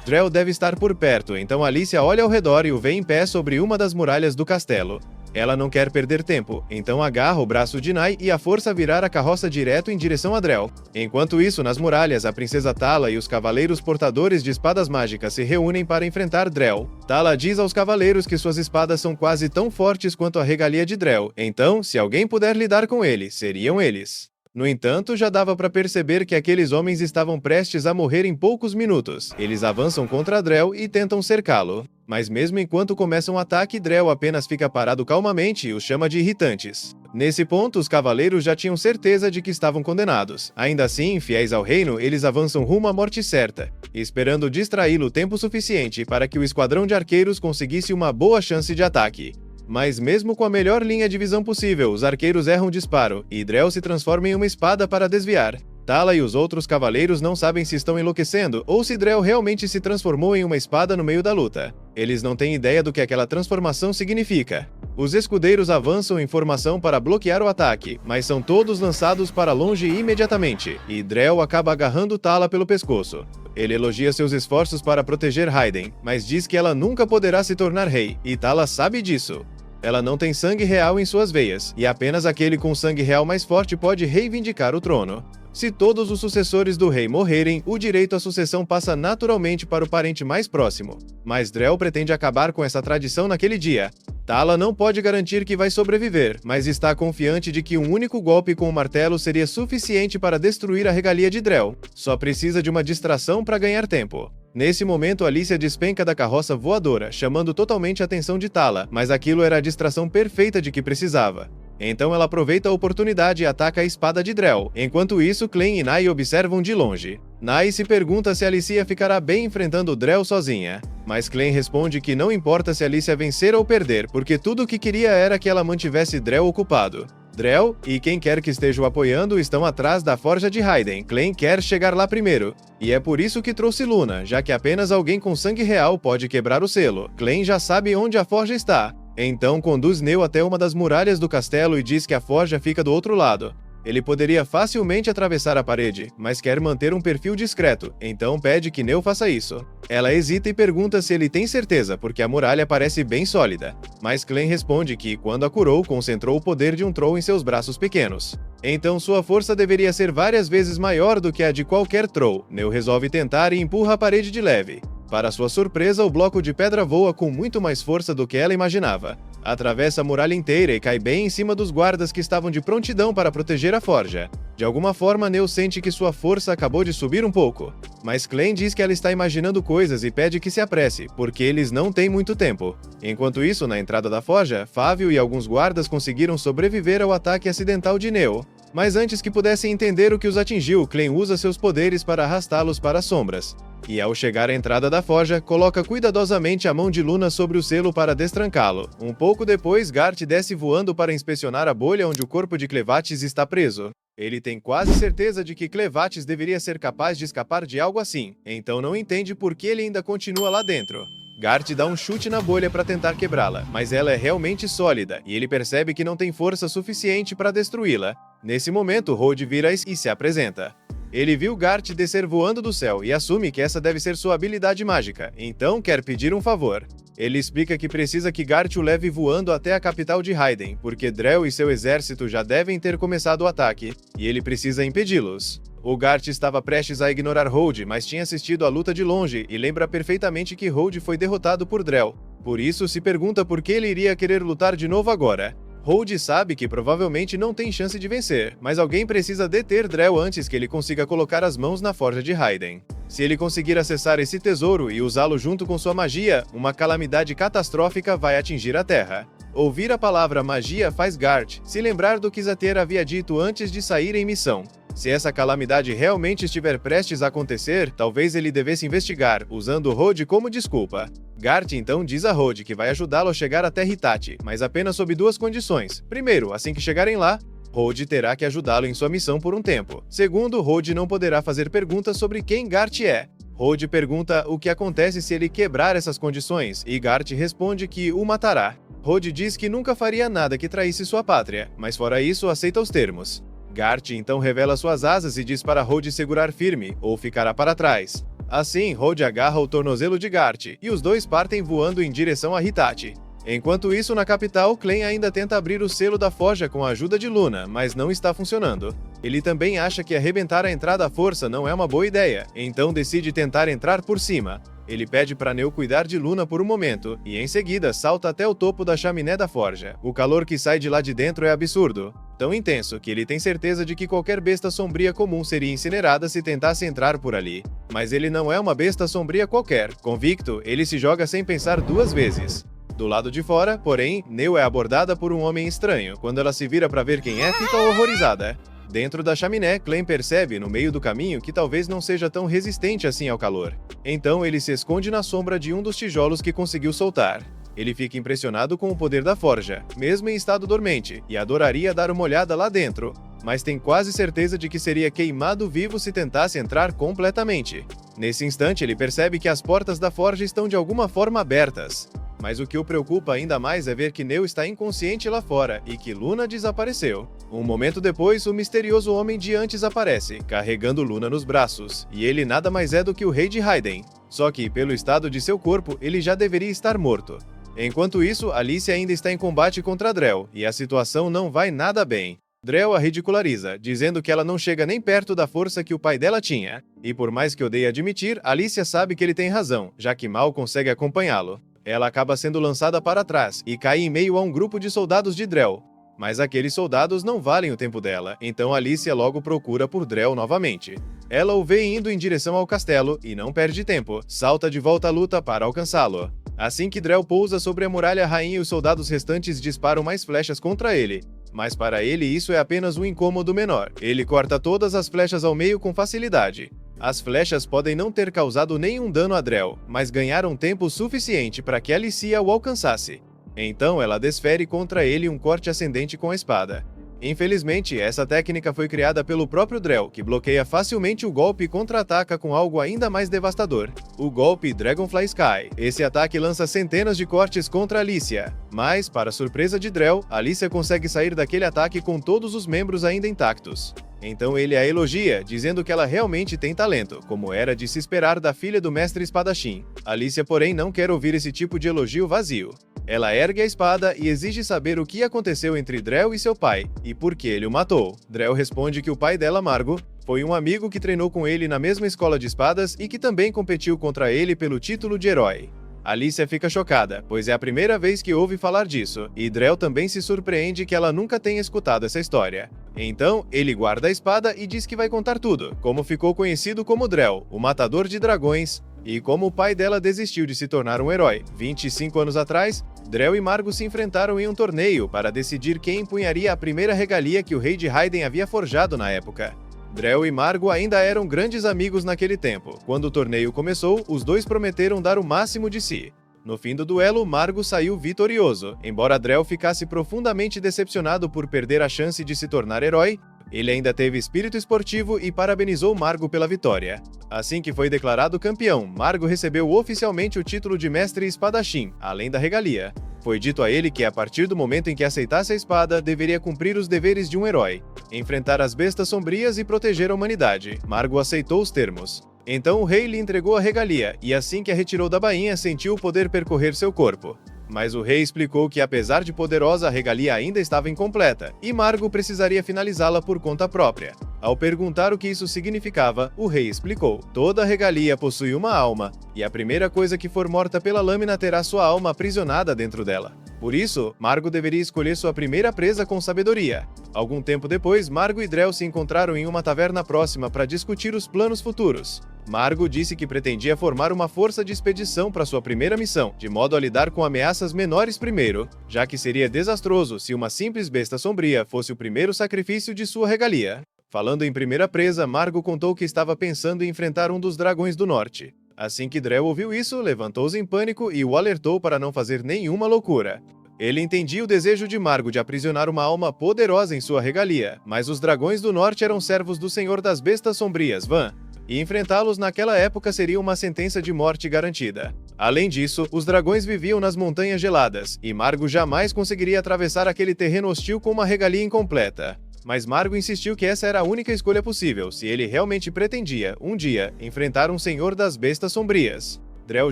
Drell deve estar por perto, então Alicia olha ao redor e o vê em pé sobre uma das muralhas do castelo. Ela não quer perder tempo, então agarra o braço de Nai e a força a virar a carroça direto em direção a Drell. Enquanto isso, nas muralhas, a princesa Tala e os cavaleiros portadores de espadas mágicas se reúnem para enfrentar Drell. Tala diz aos cavaleiros que suas espadas são quase tão fortes quanto a regalia de Drell, então, se alguém puder lidar com ele, seriam eles. No entanto, já dava para perceber que aqueles homens estavam prestes a morrer em poucos minutos. Eles avançam contra Drell e tentam cercá-lo. Mas mesmo enquanto começa um ataque, Drell apenas fica parado calmamente e os chama de irritantes. Nesse ponto, os cavaleiros já tinham certeza de que estavam condenados. Ainda assim, fiéis ao reino, eles avançam rumo à morte certa, esperando distraí-lo o tempo suficiente para que o esquadrão de arqueiros conseguisse uma boa chance de ataque. Mas mesmo com a melhor linha de visão possível, os arqueiros erram o disparo, e Drell se transforma em uma espada para desviar. Tala e os outros cavaleiros não sabem se estão enlouquecendo ou se Drell realmente se transformou em uma espada no meio da luta. Eles não têm ideia do que aquela transformação significa. Os escudeiros avançam em formação para bloquear o ataque, mas são todos lançados para longe imediatamente, e Drell acaba agarrando Tala pelo pescoço. Ele elogia seus esforços para proteger Raiden, mas diz que ela nunca poderá se tornar rei, e Tala sabe disso. Ela não tem sangue real em suas veias, e apenas aquele com sangue real mais forte pode reivindicar o trono. Se todos os sucessores do rei morrerem, o direito à sucessão passa naturalmente para o parente mais próximo. Mas Drell pretende acabar com essa tradição naquele dia. Tala não pode garantir que vai sobreviver, mas está confiante de que um único golpe com o martelo seria suficiente para destruir a regalia de Drell. Só precisa de uma distração para ganhar tempo. Nesse momento, Alicia despenca da carroça voadora, chamando totalmente a atenção de Tala, mas aquilo era a distração perfeita de que precisava. Então ela aproveita a oportunidade e ataca a espada de Drell. Enquanto isso, Clegane e Nai observam de longe. Nai se pergunta se Alicia ficará bem enfrentando Drell sozinha. Mas Clegane responde que não importa se Alicia vencer ou perder, porque tudo o que queria era que ela mantivesse Drell ocupado. Drell e quem quer que esteja o apoiando estão atrás da forja de Raiden. Clegane quer chegar lá primeiro. E é por isso que trouxe Luna, já que apenas alguém com sangue real pode quebrar o selo. Clegane já sabe onde a forja está. Então conduz Neo até uma das muralhas do castelo e diz que a forja fica do outro lado. Ele poderia facilmente atravessar a parede, mas quer manter um perfil discreto, então pede que Neo faça isso. Ela hesita e pergunta se ele tem certeza, porque a muralha parece bem sólida. Mas Clegane responde que, quando a curou, concentrou o poder de um Troll em seus braços pequenos. Então sua força deveria ser várias vezes maior do que a de qualquer Troll. Neo resolve tentar e empurra a parede de leve. Para sua surpresa, o bloco de pedra voa com muito mais força do que ela imaginava. Atravessa a muralha inteira e cai bem em cima dos guardas que estavam de prontidão para proteger a forja. De alguma forma, Neo sente que sua força acabou de subir um pouco. Mas Clegane diz que ela está imaginando coisas e pede que se apresse, porque eles não têm muito tempo. Enquanto isso, na entrada da forja, Fávio e alguns guardas conseguiram sobreviver ao ataque acidental de Neo. Mas antes que pudessem entender o que os atingiu, Clegane usa seus poderes para arrastá-los para as sombras. E ao chegar à entrada da forja, coloca cuidadosamente a mão de Luna sobre o selo para destrancá-lo. Um pouco depois, Gart desce voando para inspecionar a bolha onde o corpo de Clevatis está preso. Ele tem quase certeza de que Clevatis deveria ser capaz de escapar de algo assim, então não entende por que ele ainda continua lá dentro. Gart dá um chute na bolha para tentar quebrá-la, mas ela é realmente sólida, e ele percebe que não tem força suficiente para destruí-la. Nesse momento, Rold vira e se apresenta. Ele viu Gart descer voando do céu e assume que essa deve ser sua habilidade mágica, então quer pedir um favor. Ele explica que precisa que Gart o leve voando até a capital de Raiden, porque Drell e seu exército já devem ter começado o ataque, e ele precisa impedi-los. O Gart estava prestes a ignorar Rold, mas tinha assistido a luta de longe e lembra perfeitamente que Rold foi derrotado por Drell. Por isso, se pergunta por que ele iria querer lutar de novo agora. Rold sabe que provavelmente não tem chance de vencer, mas alguém precisa deter Drell antes que ele consiga colocar as mãos na forja de Raiden. Se ele conseguir acessar esse tesouro e usá-lo junto com sua magia, uma calamidade catastrófica vai atingir a Terra. Ouvir a palavra magia faz Gart se lembrar do que Zater havia dito antes de sair em missão. Se essa calamidade realmente estiver prestes a acontecer, talvez ele devesse investigar, usando Rold como desculpa. Gart então diz a Rold que vai ajudá-lo a chegar até Hitachi, mas apenas sob duas condições. Primeiro, assim que chegarem lá, Rold terá que ajudá-lo em sua missão por um tempo. Segundo, Rold não poderá fazer perguntas sobre quem Gart é. Rold pergunta o que acontece se ele quebrar essas condições, e Gart responde que o matará. Rold diz que nunca faria nada que traísse sua pátria, mas fora isso aceita os termos. Gart então revela suas asas e diz para Rold segurar firme, ou ficará para trás. Assim, Rold agarra o tornozelo de Gart, e os dois partem voando em direção a Hitachi. Enquanto isso, na capital, Clegane ainda tenta abrir o selo da forja com a ajuda de Luna, mas não está funcionando. Ele também acha que arrebentar a entrada à força não é uma boa ideia, então decide tentar entrar por cima. Ele pede para Neo cuidar de Luna por um momento, e em seguida salta até o topo da chaminé da forja. O calor que sai de lá de dentro é absurdo. tão intenso que ele tem certeza de que qualquer besta sombria comum seria incinerada se tentasse entrar por ali. Mas ele não é uma besta sombria qualquer. Convicto, ele se joga sem pensar duas vezes. Do lado de fora, porém, Neo é abordada por um homem estranho. Quando ela se vira para ver quem é, fica horrorizada. Dentro da chaminé, Clem percebe, no meio do caminho, que talvez não seja tão resistente assim ao calor. Então ele se esconde na sombra de um dos tijolos que conseguiu soltar. Ele fica impressionado com o poder da forja, mesmo em estado dormente, e adoraria dar uma olhada lá dentro, mas tem quase certeza de que seria queimado vivo se tentasse entrar completamente. Nesse instante, ele percebe que as portas da forja estão de alguma forma abertas. Mas o que o preocupa ainda mais é ver que Neo está inconsciente lá fora e que Luna desapareceu. Um momento depois, o misterioso Homem de Antes aparece, carregando Luna nos braços, e ele nada mais é do que o Rei de Raiden. Só que, pelo estado de seu corpo, ele já deveria estar morto. Enquanto isso, Alicia ainda está em combate contra Drell, e a situação não vai nada bem. Drell a ridiculariza, dizendo que ela não chega nem perto da força que o pai dela tinha. E por mais que odeie admitir, Alicia sabe que ele tem razão, já que mal consegue acompanhá-lo. Ela acaba sendo lançada para trás e cai em meio a um grupo de soldados de Drell. Mas aqueles soldados não valem o tempo dela, então Alicia logo procura por Drell novamente. Ela o vê indo em direção ao castelo e não perde tempo, salta de volta à luta para alcançá-lo. Assim que Drell pousa sobre a muralha rainha e os soldados restantes disparam mais flechas contra ele. Mas para ele isso é apenas um incômodo menor. Ele corta todas as flechas ao meio com facilidade. As flechas podem não ter causado nenhum dano a Drell, mas ganharam tempo suficiente para que Alicia o alcançasse. Então ela desfere contra ele um corte ascendente com a espada. Infelizmente, essa técnica foi criada pelo próprio Drell, que bloqueia facilmente o golpe e contra-ataca com algo ainda mais devastador. O golpe Dragonfly Sky. Esse ataque lança centenas de cortes contra Alicia. Mas, para surpresa de Drell, Alicia consegue sair daquele ataque com todos os membros ainda intactos. Então ele a elogia, dizendo que ela realmente tem talento, como era de se esperar da filha do mestre espadachim. Alicia, porém, não quer ouvir esse tipo de elogio vazio. Ela ergue a espada e exige saber o que aconteceu entre Drell e seu pai, e por que ele o matou. Drell responde que o pai dela, Margo, foi um amigo que treinou com ele na mesma escola de espadas e que também competiu contra ele pelo título de herói. Alicia fica chocada, pois é a primeira vez que ouve falar disso, e Drell também se surpreende que ela nunca tenha escutado essa história. Então, ele guarda a espada e diz que vai contar tudo, como ficou conhecido como Drell, o matador de dragões, e como o pai dela desistiu de se tornar um herói. 25 anos atrás, Drell e Margo se enfrentaram em um torneio para decidir quem empunharia a primeira regalia que o Rei de Raiden havia forjado na época. Drell e Margo ainda eram grandes amigos naquele tempo. Quando o torneio começou, os dois prometeram dar o máximo de si. No fim do duelo, Margo saiu vitorioso. Embora Drell ficasse profundamente decepcionado por perder a chance de se tornar herói, ele ainda teve espírito esportivo e parabenizou Margo pela vitória. Assim que foi declarado campeão, Margo recebeu oficialmente o título de mestre espadachim, além da regalia. Foi dito a ele que, a partir do momento em que aceitasse a espada, deveria cumprir os deveres de um herói, enfrentar as bestas sombrias e proteger a humanidade. Margo aceitou os termos. Então o rei lhe entregou a regalia, e assim que a retirou da bainha, sentiu o poder percorrer seu corpo. Mas o rei explicou que, apesar de poderosa, a regalia ainda estava incompleta, e Margo precisaria finalizá-la por conta própria. Ao perguntar o que isso significava, o rei explicou: toda regalia possui uma alma, e a primeira coisa que for morta pela lâmina terá sua alma aprisionada dentro dela. Por isso, Margo deveria escolher sua primeira presa com sabedoria. Algum tempo depois, Margo e Drell se encontraram em uma taverna próxima para discutir os planos futuros. Margo disse que pretendia formar uma força de expedição para sua primeira missão, de modo a lidar com ameaças menores primeiro, já que seria desastroso se uma simples besta sombria fosse o primeiro sacrifício de sua regalia. Falando em primeira presa, Margo contou que estava pensando em enfrentar um dos dragões do norte. Assim que Drell ouviu isso, levantou-se em pânico e o alertou para não fazer nenhuma loucura. Ele entendia o desejo de Margo de aprisionar uma alma poderosa em sua regalia, mas os dragões do norte eram servos do Senhor das Bestas Sombrias, Van, e enfrentá-los naquela época seria uma sentença de morte garantida. Além disso, os dragões viviam nas Montanhas Geladas, e Margo jamais conseguiria atravessar aquele terreno hostil com uma regalia incompleta. Mas Margo insistiu que essa era a única escolha possível, se ele realmente pretendia, um dia, enfrentar um Senhor das Bestas Sombrias. Drell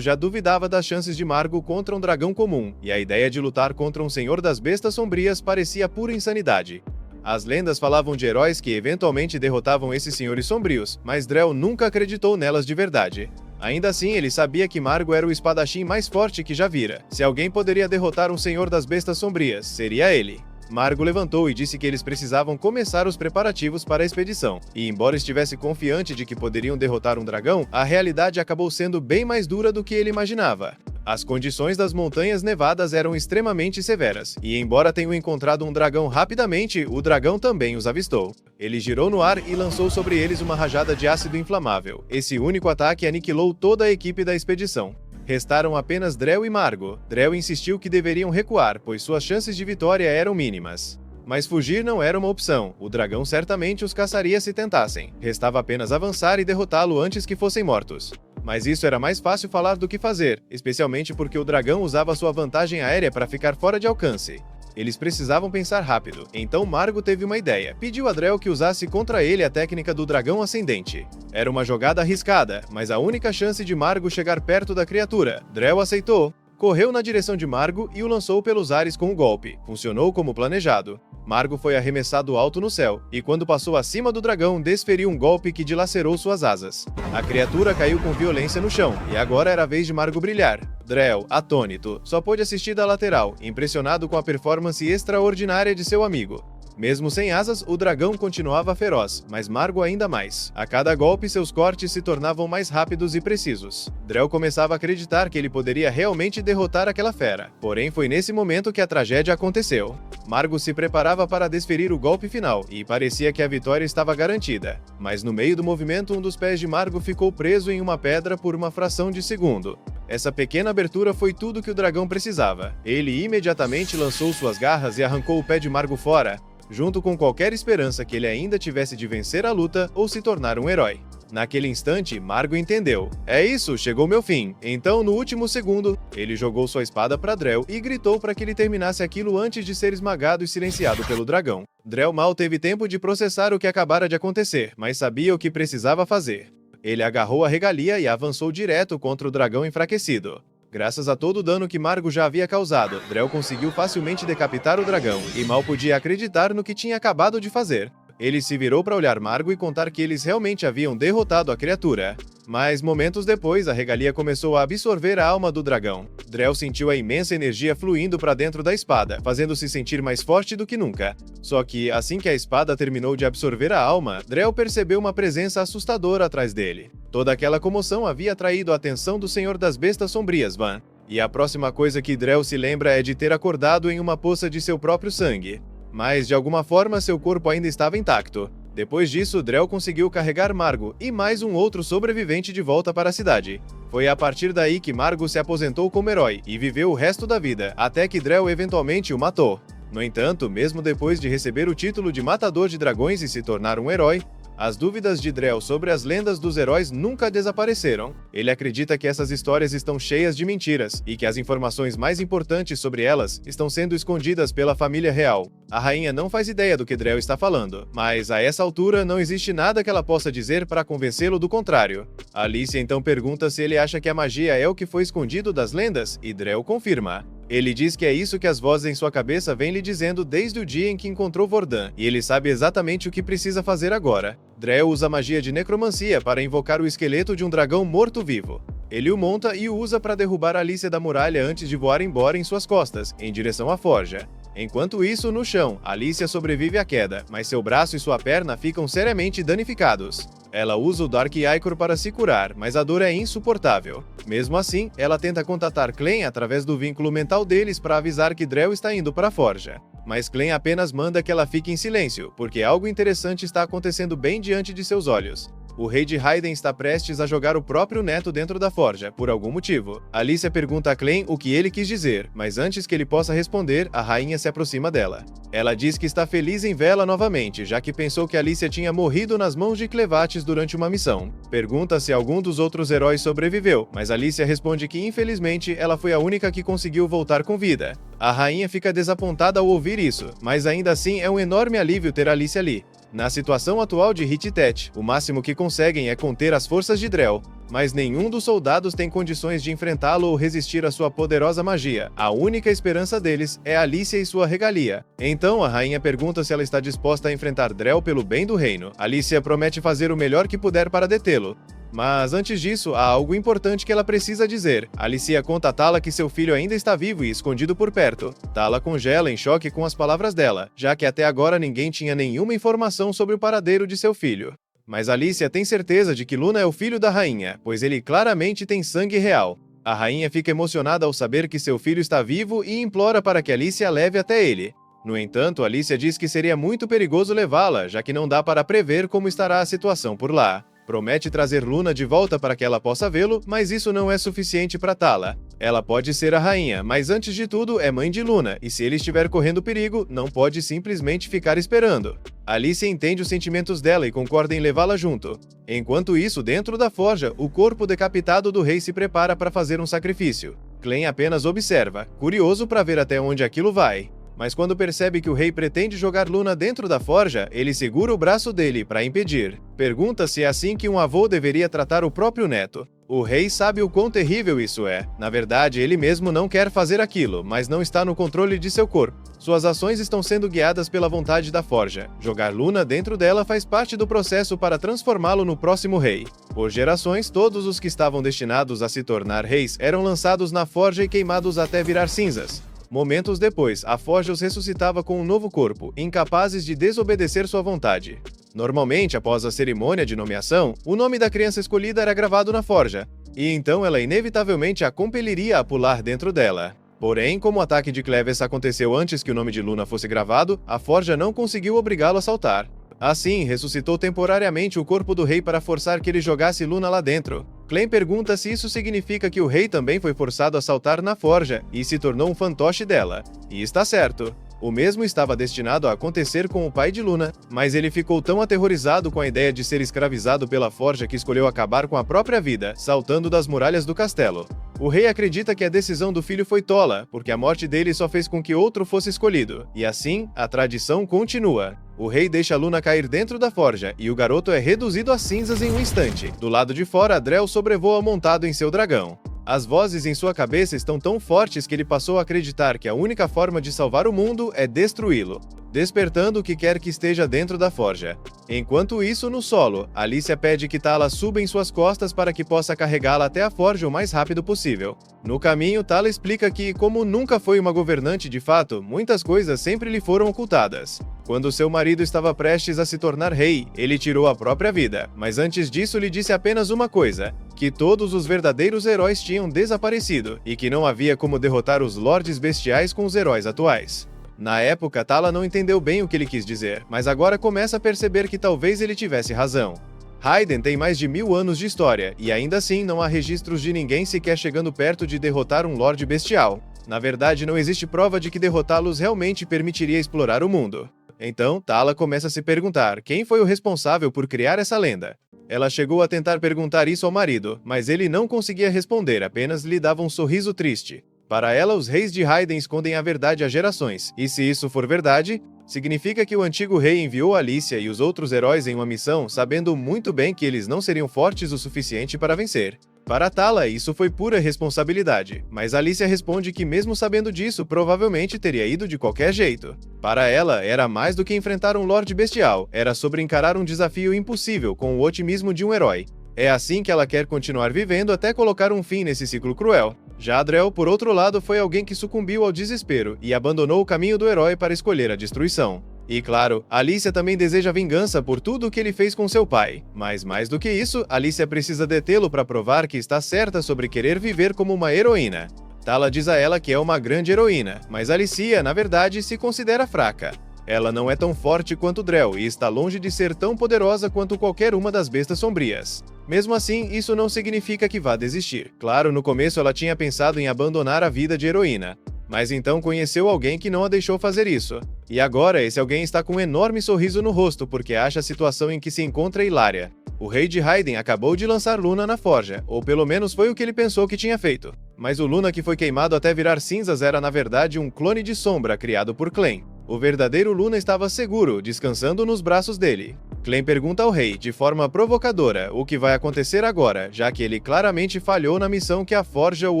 já duvidava das chances de Margo contra um dragão comum, e a ideia de lutar contra um Senhor das Bestas Sombrias parecia pura insanidade. As lendas falavam de heróis que eventualmente derrotavam esses senhores sombrios, mas Drell nunca acreditou nelas de verdade. Ainda assim, ele sabia que Margo era o espadachim mais forte que já vira. Se alguém poderia derrotar um Senhor das Bestas Sombrias, seria ele. Margo levantou e disse que eles precisavam começar os preparativos para a expedição. E embora estivesse confiante de que poderiam derrotar um dragão, a realidade acabou sendo bem mais dura do que ele imaginava. As condições das montanhas nevadas eram extremamente severas, e embora tenham encontrado um dragão rapidamente, o dragão também os avistou. Ele girou no ar e lançou sobre eles uma rajada de ácido inflamável. Esse único ataque aniquilou toda a equipe da expedição. Restaram apenas Drell e Margo. Drell insistiu que deveriam recuar, pois suas chances de vitória eram mínimas. Mas fugir não era uma opção, o dragão certamente os caçaria se tentassem. Restava apenas avançar e derrotá-lo antes que fossem mortos. Mas isso era mais fácil falar do que fazer, especialmente porque o dragão usava sua vantagem aérea para ficar fora de alcance. Eles precisavam pensar rápido, então Margo teve uma ideia. Pediu a Drell que usasse contra ele a técnica do dragão ascendente. Era uma jogada arriscada, mas a única chance de Margo chegar perto da criatura. Drell aceitou. Correu na direção de Margo e o lançou pelos ares com o golpe. Funcionou como planejado. Margo foi arremessado alto no céu, e quando passou acima do dragão, desferiu um golpe que dilacerou suas asas. A criatura caiu com violência no chão, e agora era a vez de Margo brilhar. Drell, atônito, só pôde assistir da lateral, impressionado com a performance extraordinária de seu amigo. Mesmo sem asas, o dragão continuava feroz, mas Margo ainda mais. A cada golpe, seus cortes se tornavam mais rápidos e precisos. Drell começava a acreditar que ele poderia realmente derrotar aquela fera. Porém, foi nesse momento que a tragédia aconteceu. Margo se preparava para desferir o golpe final, e parecia que a vitória estava garantida. Mas no meio do movimento, um dos pés de Margo ficou preso em uma pedra por uma fração de segundo. Essa pequena abertura foi tudo que o dragão precisava. Ele imediatamente lançou suas garras e arrancou o pé de Margo fora, junto com qualquer esperança que ele ainda tivesse de vencer a luta ou se tornar um herói. Naquele instante, Margo entendeu. É isso, chegou meu fim. Então, no último segundo, ele jogou sua espada para Drell e gritou para que ele terminasse aquilo antes de ser esmagado e silenciado pelo dragão. Drell mal teve tempo de processar o que acabara de acontecer, mas sabia o que precisava fazer. Ele agarrou a regalia e avançou direto contra o dragão enfraquecido. Graças a todo o dano que Margo já havia causado, Drell conseguiu facilmente decapitar o dragão, e mal podia acreditar no que tinha acabado de fazer. Ele se virou para olhar Margo e contar que eles realmente haviam derrotado a criatura. Mas momentos depois, a regalia começou a absorver a alma do dragão. Drell sentiu a imensa energia fluindo para dentro da espada, fazendo-se sentir mais forte do que nunca. Só que, assim que a espada terminou de absorver a alma, Drell percebeu uma presença assustadora atrás dele. Toda aquela comoção havia atraído a atenção do Senhor das Bestas Sombrias, Van. E a próxima coisa que Drell se lembra é de ter acordado em uma poça de seu próprio sangue. Mas, de alguma forma, seu corpo ainda estava intacto. Depois disso, Drell conseguiu carregar Margo e mais um outro sobrevivente de volta para a cidade. Foi a partir daí que Margo se aposentou como herói e viveu o resto da vida, até que Drell eventualmente o matou. No entanto, mesmo depois de receber o título de Matador de Dragões e se tornar um herói, as dúvidas de Drell sobre as lendas dos heróis nunca desapareceram. Ele acredita que essas histórias estão cheias de mentiras e que as informações mais importantes sobre elas estão sendo escondidas pela família real. A rainha não faz ideia do que Drell está falando, mas a essa altura não existe nada que ela possa dizer para convencê-lo do contrário. Alicia então pergunta se ele acha que a magia é o que foi escondido das lendas, e Drell confirma. Ele diz que é isso que as vozes em sua cabeça vêm lhe dizendo desde o dia em que encontrou Vordan, e ele sabe exatamente o que precisa fazer agora. Drell usa a magia de necromancia para invocar o esqueleto de um dragão morto-vivo. Ele o monta e o usa para derrubar Alicia da muralha antes de voar embora em suas costas, em direção à forja. Enquanto isso, no chão, Alicia sobrevive à queda, mas seu braço e sua perna ficam seriamente danificados. Ela usa o Dark Ichor para se curar, mas a dor é insuportável. Mesmo assim, ela tenta contatar Clem através do vínculo mental deles para avisar que Drell está indo para a forja. Mas Clem apenas manda que ela fique em silêncio, porque algo interessante está acontecendo bem diante de seus olhos. O rei de Hyden está prestes a jogar o próprio neto dentro da forja, por algum motivo. Alicia pergunta a Clem o que ele quis dizer, mas antes que ele possa responder, a rainha se aproxima dela. Ela diz que está feliz em vê-la novamente, já que pensou que Alicia tinha morrido nas mãos de Clevates durante uma missão. Pergunta se algum dos outros heróis sobreviveu, mas Alicia responde que infelizmente ela foi a única que conseguiu voltar com vida. A rainha fica desapontada ao ouvir isso, mas ainda assim é um enorme alívio ter Alicia ali. Na situação atual de Hittet, o máximo que conseguem é conter as forças de Drell, mas nenhum dos soldados tem condições de enfrentá-lo ou resistir à sua poderosa magia. A única esperança deles é Alicia e sua regalia. Então a rainha pergunta se ela está disposta a enfrentar Drell pelo bem do reino. Alicia promete fazer o melhor que puder para detê-lo. Mas antes disso, há algo importante que ela precisa dizer. Alicia conta a Tala que seu filho ainda está vivo e escondido por perto. Tala congela em choque com as palavras dela, já que até agora ninguém tinha nenhuma informação sobre o paradeiro de seu filho. Mas Alicia tem certeza de que Luna é o filho da rainha, pois ele claramente tem sangue real. A rainha fica emocionada ao saber que seu filho está vivo e implora para que Alicia a leve até ele. No entanto, Alicia diz que seria muito perigoso levá-la, já que não dá para prever como estará a situação por lá. Promete trazer Luna de volta para que ela possa vê-lo, mas isso não é suficiente para Tala. Ela pode ser a rainha, mas antes de tudo é mãe de Luna, e se ele estiver correndo perigo, não pode simplesmente ficar esperando. Alice entende os sentimentos dela e concorda em levá-la junto. Enquanto isso, dentro da forja, o corpo decapitado do rei se prepara para fazer um sacrifício. Clem apenas observa, curioso para ver até onde aquilo vai. Mas quando percebe que o rei pretende jogar Luna dentro da forja, ele segura o braço dele para impedir. Pergunta se é assim que um avô deveria tratar o próprio neto. O rei sabe o quão terrível isso é. Na verdade, ele mesmo não quer fazer aquilo, mas não está no controle de seu corpo. Suas ações estão sendo guiadas pela vontade da forja. Jogar Luna dentro dela faz parte do processo para transformá-lo no próximo rei. Por gerações, todos os que estavam destinados a se tornar reis eram lançados na forja e queimados até virar cinzas. Momentos depois, a forja os ressuscitava com um novo corpo, incapazes de desobedecer sua vontade. Normalmente, após a cerimônia de nomeação, o nome da criança escolhida era gravado na forja, e então ela inevitavelmente a compeliria a pular dentro dela. Porém, como o ataque de Cleves aconteceu antes que o nome de Luna fosse gravado, a forja não conseguiu obrigá-lo a saltar. Assim, ressuscitou temporariamente o corpo do rei para forçar que ele jogasse Luna lá dentro. Clem pergunta se isso significa que o rei também foi forçado a saltar na forja e se tornou um fantoche dela. E está certo. O mesmo estava destinado a acontecer com o pai de Luna, mas ele ficou tão aterrorizado com a ideia de ser escravizado pela forja que escolheu acabar com a própria vida, saltando das muralhas do castelo. O rei acredita que a decisão do filho foi tola, porque a morte dele só fez com que outro fosse escolhido, e assim, a tradição continua. O rei deixa Luna cair dentro da forja, e o garoto é reduzido a cinzas em um instante. Do lado de fora, Drell sobrevoa montado em seu dragão. As vozes em sua cabeça estão tão fortes que ele passou a acreditar que a única forma de salvar o mundo é destruí-lo, despertando o que quer que esteja dentro da forja. Enquanto isso, no solo, Alicia pede que Tala suba em suas costas para que possa carregá-la até a forja o mais rápido possível. No caminho, Tala explica que, como nunca foi uma governante de fato, muitas coisas sempre lhe foram ocultadas. Quando seu marido estava prestes a se tornar rei, ele tirou a própria vida, mas antes disso lhe disse apenas uma coisa: que todos os verdadeiros heróis tinham desaparecido, e que não havia como derrotar os Lordes Bestiais com os heróis atuais. Na época, Tala não entendeu bem o que ele quis dizer, mas agora começa a perceber que talvez ele tivesse razão. Hyden tem mais de 1000 anos de história, e ainda assim não há registros de ninguém sequer chegando perto de derrotar um Lorde Bestial. Na verdade, não existe prova de que derrotá-los realmente permitiria explorar o mundo. Então, Tala começa a se perguntar quem foi o responsável por criar essa lenda. Ela chegou a tentar perguntar isso ao marido, mas ele não conseguia responder, apenas lhe dava um sorriso triste. Para ela, os reis de Hyden escondem a verdade há gerações, e se isso for verdade, significa que o antigo rei enviou Alicia e os outros heróis em uma missão sabendo muito bem que eles não seriam fortes o suficiente para vencer. Para Tala, isso foi pura responsabilidade, mas Alicia responde que mesmo sabendo disso, provavelmente teria ido de qualquer jeito. Para ela, era mais do que enfrentar um Lorde Bestial, era sobre encarar um desafio impossível com o otimismo de um herói. É assim que ela quer continuar vivendo até colocar um fim nesse ciclo cruel. Já Drell, por outro lado, foi alguém que sucumbiu ao desespero e abandonou o caminho do herói para escolher a destruição. E claro, Alicia também deseja vingança por tudo o que ele fez com seu pai. Mas mais do que isso, Alicia precisa detê-lo para provar que está certa sobre querer viver como uma heroína. Tala diz a ela que é uma grande heroína, mas Alicia, na verdade, se considera fraca. Ela não é tão forte quanto Drell e está longe de ser tão poderosa quanto qualquer uma das bestas sombrias. Mesmo assim, isso não significa que vá desistir. Claro, no começo ela tinha pensado em abandonar a vida de heroína, mas então conheceu alguém que não a deixou fazer isso. E agora esse alguém está com um enorme sorriso no rosto porque acha a situação em que se encontra hilária. O rei de Hyden acabou de lançar Luna na forja, ou pelo menos foi o que ele pensou que tinha feito. Mas o Luna que foi queimado até virar cinzas era na verdade um clone de sombra criado por Clem. O verdadeiro Luna estava seguro, descansando nos braços dele. Clem pergunta ao rei, de forma provocadora, o que vai acontecer agora, já que ele claramente falhou na missão que a forja o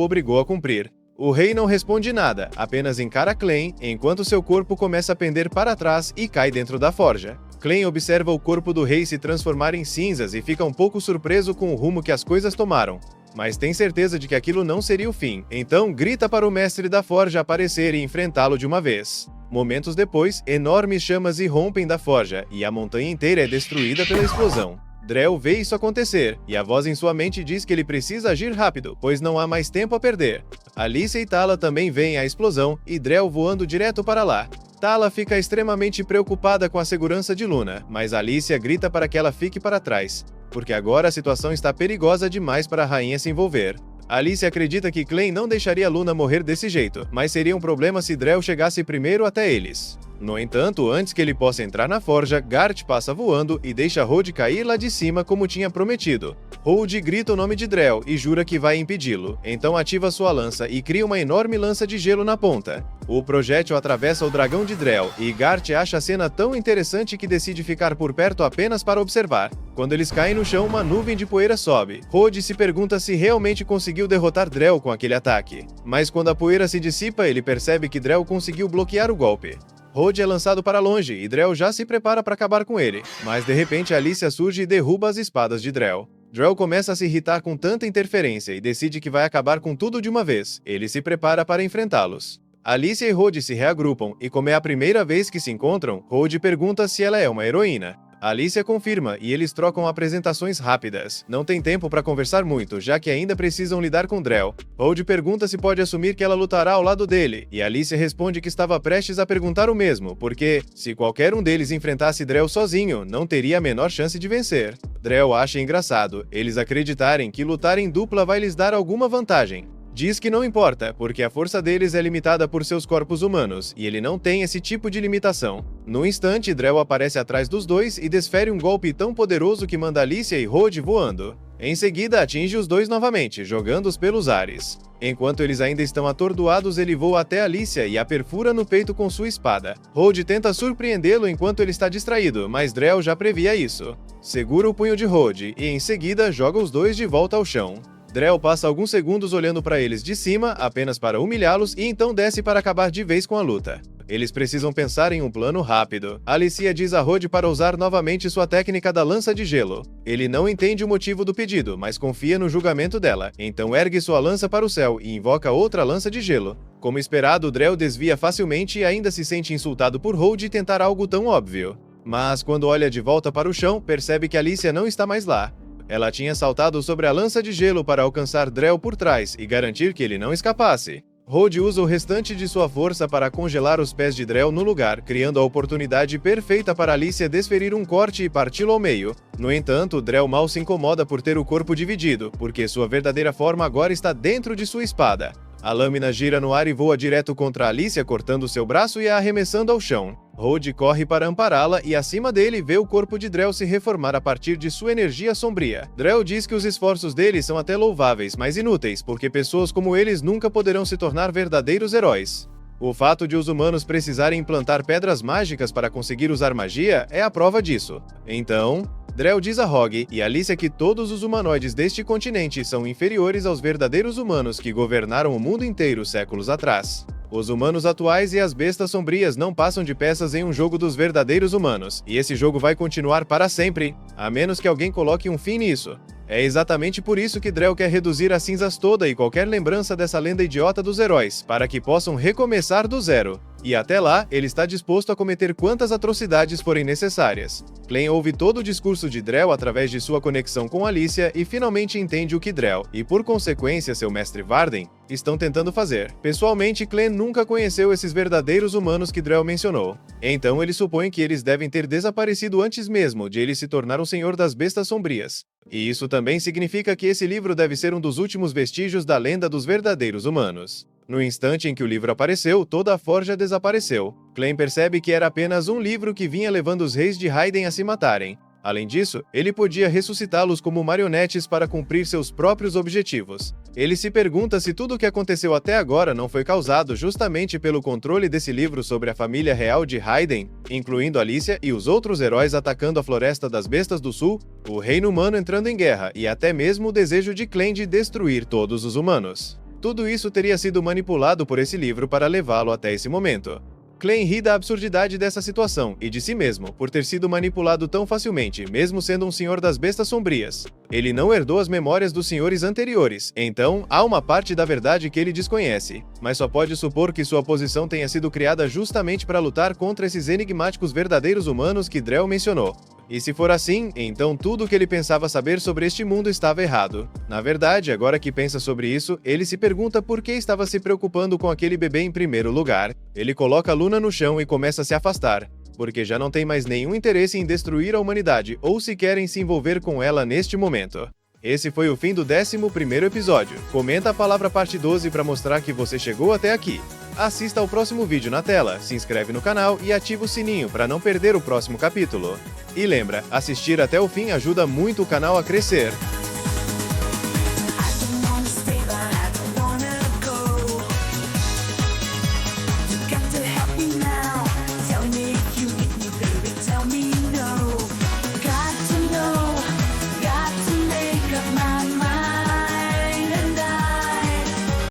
obrigou a cumprir. O rei não responde nada, apenas encara Clem, enquanto seu corpo começa a pender para trás e cai dentro da forja. Clem observa o corpo do rei se transformar em cinzas e fica um pouco surpreso com o rumo que as coisas tomaram. Mas tem certeza de que aquilo não seria o fim, então grita para o mestre da forja aparecer e enfrentá-lo de uma vez. Momentos depois, enormes chamas irrompem da forja, e a montanha inteira é destruída pela explosão. Drell vê isso acontecer, e a voz em sua mente diz que ele precisa agir rápido, pois não há mais tempo a perder. Alicia e Tala também veem a explosão, e Drell voando direto para lá. Tala fica extremamente preocupada com a segurança de Luna, mas Alicia grita para que ela fique para trás, porque agora a situação está perigosa demais para a rainha se envolver. Alicia acredita que Clem não deixaria Luna morrer desse jeito, mas seria um problema se Drell chegasse primeiro até eles. No entanto, antes que ele possa entrar na forja, Gart passa voando e deixa Rhode cair lá de cima como tinha prometido. Rhode grita o nome de Drell e jura que vai impedi-lo, então ativa sua lança e cria uma enorme lança de gelo na ponta. O projétil atravessa o dragão de Drell e Gart acha a cena tão interessante que decide ficar por perto apenas para observar. Quando eles caem no chão, uma nuvem de poeira sobe. Rhode se pergunta se realmente conseguiu derrotar Drell com aquele ataque. Mas quando a poeira se dissipa, ele percebe que Drell conseguiu bloquear o golpe. Rhode é lançado para longe e Drell já se prepara para acabar com ele, mas de repente Alicia surge e derruba as espadas de Drell. Drell começa a se irritar com tanta interferência e decide que vai acabar com tudo de uma vez. Ele se prepara para enfrentá-los. Alicia e Rhode se reagrupam e, como é a primeira vez que se encontram, Rhode pergunta se ela é uma heroína. Alicia confirma e eles trocam apresentações rápidas. Não tem tempo para conversar muito, já que ainda precisam lidar com Drell. Rhode pergunta se pode assumir que ela lutará ao lado dele, e Alicia responde que estava prestes a perguntar o mesmo, porque, se qualquer um deles enfrentasse Drell sozinho, não teria a menor chance de vencer. Drell acha engraçado eles acreditarem que lutar em dupla vai lhes dar alguma vantagem. Diz que não importa, porque a força deles é limitada por seus corpos humanos, e ele não tem esse tipo de limitação. No instante, Drell aparece atrás dos dois e desfere um golpe tão poderoso que manda Alicia e Rhode voando. Em seguida, atinge os dois novamente, jogando-os pelos ares. Enquanto eles ainda estão atordoados, ele voa até Alicia e a perfura no peito com sua espada. Rhode tenta surpreendê-lo enquanto ele está distraído, mas Drell já previa isso. Segura o punho de Rhode e, em seguida, joga os dois de volta ao chão. Drell passa alguns segundos olhando para eles de cima, apenas para humilhá-los, e então desce para acabar de vez com a luta. Eles precisam pensar em um plano rápido. Alicia diz a Rhode para usar novamente sua técnica da lança de gelo. Ele não entende o motivo do pedido, mas confia no julgamento dela, então ergue sua lança para o céu e invoca outra lança de gelo. Como esperado, Drell desvia facilmente e ainda se sente insultado por Rhode tentar algo tão óbvio. Mas quando olha de volta para o chão, percebe que Alicia não está mais lá. Ela tinha saltado sobre a lança de gelo para alcançar Drell por trás e garantir que ele não escapasse. Rhode usa o restante de sua força para congelar os pés de Drell no lugar, criando a oportunidade perfeita para Alicia desferir um corte e parti-lo ao meio. No entanto, Drell mal se incomoda por ter o corpo dividido, porque sua verdadeira forma agora está dentro de sua espada. A lâmina gira no ar e voa direto contra Alicia, cortando seu braço e a arremessando ao chão. Rhode corre para ampará-la e acima dele vê o corpo de Drell se reformar a partir de sua energia sombria. Drell diz que os esforços dele são até louváveis, mas inúteis, porque pessoas como eles nunca poderão se tornar verdadeiros heróis. O fato de os humanos precisarem implantar pedras mágicas para conseguir usar magia é a prova disso. Então, Drell diz a Rogue e Alicia que todos os humanoides deste continente são inferiores aos verdadeiros humanos que governaram o mundo inteiro séculos atrás. Os humanos atuais e as bestas sombrias não passam de peças em um jogo dos verdadeiros humanos, e esse jogo vai continuar para sempre, a menos que alguém coloque um fim nisso. É exatamente por isso que Drell quer reduzir a cinzas toda e qualquer lembrança dessa lenda idiota dos heróis, para que possam recomeçar do zero. E até lá, ele está disposto a cometer quantas atrocidades forem necessárias. Clem ouve todo o discurso de Drell através de sua conexão com Alicia e finalmente entende o que Drell, e por consequência seu mestre Varden, estão tentando fazer. Pessoalmente, Clem nunca conheceu esses verdadeiros humanos que Drell mencionou. Então ele supõe que eles devem ter desaparecido antes mesmo de ele se tornar um senhor das bestas sombrias. E isso também significa que esse livro deve ser um dos últimos vestígios da lenda dos verdadeiros humanos. No instante em que o livro apareceu, toda a forja desapareceu. Clem percebe que era apenas um livro que vinha levando os reis de Hyden a se matarem. Além disso, ele podia ressuscitá-los como marionetes para cumprir seus próprios objetivos. Ele se pergunta se tudo o que aconteceu até agora não foi causado justamente pelo controle desse livro sobre a família real de Hyden, incluindo Alicia e os outros heróis atacando a Floresta das Bestas do Sul, o reino humano entrando em guerra e até mesmo o desejo de Clem de destruir todos os humanos. Tudo isso teria sido manipulado por esse livro para levá-lo até esse momento. Clem ri da absurdidade dessa situação e de si mesmo, por ter sido manipulado tão facilmente, mesmo sendo um senhor das bestas sombrias. Ele não herdou as memórias dos senhores anteriores, então há uma parte da verdade que ele desconhece, mas só pode supor que sua posição tenha sido criada justamente para lutar contra esses enigmáticos verdadeiros humanos que Drell mencionou. E se for assim, então tudo o que ele pensava saber sobre este mundo estava errado. Na verdade, agora que pensa sobre isso, ele se pergunta por que estava se preocupando com aquele bebê em primeiro lugar. Ele coloca Luna no chão e começa a se afastar, porque já não tem mais nenhum interesse em destruir a humanidade ou sequer em se envolver com ela neste momento. Esse foi o fim do 11º episódio. Comenta a palavra parte 12 para mostrar que você chegou até aqui. Assista ao próximo vídeo na tela, se inscreve no canal e ativa o sininho para não perder o próximo capítulo. E lembra, assistir até o fim ajuda muito o canal a crescer.